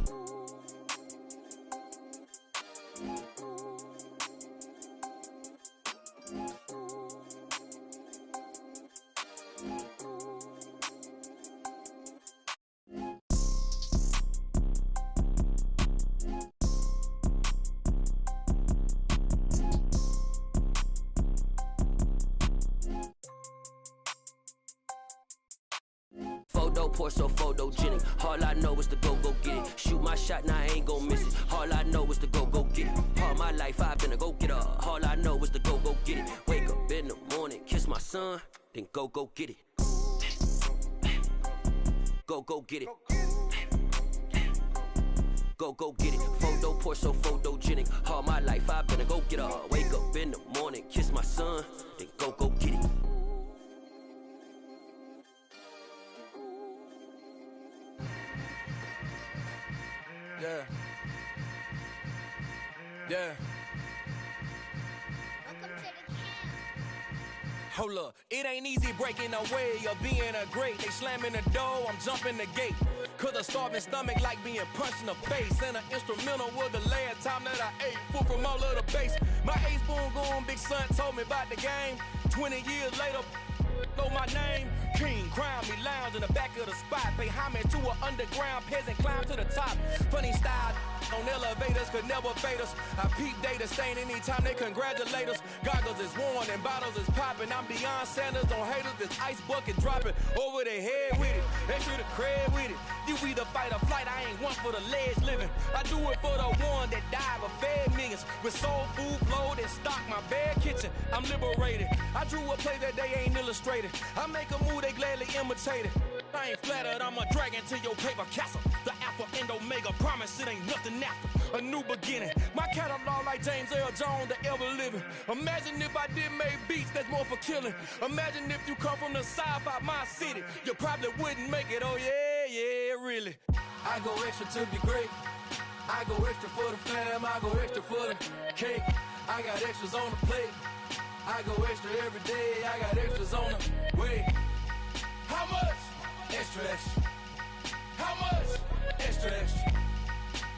Photo, pour so photogenic. All I know is to go get it. Shoot my shot, now I ain't gon' miss it. All I know is to go get it. All my life I've been a go-getter. All I know is to go get it. Wake up in the morning, kiss my son, then go get it. Go get it. Go get it. Photo, pour so photogenic. All my life I've been a go-getter. Wake up in the morning, kiss my son, then go get it. Yeah. Yeah. Hold up, it ain't easy breaking away or being a great. They slamming the door, I'm jumping the gate. Cause a starving stomach like being punched in the face. And an instrumental was the last time that I ate. Full from all of the bass. My ace boom goon, big son told me about the game. 20 years later, know my name. King, crown me, lounge in the back of the spot. Pay homage to an underground peasant, climb to the top. Funny style on elevators could never fade us. I peep data stain anytime they congratulate us. Goggles is worn and bottles is popping. I'm beyond Sanders on haters, this ice bucket dropping over their head with it. They should have cred with it. You either fight or flight, I ain't one for the ledge living. I do it for the one that died but fed millions. With soul food flowed and stocked my bare kitchen. I'm liberated. I drew a play that they ain't illustrated. I make a move, they gladly imitate it. I ain't flattered, I'm a dragon to your paper castle. The Alpha and Omega, promise it ain't nothing after. A new beginning. My catalog like James Earl Jones, the ever living. Imagine if I did make beats that's more for killing. Imagine if you come from the south out my city. You probably wouldn't make it, oh yeah, really. I go extra to be great. I go extra for the fam, I go extra for the cake. I got extras on the plate. I go extra every day, I got extras on the way. How much? Extra, extra. How much? Extra, extra.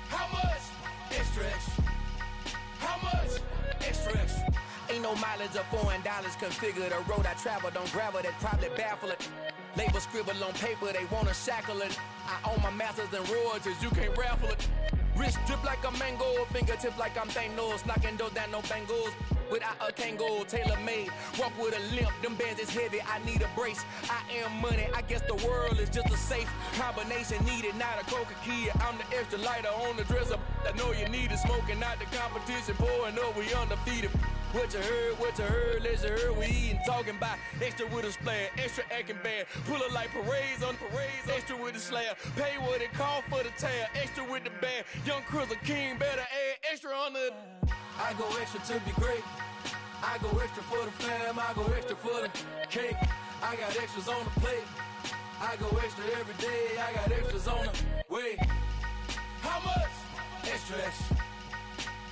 How much? Extra, extra. How much? Extra, extra. Ain't no mileage of $4 configure the road I travel. Don't gravel, that probably baffle it. Label scribble on paper, they wanna shackle it. I own my masters and royalties, you can't raffle it. Wrist drip like a mango, fingertips like I'm Thanos. Knocking those down, no bangles. Without a Kango, tailor-made. Walk with a limp, them bands is heavy, I need a brace. I am money, I guess the world is just a safe combination needed, not a coca key. I'm the extra lighter on the dresser. I know you need it, smoking out the competition, pouring up, we undefeated. What you heard, let you heard, we eatin', talking about extra with a splash, extra acting bad. Pull it like parades on parades, extra with the slab. Pay what it cost for the tab, extra with the bag. Young Cruiser King, better add extra on the. I go extra to be great. I go extra for the fam, I go extra for the cake. I got extras on the plate. I go extra every day, I got extras on the way. How much? Extra, extra.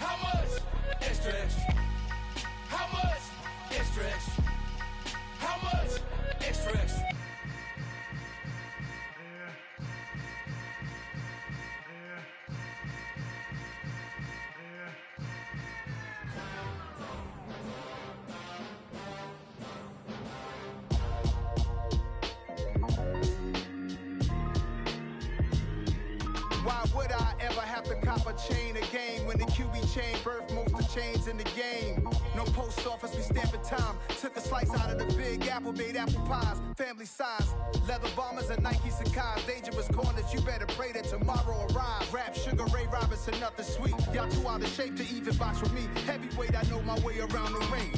How much? Extra, extra. How much? Extra, extra. How much? Extra, extra. Why would I ever have to cop a chain a game when the QB chain birthed most of chains in the game? No post office, we stamping time. Took a slice out of the big apple, made apple pies, family size. Leather bombers and Nike Sacai's. Dangerous corners, you better pray that tomorrow arrives. Rap, Sugar Ray Robinson, nothing sweet. Y'all too out of shape to even box with me. Heavyweight, I know my way around the ring.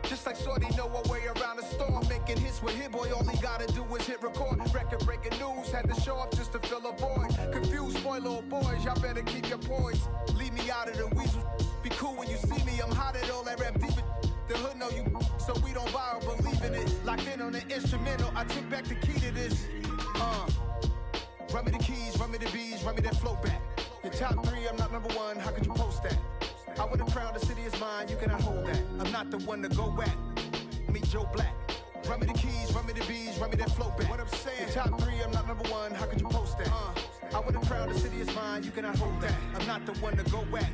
Just like Shorty know her way around the storm. Making hits with Hit Boy, all he gotta do is hit record. Record-breaking news, had to show up just to fill a void. Confused, spoiled little boys, y'all better keep your poise. Leave me out of the weasel. Be cool when you see me, I'm hot at all that rap deep. The hood know you, so we don't borrow, believe in it. Locked in on the instrumental, I took back the key to this. Run me the keys, run me the bees, run me that flow back. Your top 3, I'm not number 1, how could you post that? I would have crowned the city is mine, you cannot hold that. I'm not the one to go back. Meet Joe Black. Run me the keys, run me the bees, run me that flow back. What I'm saying, your top 3, I'm not number 1, how could you post that? I would have crowned the city is mine, you cannot hold that. I'm not the one to go back.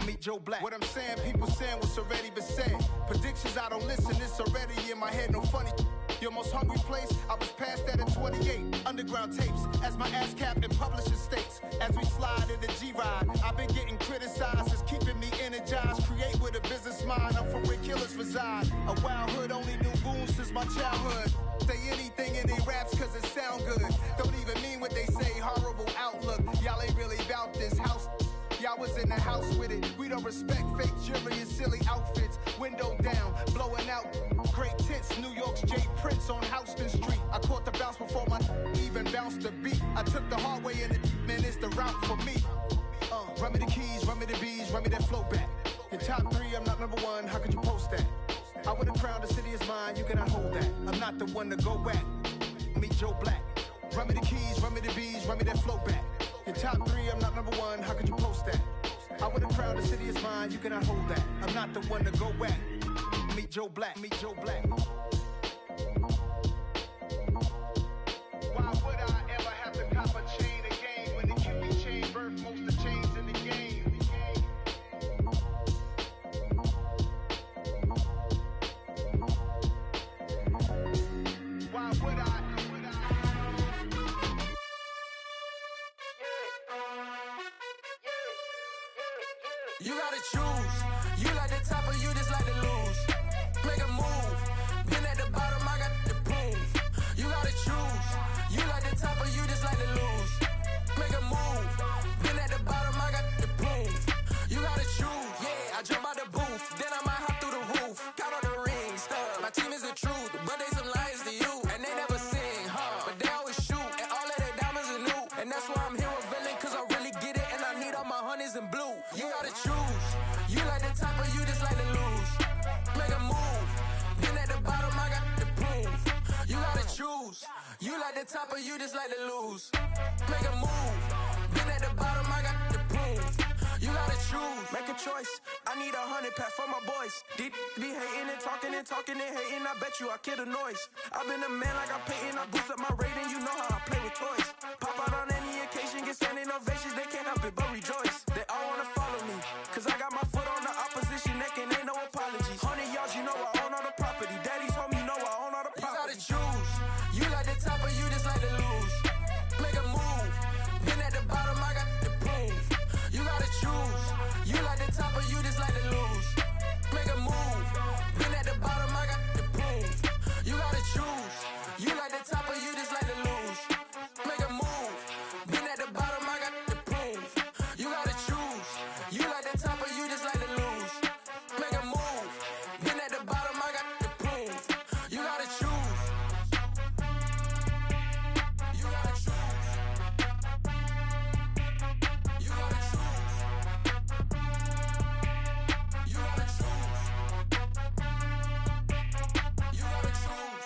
Meet Joe Black. What I'm saying, people saying what's already been said. Predictions, I don't listen, it's already in my head, no funny. Your most hungry place, I was past that at 28. Underground tapes, as my ass cap in publishing states. As we slide in the G-Ride, I've been getting criticized, it's keeping me energized. Create with a business mind, I'm from where killers reside. A wild hood, only knew goons since my childhood. Say anything in they raps cause it sound good. Don't even mean what they say, horrible outlook. Y'all ain't really about this house. Y'all was in the house with it. We don't respect fake jewelry and silly outfits. Window down, blowing out great tits. New York's J. Prince on Houston Street. I caught the bounce before my even bounced the beat. I took the hard way and it, man, it's the route for me. Run me the keys, run me the bees, run me that flow back. Your top 3, I'm not number 1, how could you post that? I would have crowned the city is mine, you cannot hold that. I'm not the one to go back. Meet Joe Black. Run me the keys, run me the bees, run me that flow back. Your top 3, I'm not number 1, how could you post that? I would have crowned the city is mine, you cannot hold that. I'm not the one to go back. Meet Joe Black, meet Joe Black. Why would I ever have to cop a chain a game when the QB chain birthed most of chains in the game? Why would I? You gotta choose. You like the top or you just like to lose. Make a move. Been at the bottom, I got the proof. You gotta choose. You like the top or you just like to lose. Make a move. Been at the bottom, I got the proof. You gotta choose. Yeah, I jump out the booth. Then I might hop through the roof. Got all the rings, stuff. My team is the truth, but they some liars to you. And they never sing, but they always shoot. And all of their diamonds are new. And that's why I'm here with villain, cause I really get it. And I need all my honeys in blue. You gotta choose. You like the top or you just like to lose. Make a move. Then at the bottom, I got the proof. You gotta choose. You like the top or you just like to lose. Make a move. Then at the bottom, I got the proof. You gotta choose. Make a choice. I need 100 pack for my boys. Be hating and talking and hating. I bet you I kill the noise. I've been a man like I'm Peyton. I boost up my rating. You know how I play with toys. Pop out on any occasion, get standing ovations. They can't help it but rejoice. They all wanna follow me, cause I got my foot on the opposition neck and ain't no apologies. 100 yards, you know I own all the property. Daddy's home, you know I own all the property. You gotta choose. You like the top or you just like to lose. Make a move. Been at the bottom, I got the proof. You gotta choose. You like the top or you just like to lose. Make a move. Been at the bottom, I got the proof. You gotta choose. You like the top or you just like to lose. Make a move. Been at the bottom, I got the proof. You gotta choose. You like the top or you just like to lose. Make a move. Been at the bottom, I got the proof. You gotta choose. You gotta choose. You gotta choose. You gotta choose. You gotta choose.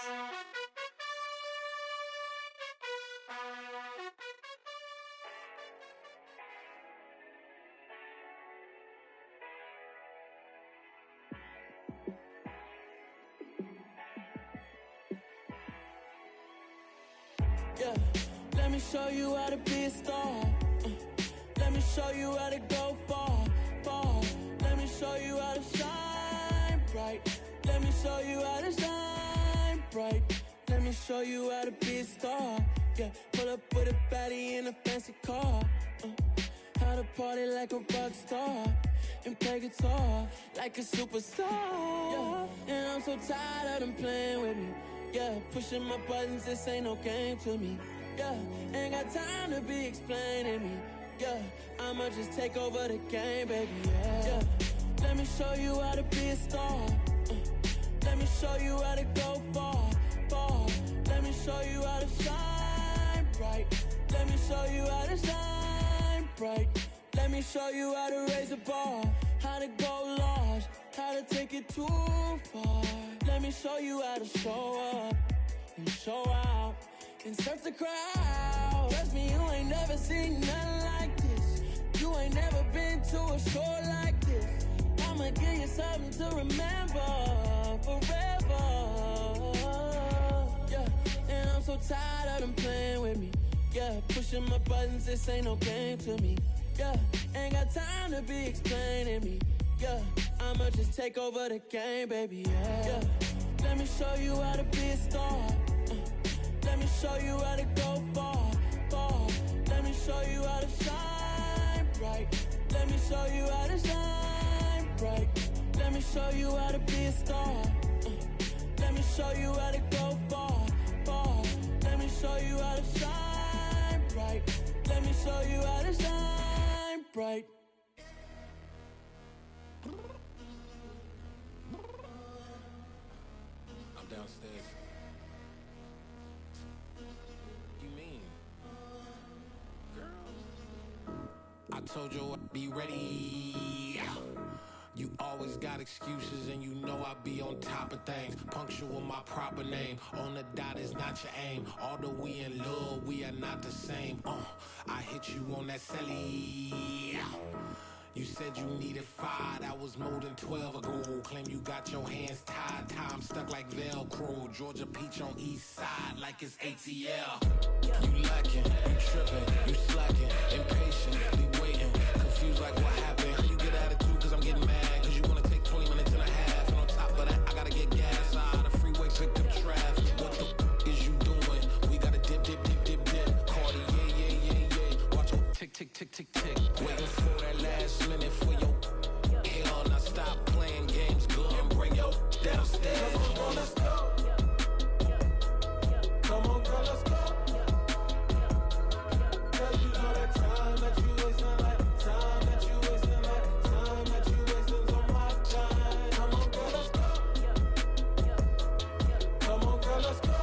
Yeah, let me show you how to be a star. Let me show you how to go far, far. Let me show you how to shine bright. Let me show you how to shine bright. Let me show you how to be a star. Yeah, pull up with a baddie in a fancy car. How to party like a rock star and play guitar like a superstar. Yeah, and I'm so tired of them playing with me. Yeah, pushing my buttons, this ain't no game to me. Yeah, ain't got time to be explaining me. Yeah, I'ma just take over the game, baby. Yeah, let me show you how to be a star. Let me show you how to go far, far. Let me show you how to shine bright. Let me show you how to shine bright. Let me show you how to raise a bar, how to go large, how to take it too far. Let me show you how to show up and show out and surf the crowd. Trust me, you ain't never seen nothing like this. You ain't never been to a show like this. I'ma give you something to remember forever. Yeah, and I'm so tired of them playing with me. Yeah, pushing my buttons, this ain't no game to me. Yeah, ain't got time to be explaining me. Yeah, I'ma just take over the game, baby. Yeah, let me show you how to be a star. Let me show you how to go far, far. Let me show you how to shine bright. Let me show you how to shine bright. Let me show you how to be a star. Let me show you how to go far, far. Let me show you how to shine bright. Let me show you how to shine bright. I'm downstairs. You mean? Girl. I told you I'd be ready. You always got excuses and you know I be on top of things. Punctual my proper name. On the dot is not your aim. Although we in love, we are not the same. I hit you on that celly. You said you needed 5, that was more than 12 ago. Claim you got your hands tied, time stuck like Velcro. Georgia Peach on east side like it's ATL. You lacking, you tripping, you slacking, impatient, be waiting, confused like what happened. You get attitude cause I'm getting mad, cause you wanna take 20 minutes and a half. And on top of that, I gotta get gas out of the freeway, picked up traffic. What the is you doing? We gotta dip, dip, dip, dip, dip. Cardi, yeah. Watch your tick, tick, tick, tick, tick. Waiting for that last minute for your hell. Now stop playing games, good and bring your downstairs. Come on, let's go. Come on, girl, let's go. Cause you know that time that you wasting, like time that you wasting, like time that you wasting on my time. Come on, girl, let's go. Come on, girl, let's go.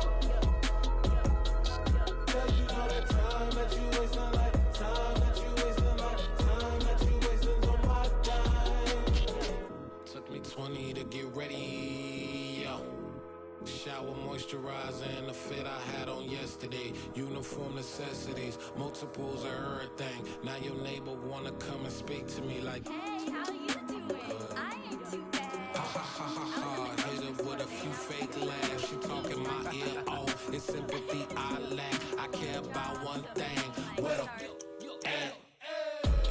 Cause you know that time that you wasting, like time that you wasting, like time that you wasting on my time. Took me 20 to get ready, yo. Shower, moisturizer, and the fit I had on yesterday. Uniform necessities, multiples of everything. Now your neighbor wanna come and speak to me like, Hey, how you doing? I ain't too bad. ha ha ha ha ha. Hit her with a few fake laughs. She talking my ear off. It's sympathy I lack. I care about one thing. Where the at?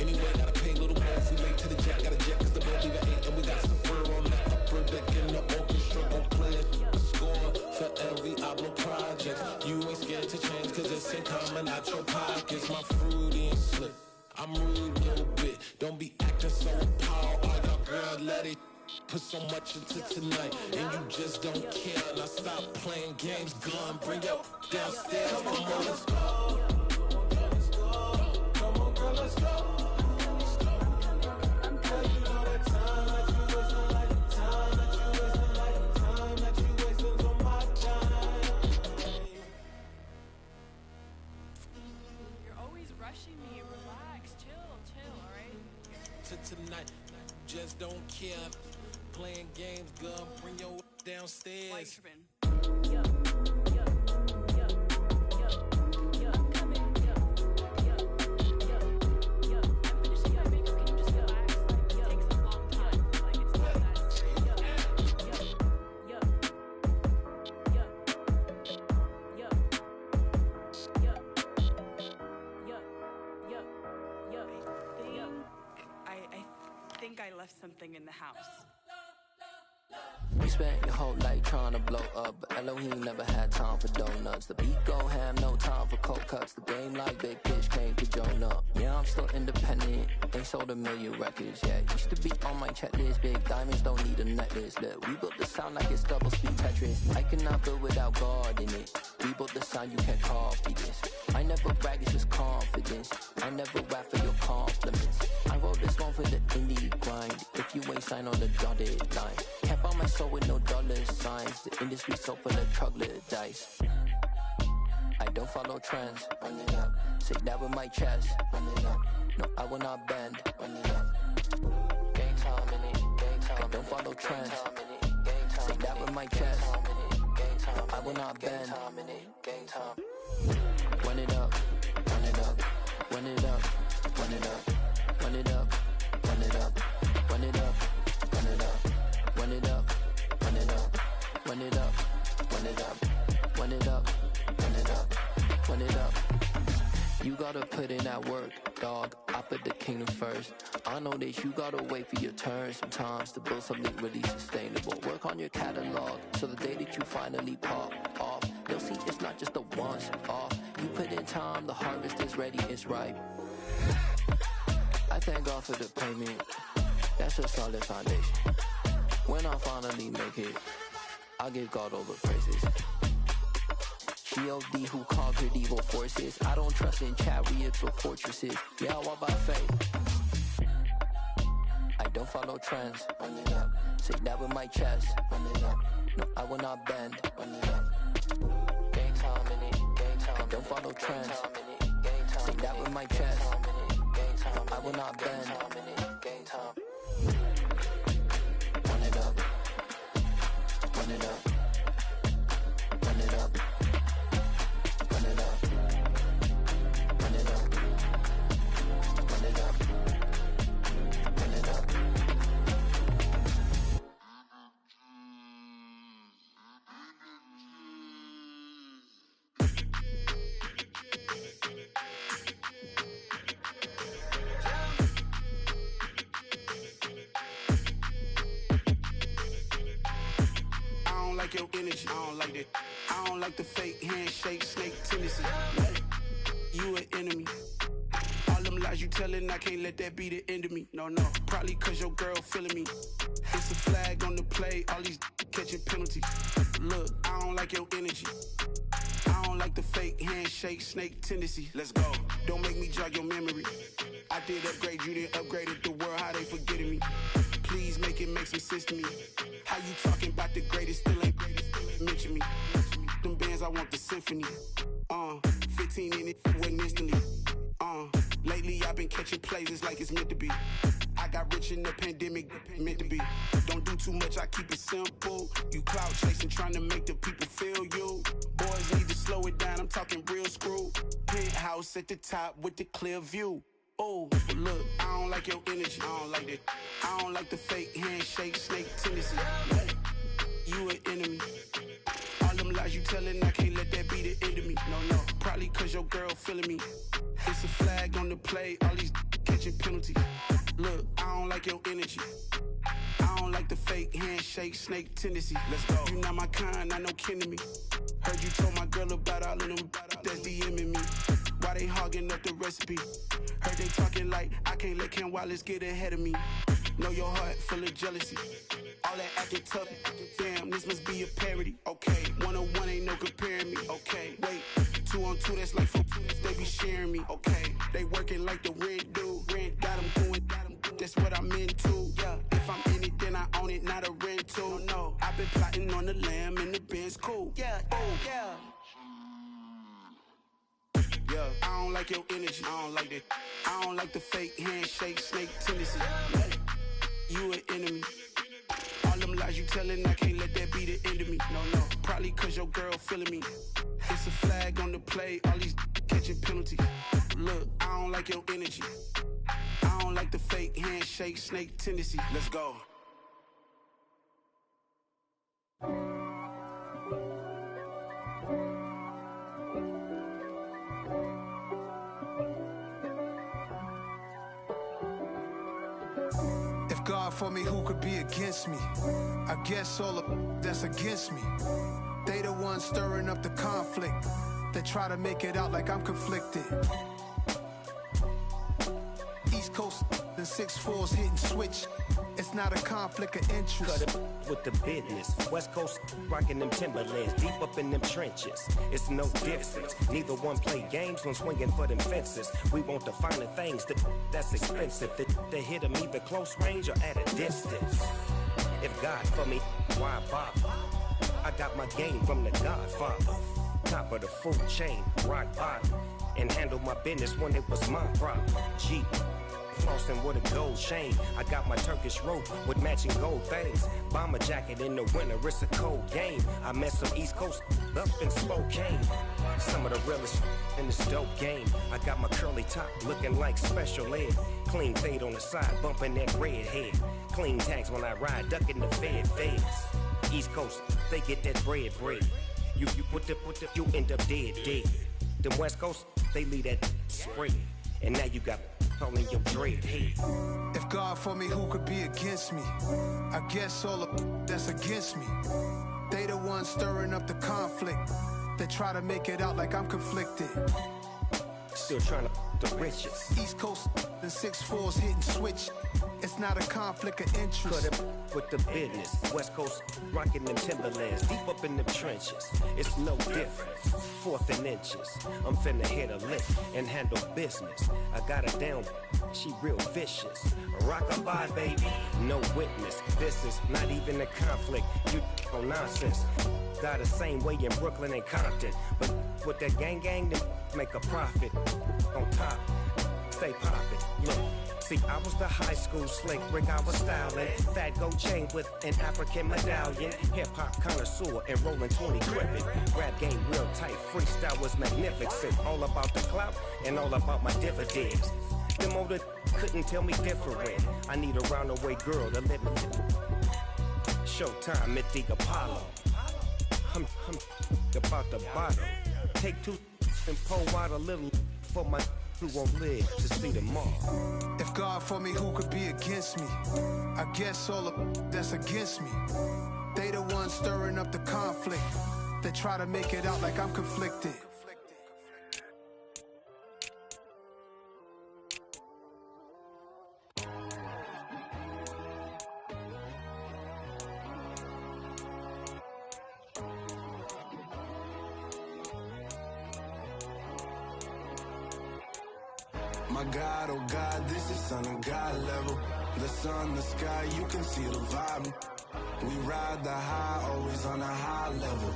Anyway, gotta pay a little more if we late to the jet. Got a jet cause the boat leave at 8. And we got some fur on the upper deck in the orchestra. Gon' play it. Score for every Ablo project. You ain't scared to change cause it's in common out your pockets. My fruity and slip. I'm rude a little bit. Don't be acting so appalled. All y'all girl, let it put so much into tonight. And you just don't care. Now stop playing games. Gun, bring your downstairs. Come on, let's go. Come on, girl, let's go. Cause you know that time that you wasting, like time that you wasting, like time that you wasting on my time. You're always rushing me. Relax, chill, alright? To tonight, just don't care. Playing games, girl, bring your downstairs. Why you tripping? I think I left something in the house. spent your whole life trying to blow up, but Elohim never had time for donuts. The beat go ham, no time for cold cuts. The game like Big Pitch came to Jonah. Yeah, I'm still independent, ain't sold a million records yet. Used to be on my checklist, big diamonds don't need a necklace. Look, we built the sound like it's double speed Tetris. I cannot build without God in it. We built the sound, you can't copy this. I never brag, it's just confidence. I never rap for your compliments. I wrote this one for the indie grind. If you ain't signed on the dotted line, can't buy my soul with no dollar signs. The industry so full of troglodytes. I don't follow trends. Run it up. Say that with my chest. Run it up. No, I will not bend. Run it up. Gang time in it. Gang time. I don't follow trends. Say that with my chest. I will not bend. Gang time. Run it up. Run it up. Run it up. Run it up. Run it up. Run it up. Run it up. Run it up. Run it up. Run it up. Run it up. Run it up. Run it up. Run it up. Run it up. You gotta put in that work, dog. I put the kingdom first. I know that you gotta wait for your turn sometimes to build something really sustainable. Work on your catalog, so the day that you finally pop off, they'll see it's not just a once off. You put in time, the harvest is ready, it's ripe. I thank God for the payment. That's a solid foundation. When I finally make it, I'll give God all the praises. G.O.D. who conquered evil forces. I don't trust in chariots or fortresses. Yeah, I walk by faith. I don't follow trends. Run it up. Say that with my chest. Run it up. No, I will not bend. Run it up. Gang time in it. Gang time. I don't follow trends. Say that with my chest. I will not bend. Gang time. Run it up. Run it up. Run it up. Run it up. Run it up. Run it up. Run it up. I don't like your energy, I don't like that. I don't like the fake handshake, snake tendency. You an enemy. All them lies you telling, I can't let that be the end of me. No, probably cause your girl feeling me. It's a flag on the play, all these catching penalties. Look, I don't like your energy. I don't like the fake handshake, snake tendency. Let's go. Don't make me jog your memory. I did upgrade, you didn't upgrade it. The world, how they forgetting me. Please make it make some sense to me. How you talking about the greatest, still ain't mention me. Them bands, I want the symphony. 15 in it, went instantly. Lately I've been catching plays, it's like it's meant to be. I got rich in the pandemic, meant to be. Don't do too much, I keep it simple. You clout chasing, trying to make the people feel you. Boys need to slow it down, I'm talking real screw. Penthouse at the top with the clear view. Oh, look, I don't like your energy, I don't like that. I don't like the fake handshake, snake tendency. You an enemy. All them lies you telling, I can't let that be the end of me. No, probably cause your girl feeling me. It's a flag on the play, all these catching penalties. Look, I don't like your energy. I don't like the fake handshake, snake tendency. Let's go. You not my kind, not no kin to me. Heard you told my girl about all of them that's DMing me. Why they hogging up the recipe? Heard they talking like I can't let Ken Wallace get ahead of me. Know your heart full of jealousy. All that acting tough, damn, this must be a parody. Okay, 101 ain't no comparing me. Okay, wait, 2 on 2, that's like 4, they be sharing me. Okay, they working like the rent dude. Rent got them going, that's what I'm into. Yeah, if I'm in it, then I own it, not a rental. No, I've been plotting on the lamb and the Benz cool. Yeah, oh, yeah. Yeah, I don't like your energy, I don't like that. I don't like the fake handshake, snake tendency. You an enemy. All them lies you telling, I can't let that be the end of me. No, probably cause your girl feeling me. It's a flag on the play, all these catching penalties. Look, I don't like your energy. I don't like the fake handshake, snake tendency. Let's go. If God for me, who could be against me? I guess all the that's against me. They the ones stirring up the conflict. They try to make it out like I'm conflicted. East Coast and 6'4's hitting switch. It's not a conflict of interest. Cut it with the business. West Coast rocking them Timberlands, deep up in them trenches. It's no difference. Neither one play games when swinging for them fences. We want the finer things that's expensive. They hit them either close range or at a distance. If God for me, why bother? I got my game from the Godfather. Top of the food chain, rock bottom. And handle my business when it was my problem. Jeep. Flossing with a gold chain. I got my Turkish rope with matching gold things. Bomber jacket in the winter, it's a cold game. I met some East Coast up in Spokane. Some of the realest in this dope game. I got my curly top looking like special ed. Clean fade on the side, bumping that red head. Clean tags when I ride, ducking the feds. East Coast, they get that bread. You put the, you end up dead. Them West Coast, they leave that spread. And now you got all in your dread head. If God for me, who could be against me? I guess all the that's against me. They the ones stirring up the conflict. They try to make it out like I'm conflicted. Still trying to the riches. East Coast and 6'4's hitting switch. It's not a conflict of interest. Cut it with the business. West Coast rocking them Timberlands, deep up in them trenches. It's no difference. 4th and inches. I'm finna hit a lick and handle business. I got her down, she real vicious. Rock-a-bye, baby, no witness. This is not even a conflict. You on nonsense. Got the same way in Brooklyn and Compton. But with that gang, they make a profit. On top, stay poppin'. Look. See, I was the high school slick Rick, I was styling. Fat gold chain with an African medallion. Hip-hop connoisseur and rolling 20 crippin'. Rap game real tight, freestyle was magnificent. All about the clout and all about my dividends. Them older couldn't tell me different. I need a roundaway girl to live in. Showtime at the Apollo. I'm about the bottom. Take 2 and pour out a little for my who won't live to see tomorrow. If God for me, who could be against me? I guess all the that's against me. They the ones stirring up the conflict. They try to make it out like I'm conflicted. My God, oh God, this is Son of God level. The sun, the sky, you can see the vibe. We ride the high, always on a high level.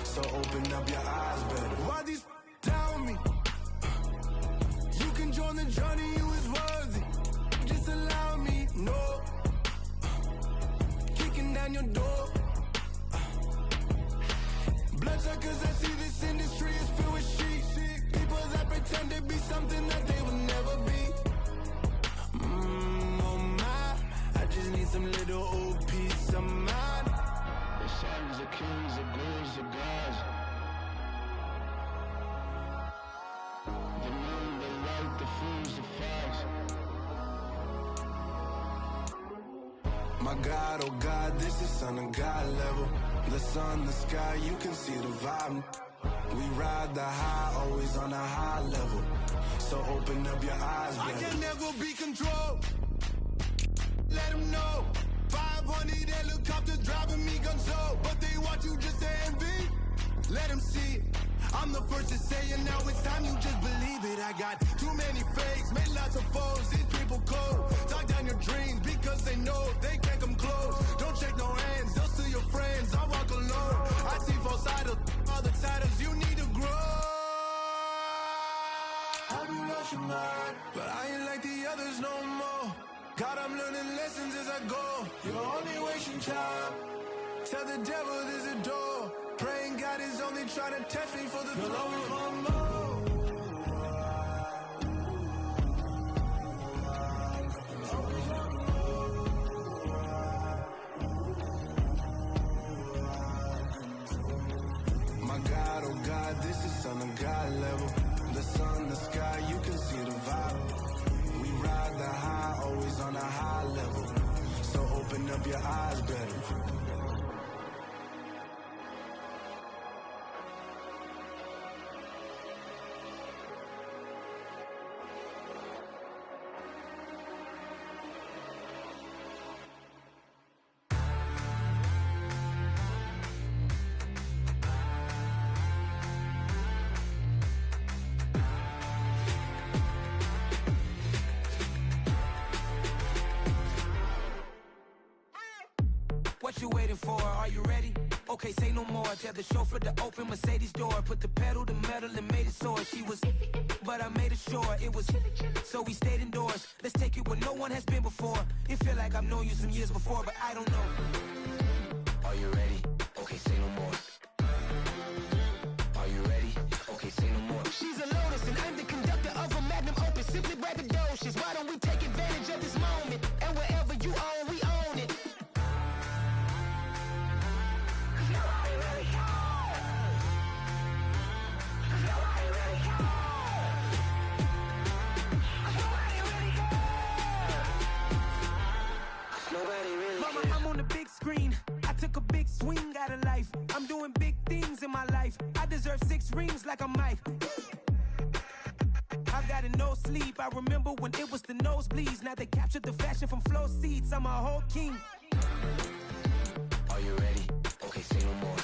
So open up your eyes better. Why these tell me? You can join the journey, you is worthy. Just allow me, no. Kicking down your door. Bloodshot cause I see this industry is filled with sheep. People that pretend to be something that they will never be. Oh my, I just need some little old peace of mind. The sons, the kings, the ghouls, the gods. The moon, the light, the fools, the facts. My God, oh God, this is Son of God level. The sun, the sky, you can see the vibe. We ride the high, always on a high level. So open up your eyes, baby. I can never be controlled. Let them know. 500 helicopters driving me gonzo. But they want you just to envy. Let them see it. I'm the first to say it, now it's time you just believe it. I got too many fakes, made lots of foes. These people cold. Talk down your dreams because they know they can't come close. Don't shake no hands, they'll steal your friends. I walk alone. I see false idols, all the titles you need to grow. Have you lost your mind? But I ain't like the others no more. God, I'm learning lessons as I go. You're only wasting time. Tell the devil there's a door. Praying God is only trying to test me for the throne. My God, oh God, this is Son of God level. The sun, the sky, you can see the vibe. We ride the high, always on a high level. your eyes better. What you waiting for? Are you ready? Okay, say no more. Tell the chauffeur to open Mercedes door. Put the pedal to metal and made it soar. She was, but I made it sure it was. So we stayed indoors. Let's take it where no one has been before. It feel like I've known you some years before, but I don't know. Are you ready? Okay, say no more. Are you ready? Okay, say no more. She's a Lotus and I'm the conductor of a Magnum Opus. Simply braggadocious. Why don't we take advantage of this moment? And wherever you own, we own it. Mama, I'm on the big screen. I took a big swing out of life. I'm doing big things in my life. I deserve 6 rings like I'm Mike. I've gotten no sleep. I remember when it was the nosebleeds. Now they captured the fashion from flow seats. I'm a whole king. Are you ready? Okay, say no more.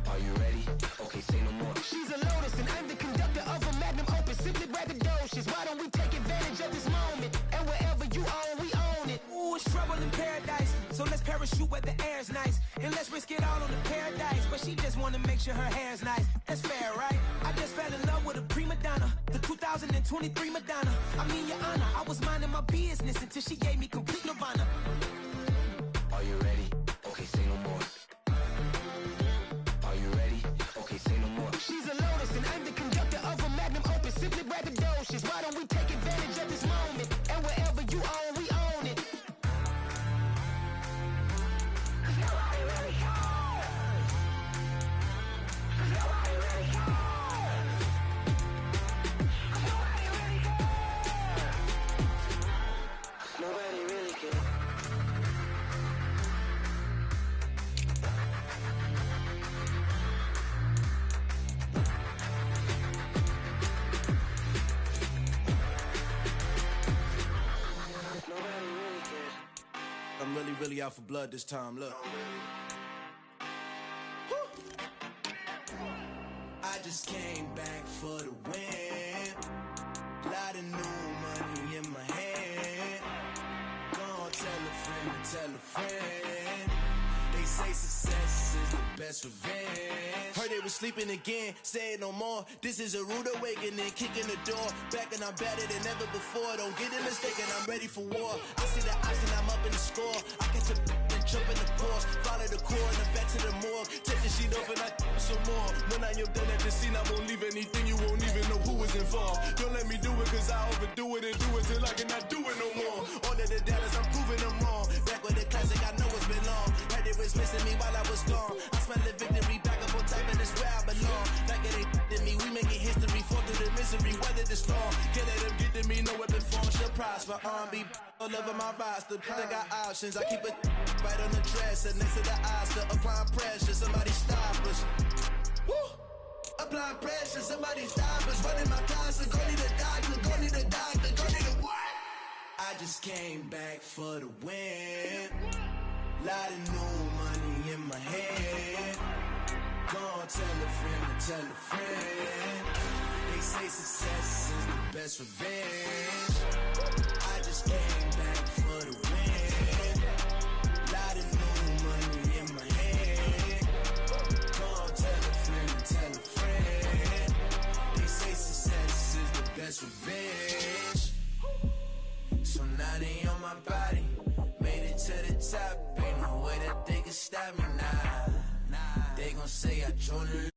Are you ready? Okay, say no more. She's a Lotus and I'm the conductor of a Magnum Opus. Simply braggadocious. Why don't we take advantage of this moment? And wherever you own, we own it. Ooh, it's trouble in paradise. So let's parachute where the air's nice. And let's risk it all on the paradise. But she just wanna make sure her hair's nice. That's fair, right? I just fell in love with a prima donna. The 2023 Madonna. I mean, your honor, I was minding my business until she gave me complete nirvana. Are you ready? Okay, say no more. Are you ready? Okay, say no more. She's a Lotus and I'm the conductor of a Magnum Opus. Simply braggadocious. Why don't we take advantage of this moment? And wherever you own, we own it. Nobody really cares. I'm really out for blood this time, look. I just came back for the win. Lot of new money in my hand. Gonna tell a friend to tell a friend. They say success is the best revenge. Heard they was sleeping again, say it no more. This is a rude awakening, kicking the door. Back and I'm better than ever before. Don't get it mistaken, I'm ready for war. I see the option, I'm up in the score. I catch a and jump in the Porsche. Follow the core and then back to the morgue. Take the sheet off and I some more. When I am done at the scene, I won't leave anything. You won't even know who was involved. Don't let me do it cause I overdo it and do it till I cannot do it no more. All of the doubters, I'm proving them wrong. Back with the classic, I know it's been long. Heard they was missing me while I was gone. I smell the victory back up on top and it's where I belong. Like it ain't to me, we making history. Fall through the misery, weather the storm. Can't let them get to me, no weapon form shall prosper. R&B all over my roster. I got options, I keep it right on the dresser. Next to the Oscar, applying pressure. Somebody stop us. Woo! Applying pressure, somebody stop us. Running my closet, go need a doctor, go need a doctor, go need a what? I just came back for the win. Lot of new money in my hand. Gonna tell a friend to tell a friend. They say success is the best revenge. I just came back for the win. Lot of new money in my hand. Gonna tell a friend to tell a friend. They say success is the best revenge. So now they on my body. Made it to the top. Ain't no way that they can stop me now. They gon' say I joined the